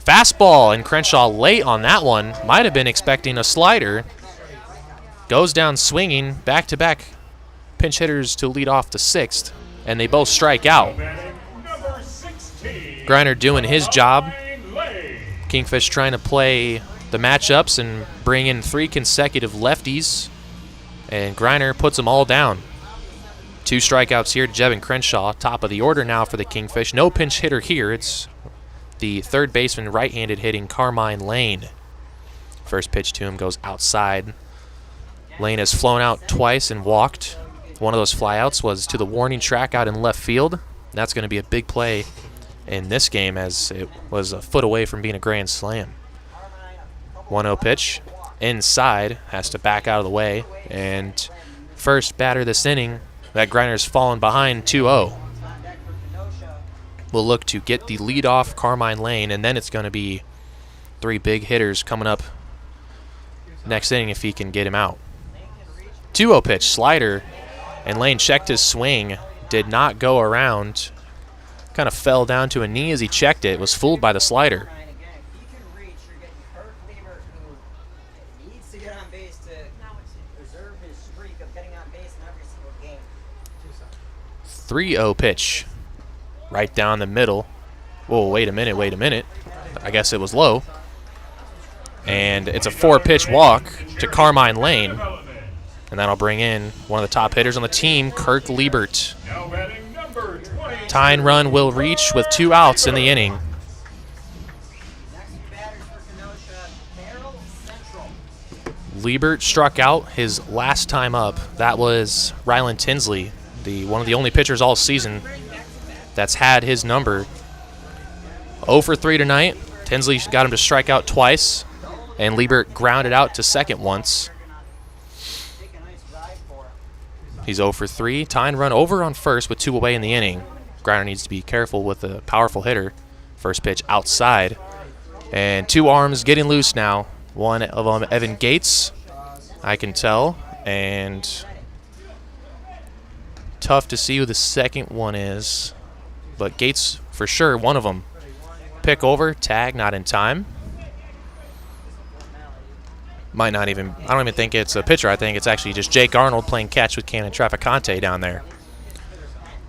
Fastball, and Crenshaw late on that one. Might have been expecting a slider. Goes down swinging, back-to-back pinch hitters to lead off the 6th, and they both strike out. Griner doing his job. Kingfish trying to play the matchups and bring in 3 consecutive lefties, and Griner puts them all down. 2 strikeouts here to Jebb and Crenshaw. Top of the order now for the Kingfish. No pinch hitter here. It's the third baseman, right-handed hitting Carmine Lane. First pitch to him goes outside. Lane has flown out twice and walked. One of those flyouts was to the warning track out in left field. That's going to be a big play in this game as it was a foot away from being a grand slam. 1-0 pitch. Inside. Has to back out of the way. And first batter this inning, that Griner's fallen behind 2-0. We'll look to get the lead off Carmine Lane, and then it's going to be 3 big hitters coming up next inning if he can get him out. 2-0 pitch, slider, and Lane checked his swing, did not go around, kind of fell down to a knee as he checked it, was fooled by the slider. 3-0 pitch, right down the middle. Whoa, wait a minute. I guess it was low. And it's a 4-pitch walk to Carmine Lane. And that'll bring in one of the top hitters on the team, Kirk Liebert. Now batting number 20. Tying run will reach with 2 outs in the inning. Next batters for Kenosha, Merrill Central. Liebert struck out his last time up. That was Rylan Tinsley, one of the only pitchers all season that's had his number. 0 for 3 tonight. Tinsley got him to strike out twice, and Liebert grounded out to second once. He's 0 for 3. Tying run over on first with 2 away in the inning. Griner needs to be careful with a powerful hitter. First pitch outside. And 2 arms getting loose now. One of them, Evan Gates, I can tell. And tough to see who the second one is. But Gates, for sure, one of them. Pick over, tag, not in time. Might not even, I don't even think it's a pitcher. I think it's actually just Jake Arnold playing catch with Cannon Traficante down there.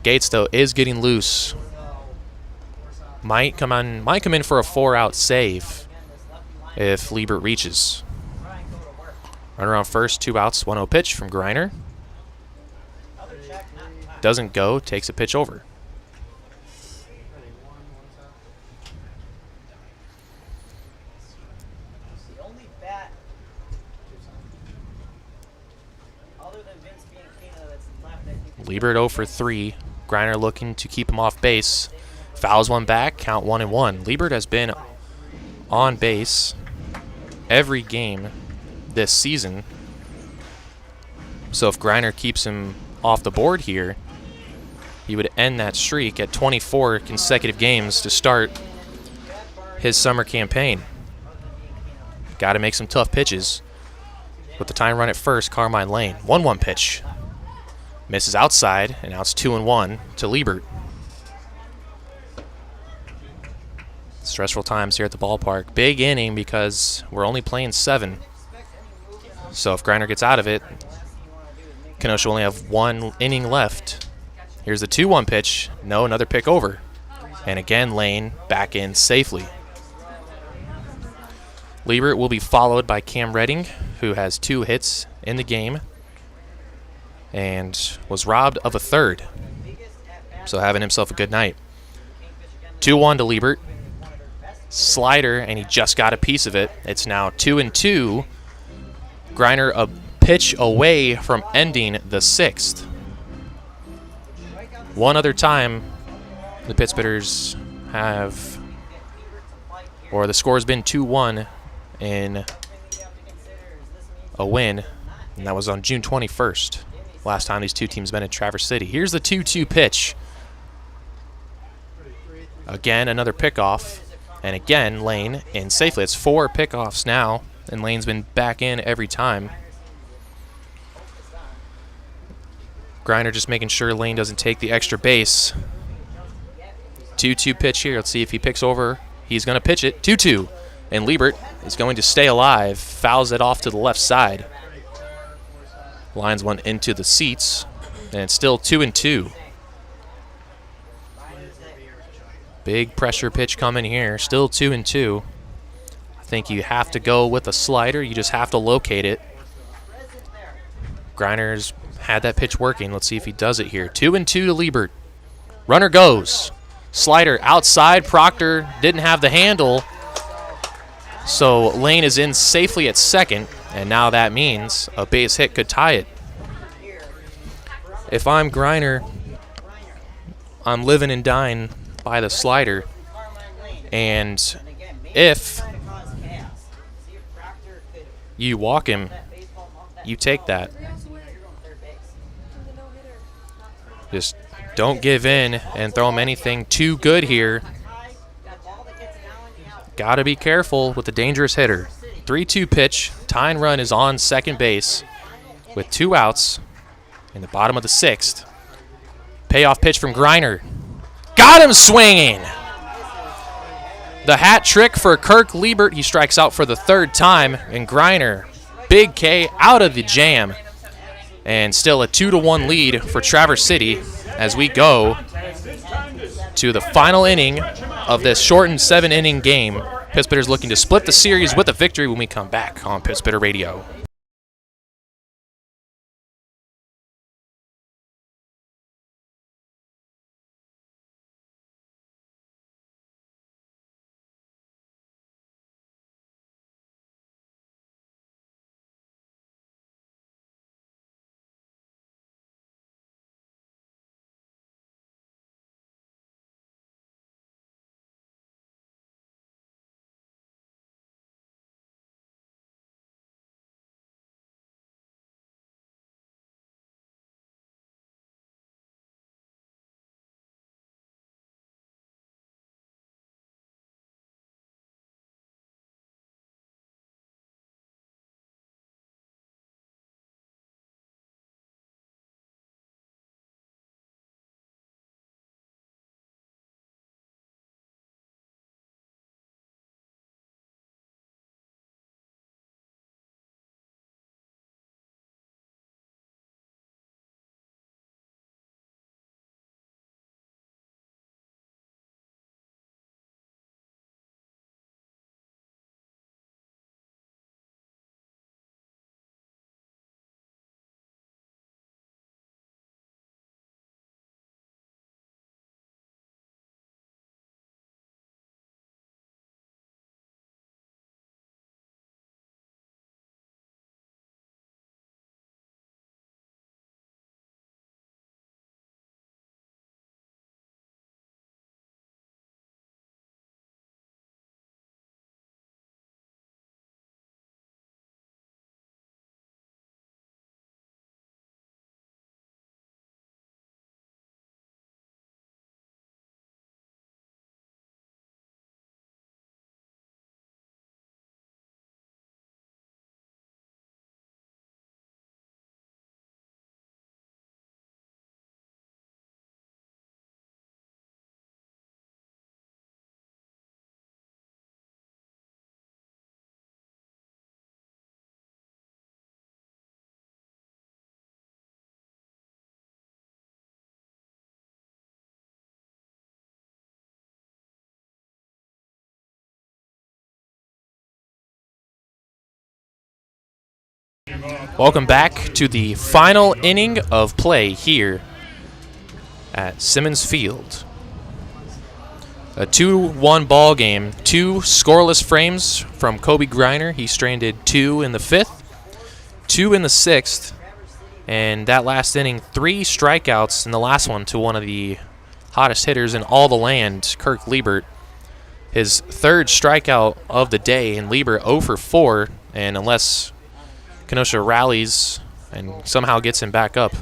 Gates, though, is getting loose. Might come in for a 4-out save if Liebert reaches. Runner on first, 2 outs, 1-0 pitch from Griner. Doesn't go, takes a pitch over. Liebert 0 for 3. Griner looking to keep him off base. Fouls one back, count 1-1. Liebert has been on base every game this season. So if Griner keeps him off the board here, he would end that streak at 24 consecutive games to start his summer campaign. Got to make some tough pitches. With the time run at first, Carmine Lane. 1-1 pitch. Misses outside, and now it's 2-1 to Liebert. Stressful times here at the ballpark. Big inning because we're only playing 7. So if Griner gets out of it, Kenosha only have 1 inning left. Here's the 2-1 pitch. No, another pick over. And again, Lane back in safely. Liebert will be followed by Cam Redding, who has 2 hits in the game and was robbed of a 3rd. So having himself a good night. 2-1 to Liebert. Slider, and he just got a piece of it. It's now 2-2. Griner a pitch away from ending the 6th. One other time the Pittsburghers have, or the score has been 2-1 in a win, and that was on June 21st. Last time these two teams met in Traverse City. Here's the 2-2 pitch. Again, another pickoff. And again, Lane in safely. It's 4 pickoffs now, and Lane's been back in every time. Griner just making sure Lane doesn't take the extra base. 2-2 pitch here. Let's see if he picks over. He's going to pitch it. 2-2. And Liebert is going to stay alive. Fouls it off to the left side. Lines one into the seats, and it's still 2-2. Big pressure pitch coming here. Still 2-2. I think you have to go with a slider. You just have to locate it. Griner's had that pitch working. Let's see if he does it here. 2-2 to Liebert. Runner goes. Slider outside. Proctor didn't have the handle. So Lane is in safely at second, and now that means a base hit could tie it. If I'm Griner, I'm living and dying by the slider, and if you walk him, you take that. Just don't give in and throw him anything too good here. Got to be careful with the dangerous hitter. 3-2 pitch. Tying run is on second base with 2 outs in the bottom of the 6th. Payoff pitch from Griner. Got him swinging. The hat trick for Kirk Liebert. He strikes out for the 3rd time. And Griner, big K out of the jam. And still a 2-1 lead for Traverse City as we go to the final inning of this shortened 7-inning game. Pittsburgh's looking to split the series with a victory when we come back on Pittsburgh Radio. Welcome back to the final inning of play here at Simmons Field. A 2-1 ball game, 2 scoreless frames from Kobe Griner. He stranded 2 in the 5th, 2 in the 6th, and that last inning, 3 strikeouts in the last one to one of the hottest hitters in all the land, Kirk Liebert. His 3rd strikeout of the day, and Liebert 0 for 4, and unless Kenosha rallies and somehow gets him back up,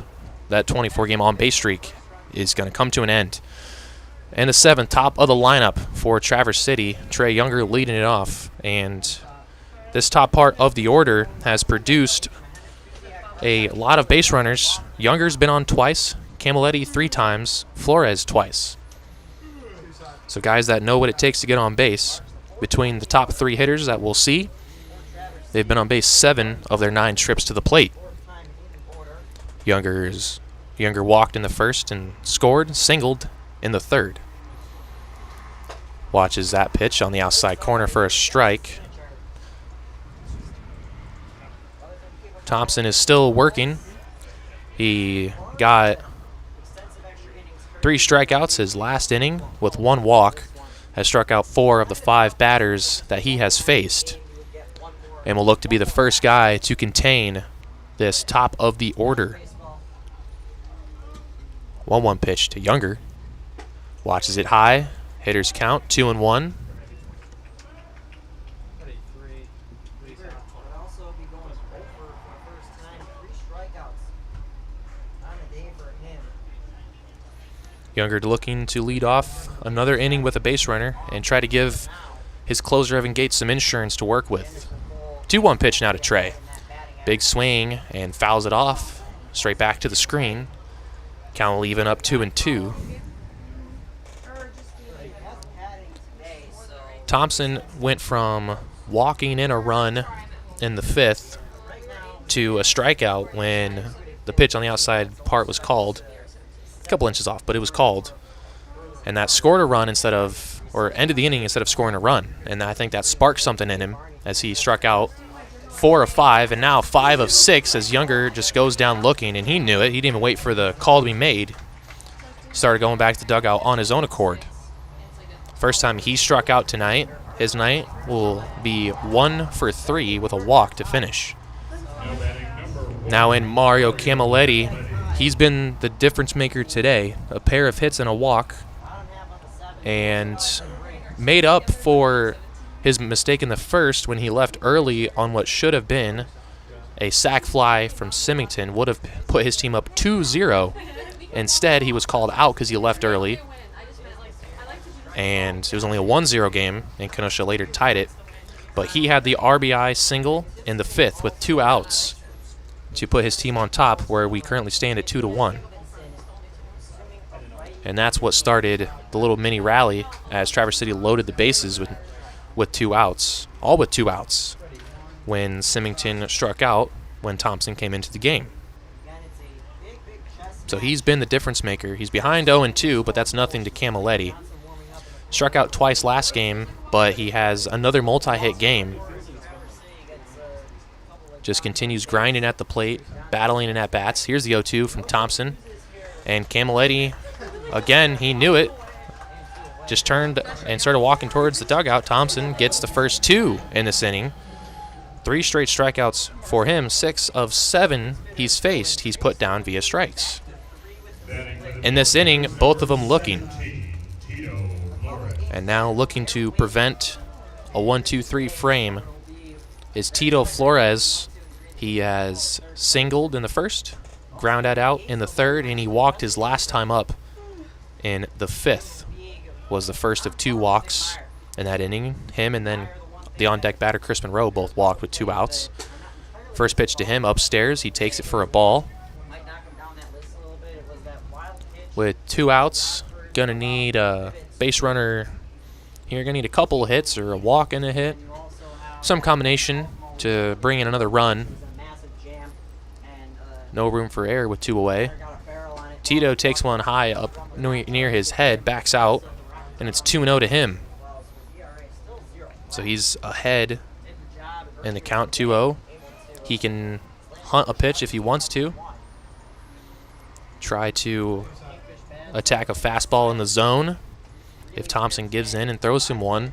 that 24-game on-base streak is going to come to an end. And the 7th, top of the lineup for Traverse City, Trey Younger leading it off. And this top part of the order has produced a lot of base runners. Younger's been on twice, Camilletti 3 times, Flores twice. So guys that know what it takes to get on base. Between the top 3 hitters that we'll see, they've been on base 7 of their 9 trips to the plate. Younger walked in the 1st and scored, singled in the 3rd. Watches that pitch on the outside corner for a strike. Thompson is still working. He got 3 strikeouts his last inning with 1 walk. Has struck out 4 of the 5 batters that he has faced, and will look to be the first guy to contain this top of the order. 1-1 pitch to Younger. Watches it high. Hitters count 2-1. Younger looking to lead off another inning with a base runner and try to give his closer Evan Gates some insurance to work with. 2-1 pitch now to Trey. Big swing and fouls it off. Straight back to the screen. Count will even up 2-2. Thompson went from walking in a run in the 5th to a strikeout when the pitch on the outside part was called. A couple inches off, but it was called. And that scored a run instead of or ended the inning instead of scoring a run. And I think that sparked something in him as he struck out 4 of 5, and now 5 of 6 as Younger just goes down looking, and he knew it. He didn't even wait for the call to be made. Started going back to the dugout on his own accord. First time he struck out tonight. His night will be 1 for 3 with a walk to finish. Now in Mario Camilletti, he's been the difference maker today. A pair of hits and a walk, and made up for his mistake in the first when he left early on what should have been a sac fly from Symington. Would have put his team up 2-0. Instead, he was called out because he left early, and it was only a 1-0 game, and Kenosha later tied it. But he had the RBI single in the 5th with 2 outs to put his team on top, where we currently stand at 2-1. And that's what started the little mini rally as Traverse City loaded the bases with 2 outs, all with 2 outs, when Symington struck out when Thompson came into the game. So he's been the difference maker. He's behind 0-2, but that's nothing to Camilletti. Struck out twice last game, but he has another multi-hit game. Just continues grinding at the plate, battling in at-bats. Here's the 0-2 from Thompson. And Camilletti, again, he knew it. Just turned and started walking towards the dugout. Thompson gets the first 2 in this inning. 3 straight strikeouts for him. 6 of 7 he's faced, he's put down via strikes. In this inning, both of them looking. And now looking to prevent a 1-2-3 frame is Tito Flores. He has singled in the first, grounded out in the 3rd, and he walked his last time up in the 5th. Was the first of 2 walks in that inning. Him and then the on-deck batter, Chris Monroe, both walked with 2 outs. First pitch to him upstairs. He takes it for a ball. With 2 outs, going to need a base runner here. Going to need a couple of hits or a walk and a hit. Some combination to bring in another run. No room for error with 2 away. Tito takes one high up near his head, backs out, and it's 2-0 to him. So he's ahead in the count, 2-0. He can hunt a pitch if he wants to. Try to attack a fastball in the zone if Thompson gives in and throws him one.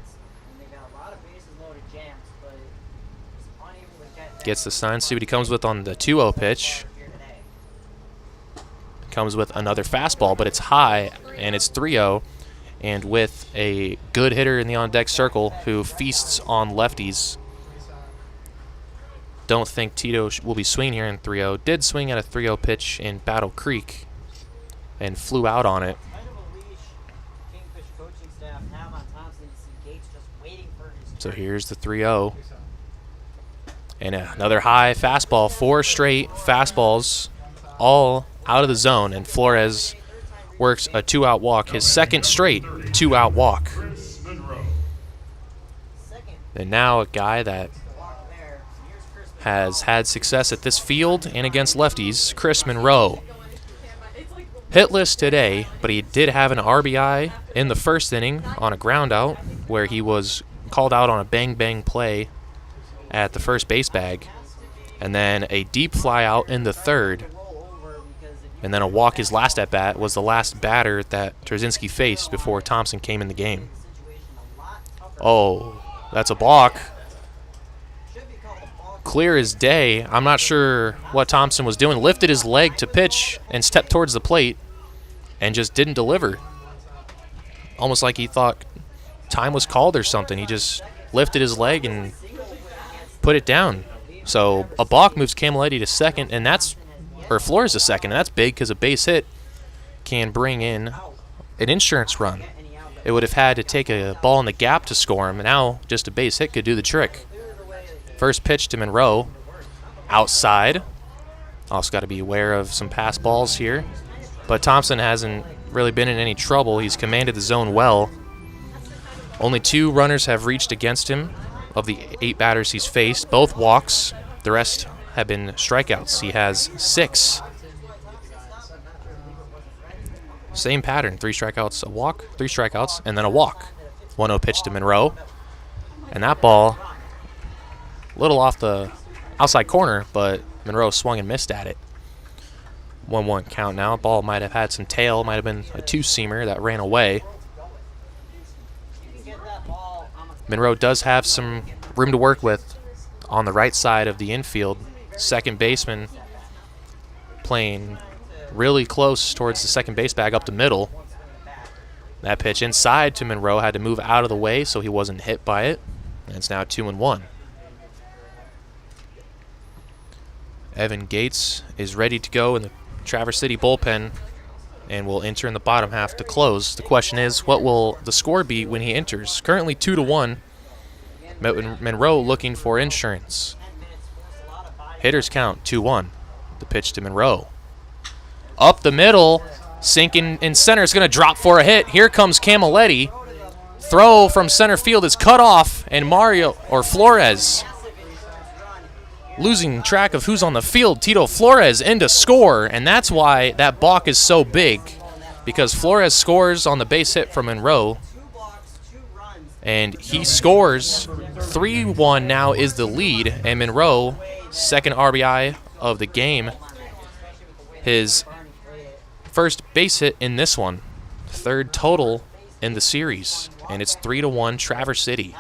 Gets the sign, see what he comes with on the 2-0 pitch. Comes with another fastball, but it's high, and it's 3-0. And with a good hitter in the on-deck circle who feasts on lefties. Don't think Tito will be swinging here in 3-0. Did swing at a 3-0 pitch in Battle Creek and flew out on it. So here's the 3-0. And another high fastball. 4 straight fastballs, all out of the zone, and Flores works a 2-out walk, his 2nd straight 2-out walk. And now a guy that has had success at this field and against lefties, Chris Monroe. Hitless today, but he did have an RBI in the 1st inning on a ground out where he was called out on a bang-bang play at the first base bag. And then a deep fly out in the 3rd. And then a walk his last at-bat was the last batter that Trzynski faced before Thompson came in the game. Oh, that's a balk. Clear as day. I'm not sure what Thompson was doing. Lifted his leg to pitch and stepped towards the plate and just didn't deliver. Almost like he thought time was called or something. He just lifted his leg and put it down. So a balk moves Camilletti to 2nd, and that's Flores to 2nd, and that's big because a base hit can bring in an insurance run. It would have had to take a ball in the gap to score him, and now just a base hit could do the trick. First pitch to Monroe, outside. Also got to be aware of some pass balls here. But Thompson hasn't really been in any trouble. He's commanded the zone well. Only 2 runners have reached against him of the 8 batters he's faced, both walks. The rest have been strikeouts. He has 6. Same pattern, 3 strikeouts, a walk, 3 strikeouts, and then a walk. 1-0 pitch to Monroe. And that ball, a little off the outside corner, but Monroe swung and missed at it. 1-1 count now. Ball might have had some tail, might have been a two-seamer that ran away. Monroe does have some room to work with on the right side of the infield. Second baseman playing really close towards the second base bag up the middle. That pitch inside to Monroe had to move out of the way so he wasn't hit by it. And it's now 2-1. Evan Gates is ready to go in the Traverse City bullpen and will enter in the bottom half to close. The question is, what will the score be when he enters? Currently 2-1. Monroe looking for insurance. Hitters count 2-1. The pitch to Monroe. Up the middle, sinking in center. It's going to drop for a hit. Here comes Camilletti. Throw from center field is cut off, and Flores, losing track of who's on the field. Tito Flores in to score, and that's why that balk is so big, because Flores scores on the base hit from Monroe, and he scores. 3-1 now is the lead, and Monroe, second RBI of the game, his first base hit in this one, third total in the series, and it's 3-1 Traverse City.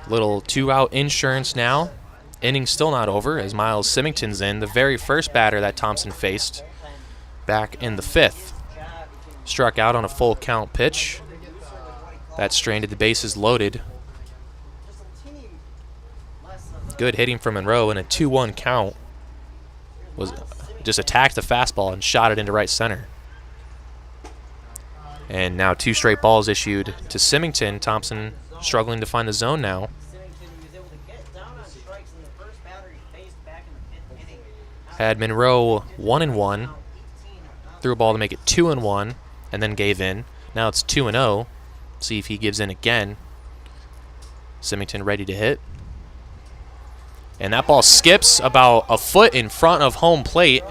Little two-out insurance now. Inning still not over as Miles Symington's in, the very first batter that Thompson faced back in the fifth. Struck out on a full count pitch. That stranded the bases loaded. Good hitting from Monroe, and a 2-1 count. Was just attacked the fastball and shot it into right center. And now 2 straight balls issued to Symington. Thompson struggling to find the zone now. Had Monroe 1-1, threw a ball to make it 2-1, and then gave in. Now it's 2-0. See if he gives in again. Symington ready to hit. And that ball skips about a foot in front of home plate.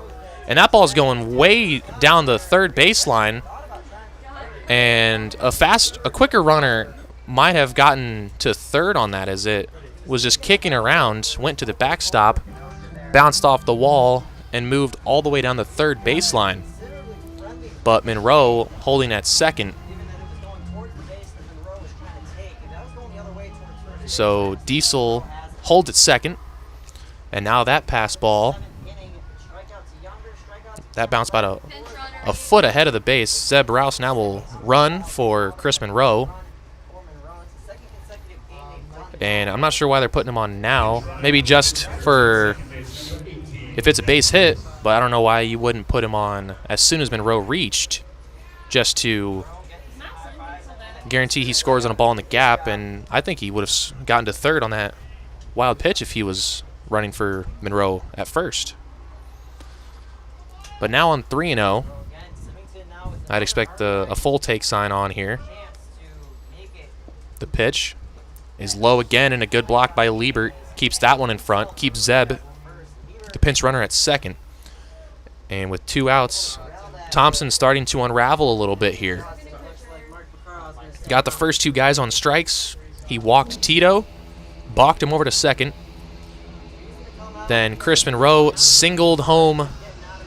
And that ball's going way down the third baseline. And a quicker runner might have gotten to third on that, as it was just kicking around, went to the backstop, bounced off the wall, and moved all the way down the third baseline. But Monroe holding at second. So Diesel holds at second. And now that pass ball, that bounced about a foot ahead of the base. Zeb Rouse now will run for Chris Monroe. And I'm not sure why they're putting him on now. Maybe just for if it's a base hit, but I don't know why you wouldn't put him on as soon as Monroe reached, just to guarantee he scores on a ball in the gap. And I think he would have gotten to third on that wild pitch if he was running for Monroe at first. But now on 3-0, I'd expect a full take sign on here. The pitch is low again, and a good block by Liebert keeps that one in front, keeps Zeb, the pinch runner, at second. And with 2 outs, Thompson starting to unravel a little bit here. Got the first 2 guys on strikes. He walked Tito, balked him over to second. Then Chris Monroe singled home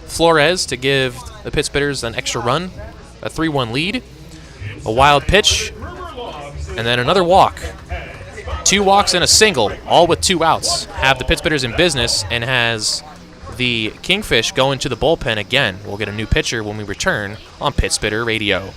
Flores to give the Pittsburghers an extra run, a 3-1 lead. A wild pitch, and then another walk. 2 walks and a single, all with 2 outs. Have the Pittsburghers in business, and has the Kingfish go into the bullpen again. We'll get a new pitcher when we return on Pittsburgh Radio.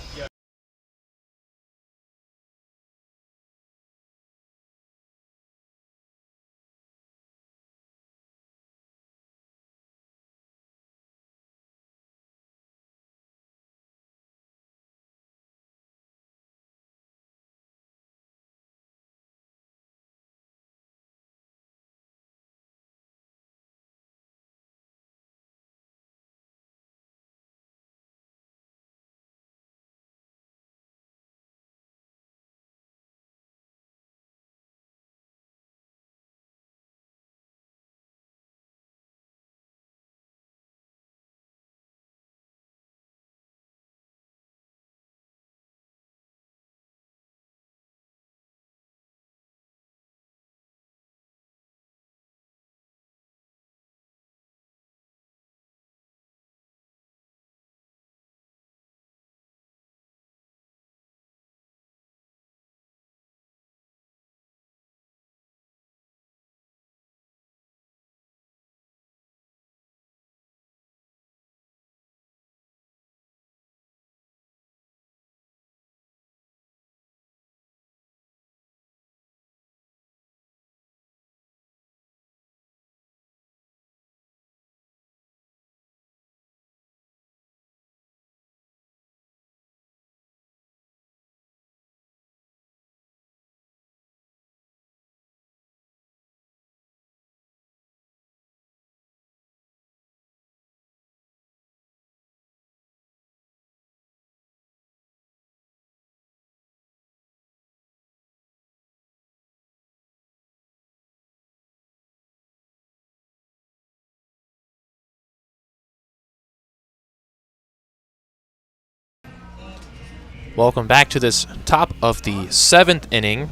Welcome back to this top of the 7th inning.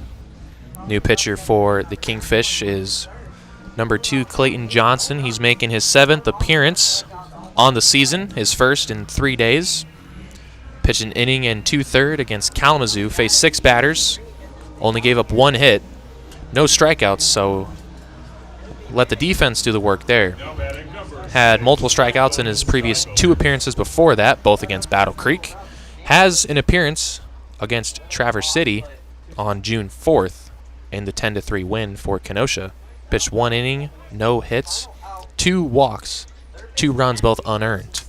New pitcher for the Kingfish is number 2, Clayton Johnson. He's making his 7th appearance on the season, his first in 3 days. Pitched an inning and 2/3 against Kalamazoo, faced 6 batters, only gave up 1 hit, no strikeouts, so let the defense do the work there. Had multiple strikeouts in his previous 2 appearances before that, both against Battle Creek. Has an appearance against Traverse City on June 4th in the 10-3 win for Kenosha. Pitched 1 inning, no hits, 2 walks, 2 runs, both unearned.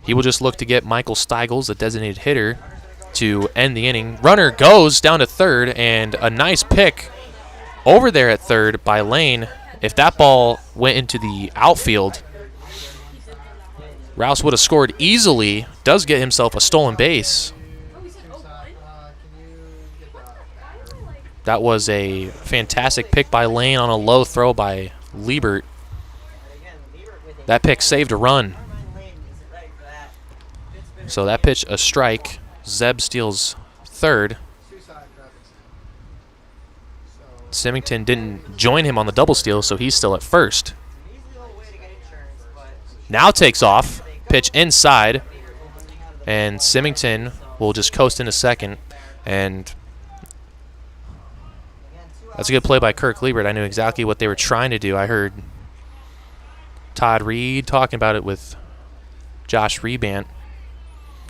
He will just look to get Michael Steigels, a designated hitter, to end the inning. Runner goes down to third, and a nice pick over there at third by Lane. If that ball went into the outfield, Rouse would have scored easily. Does get himself a stolen base. That was a fantastic pick by Lane on a low throw by Liebert. That pick saved a run. So that pitch, a strike. Zeb steals third. Symington didn't join him on the double steal, so he's still at first. Now takes off. Pitch inside. And Symington will just coast into second. And that's a good play by Kirk Liebert. I knew exactly what they were trying to do. I heard Todd Reed talking about it with Josh Rebant,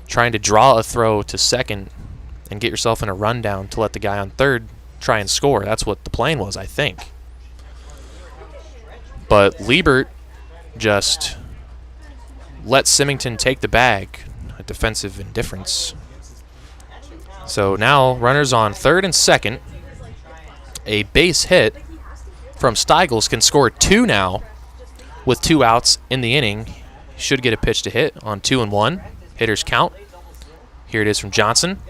trying to draw a throw to second and get yourself in a rundown to let the guy on third try and score. That's what the plan was, I think. But Liebert just let Symington take the bag, a defensive indifference. So now runners on third and second. A base hit from Steigels can score 2 now with 2 outs in the inning. Should get a pitch to hit on 2-1. Hitters count. Here it is from Johnson.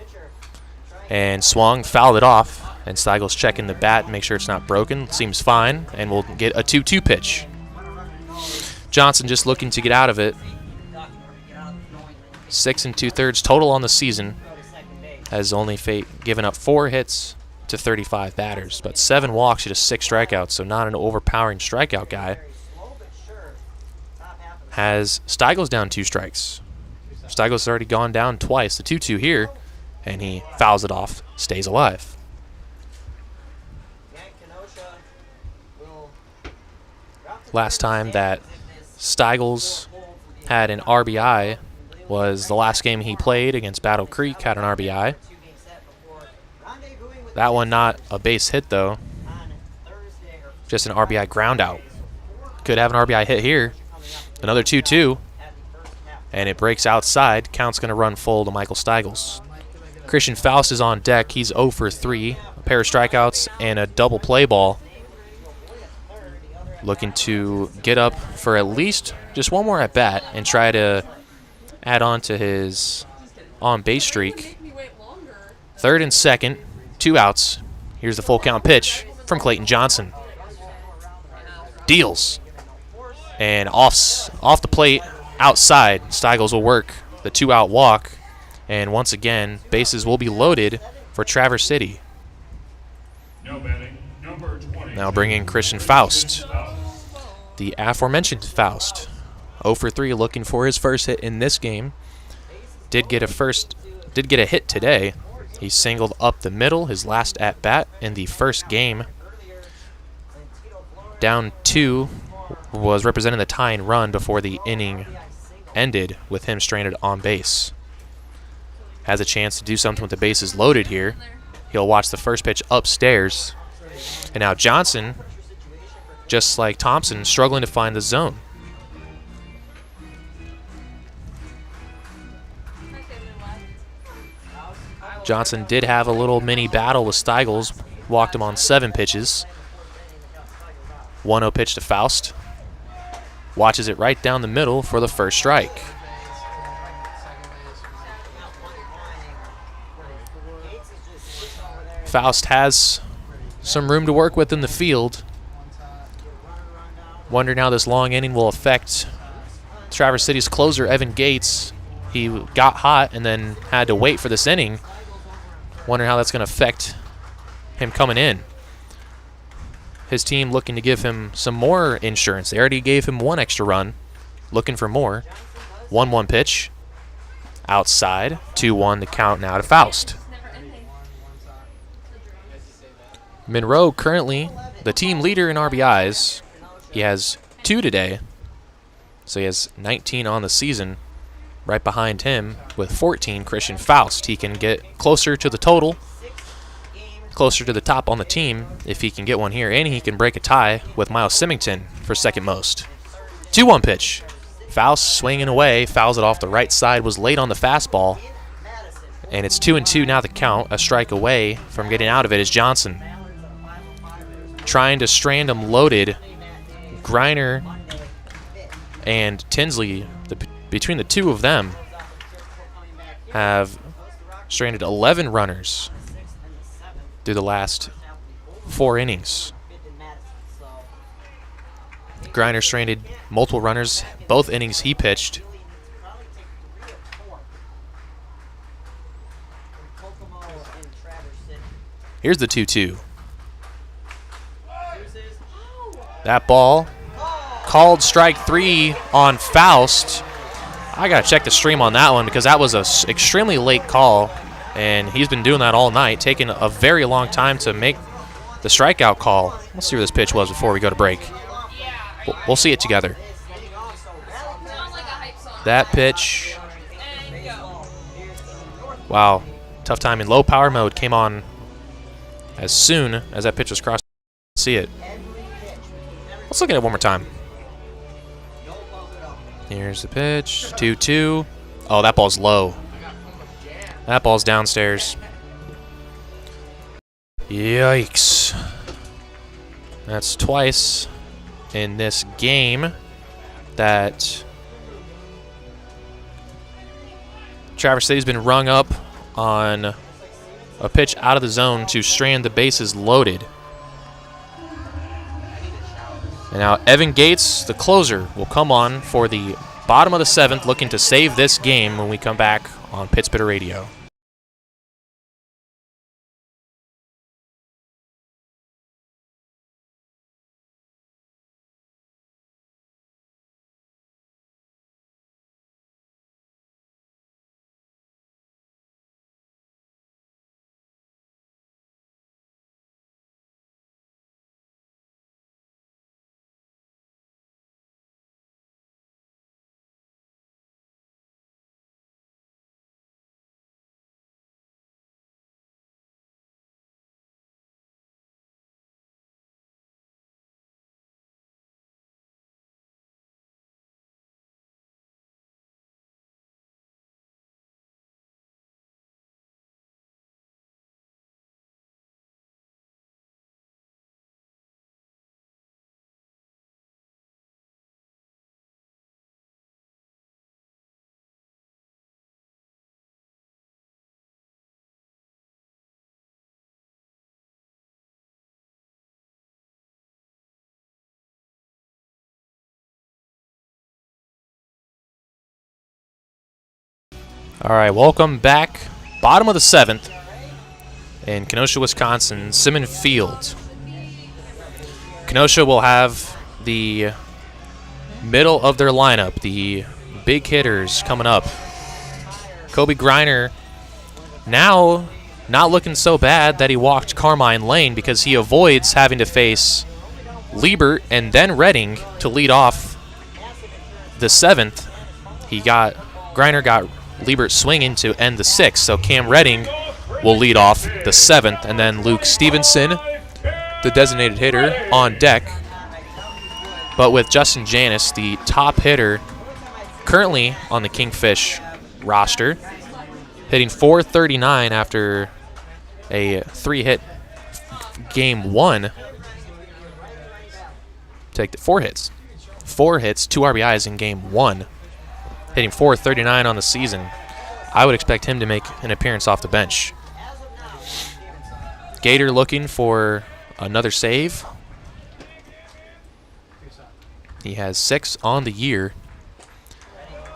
And swung, fouled it off. And Steigels checking the bat, make sure it's not broken. Seems fine. And we'll get a 2-2 pitch. Johnson just looking to get out of it. 6 2/3 total on the season. Has only given up 4 hits to 35 batters. But 7 walks to just 6 strikeouts. So not an overpowering strikeout guy. Has Steigels down 2 strikes. Steigels has already gone down twice, the 2-2 here, and he fouls it off, stays alive. Last time that Steigels had an RBI was the last game he played against Battle Creek, had an RBI. That one not a base hit, though, just an RBI ground out. Could have an RBI hit here. Another 2-2. And it breaks outside. Count's going to run full to Michael Steigels. Christian Faust is on deck. He's 0 for 3. A pair of strikeouts and a double play ball. Looking to get up for at least just one more at bat and try to add on to his on-base streak. Third and second, 2 outs. Here's the full count pitch from Clayton Johnson. Deals. And off the plate. Outside, Steigels will work the 2-out walk, and once again, bases will be loaded for Traverse City. Now bringing Christian Faust, the aforementioned Faust, 0 for 3, looking for his first hit in this game. Did get a hit today. He singled up the middle, his last at bat in the first game. Down 2. Was representing the tying run before the inning ended with him stranded on base. Has a chance to do something with the bases loaded here. He'll watch the first pitch upstairs. And now Johnson, just like Thompson, struggling to find the zone. Johnson did have a little mini battle with Steigels. Walked him on 7 pitches. 1-0 pitch to Faust. Watches it right down the middle for the first strike. Faust has some room to work with in the field. Wondering how this long inning will affect Traverse City's closer, Evan Gates. he got hot and then had to wait for this inning. Wondering how that's going to affect him coming in. His team looking to give him some more insurance. They already gave him 1 extra run. Looking for more. 1-1 pitch. Outside. 2-1 to count now to Faust. Monroe currently the team leader in RBIs. He has 2 today. So he has 19 on the season. Right behind him with 14, Christian Faust. He can get closer to the total, closer to the top on the team if he can get one here, and he can break a tie with Miles Symington for second most. 2-1 pitch. Faust swinging away, fouls it off the right side, was late on the fastball, and it's 2-2 now the count. A strike away from getting out of it is Johnson. Trying to strand him loaded. Greiner and Tinsley, between the two of them, have stranded 11 runners through the last 4 innings. Greiner stranded multiple runners both innings he pitched. Here's the 2-2. That ball called strike 3 on Faust. I got to check the stream on that one because that was an extremely late call, and he's been doing that all night, taking a very long time to make the strikeout call. Let's see where this pitch was before we go to break. We'll see it together. That pitch. Wow. Tough time in low power mode. Came on as soon as that pitch was crossed. See it. Let's look at it one more time. Here's the pitch. 2-2. Oh, that ball's low. That ball's downstairs. Yikes. That's twice in this game that Traverse City's been rung up on a pitch out of the zone to strand the bases loaded. And now Evan Gates, the closer, will come on for the bottom of the 7th, looking to save this game when we come back on Pittsburgh Radio. All right, welcome back. Bottom of the 7th in Kenosha, Wisconsin, Simmon Field. Kenosha will have the middle of their lineup, the big hitters coming up. Kobe Greiner now not looking so bad that he walked Carmine Lane because he avoids having to face Liebert and then Redding to lead off the 7th. Greiner got Liebert swinging to end the 6th, so Cam Redding will lead off the 7th, and then Luke Stevenson, the designated hitter, on deck. But with Justin Janis, the top hitter currently on the Kingfish roster, hitting .439 after a 3-hit game 1. Take the 4 hits. 4 hits, 2 RBIs in game 1. Hitting .439 on the season. I would expect him to make an appearance off the bench. Gator looking for another save. He has 6 on the year.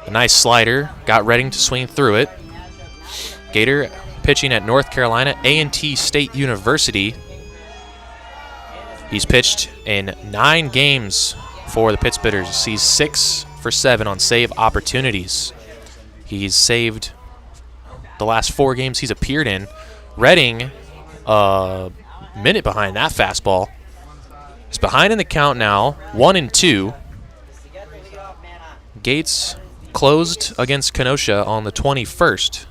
A nice slider. Got Redding to swing through it. Gator pitching at North Carolina A&T State University. He's pitched in 9 games for the Pittsburghers. He's 6 for 7 on save opportunities. He's saved the last 4 games he's appeared in. Redding, a minute behind that fastball. He's behind in the count now, 1-2. Gates closed against Kenosha on the 21st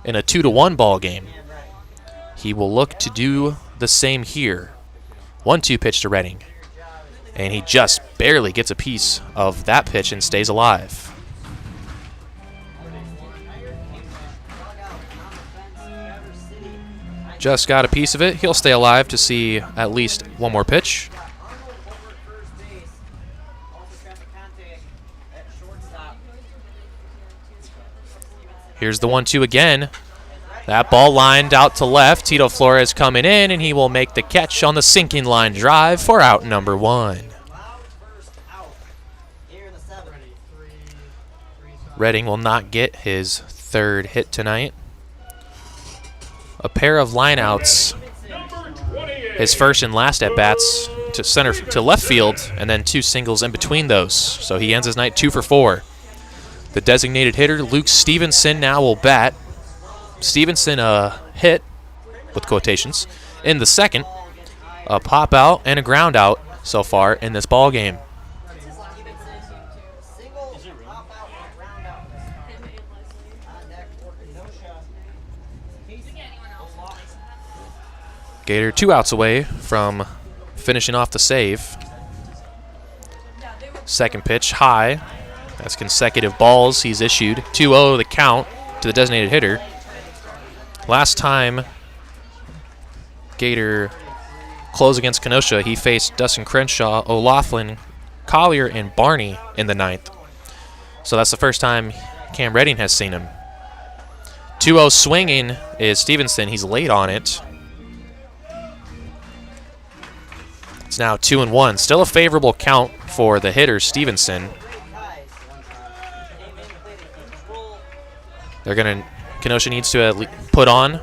in a 2-1 ball game. He will look to do the same here. 1-2 pitch to Redding. And he just barely gets a piece of that pitch and stays alive. Just got a piece of it. He'll stay alive to see at least one more pitch. Here's the 1-2 again. That ball lined out to left. Tito Flores coming in, and he will make the catch on the sinking line drive for out number 1. Redding will not get his 3rd hit tonight. A pair of lineouts, his first and last at bats to left field, and then 2 singles in between those. So he ends his night 2 for 4. The designated hitter, Luke Stevenson, now will bat. Stevenson hit, with quotations, in the 2nd. A pop out and a ground out so far in this ball game. Gator 2 outs away from finishing off the save. 2nd pitch, high. That's consecutive balls he's issued. 2-0 the count to the designated hitter. Last time Gator closed against Kenosha, he faced Dustin Crenshaw, O'Laughlin, Collier, and Barney in the 9th. So that's the first time Cam Redding has seen him. 2-0 swinging is Stevenson. He's late on it. It's now 2-1. Still a favorable count for the hitter, Stevenson. Kenosha needs to at least put on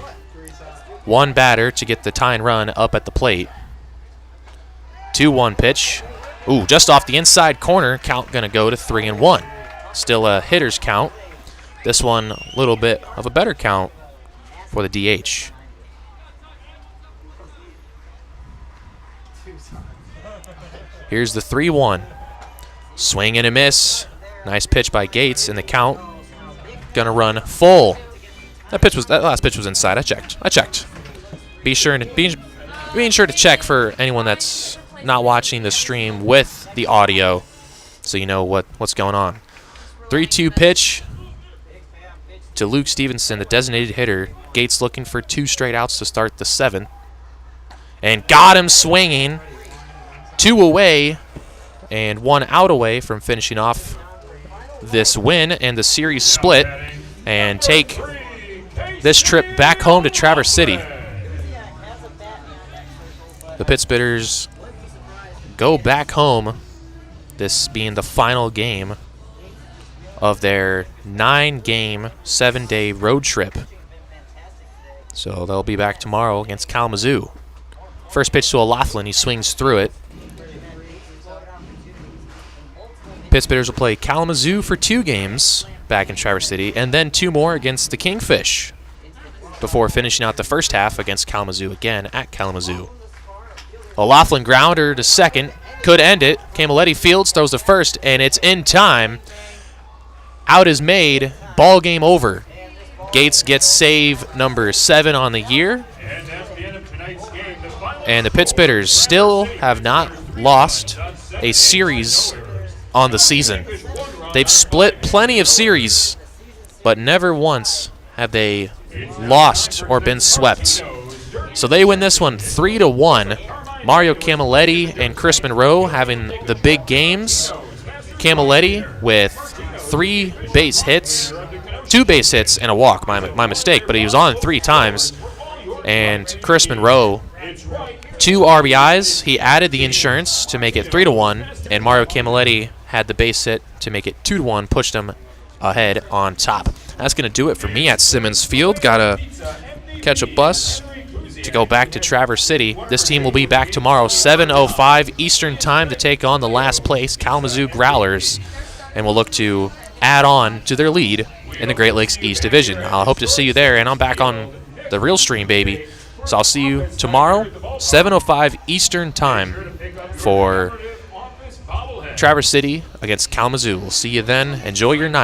1 batter to get the tying run up at the plate. 2-1 pitch. Ooh, just off the inside corner. Count going to go to 3-1. Still a hitter's count. This one a little bit of a better count for the DH. Here's the 3-1. Swing and a miss. Nice pitch by Gates in the count. Gonna run full. That last pitch was inside. I checked. Being sure to check for anyone that's not watching the stream with the audio, so you know what's going on. 3-2 pitch to Luke Stevenson, the designated hitter. Gates looking for 2 straight outs to start the 7th, and got him swinging. 2 away and 1 out away from finishing off this win and the series split, and take this trip back home to Traverse City. The Pittsburghers go back home, this being the final game of their 9-game, 7-day road trip. So they'll be back tomorrow against Kalamazoo. First pitch to O'Laughlin. He swings through it. Pittsburghers will play Kalamazoo for 2 games back in Traverse City, and then 2 more against the Kingfish before finishing out the first half against Kalamazoo again at Kalamazoo. O'Laughlin grounder to 2nd. Could end it. Camilletti fields, throws to 1st, and it's in time. Out is made. Ball game over. Gates gets save number 7 on the year. And the Pittsburghers still have not lost a series on the season. They've split plenty of series, but never once have they lost or been swept. So they win this one 3-1. Mario Camilletti and Chris Monroe having the big games. Camilletti with 3 base hits, 2 base hits and a walk, my mistake, but he was on 3 times. And Chris Monroe, 2 RBIs. He added the insurance to make it 3-1, and Mario Camilletti had the base hit to make it 2-1, pushed him ahead on top. That's going to do it for me at Simmons Field. Got to catch a bus to go back to Traverse City. This team will be back tomorrow, 7:05 Eastern Time, to take on the last place Kalamazoo Growlers, and we'll look to add on to their lead in the Great Lakes East Division. I'll hope to see you there, and I'm back on the real stream, baby. So I'll see you tomorrow, 7:05 Eastern Time, for Traverse City against Kalamazoo. We'll see you then. Enjoy your night.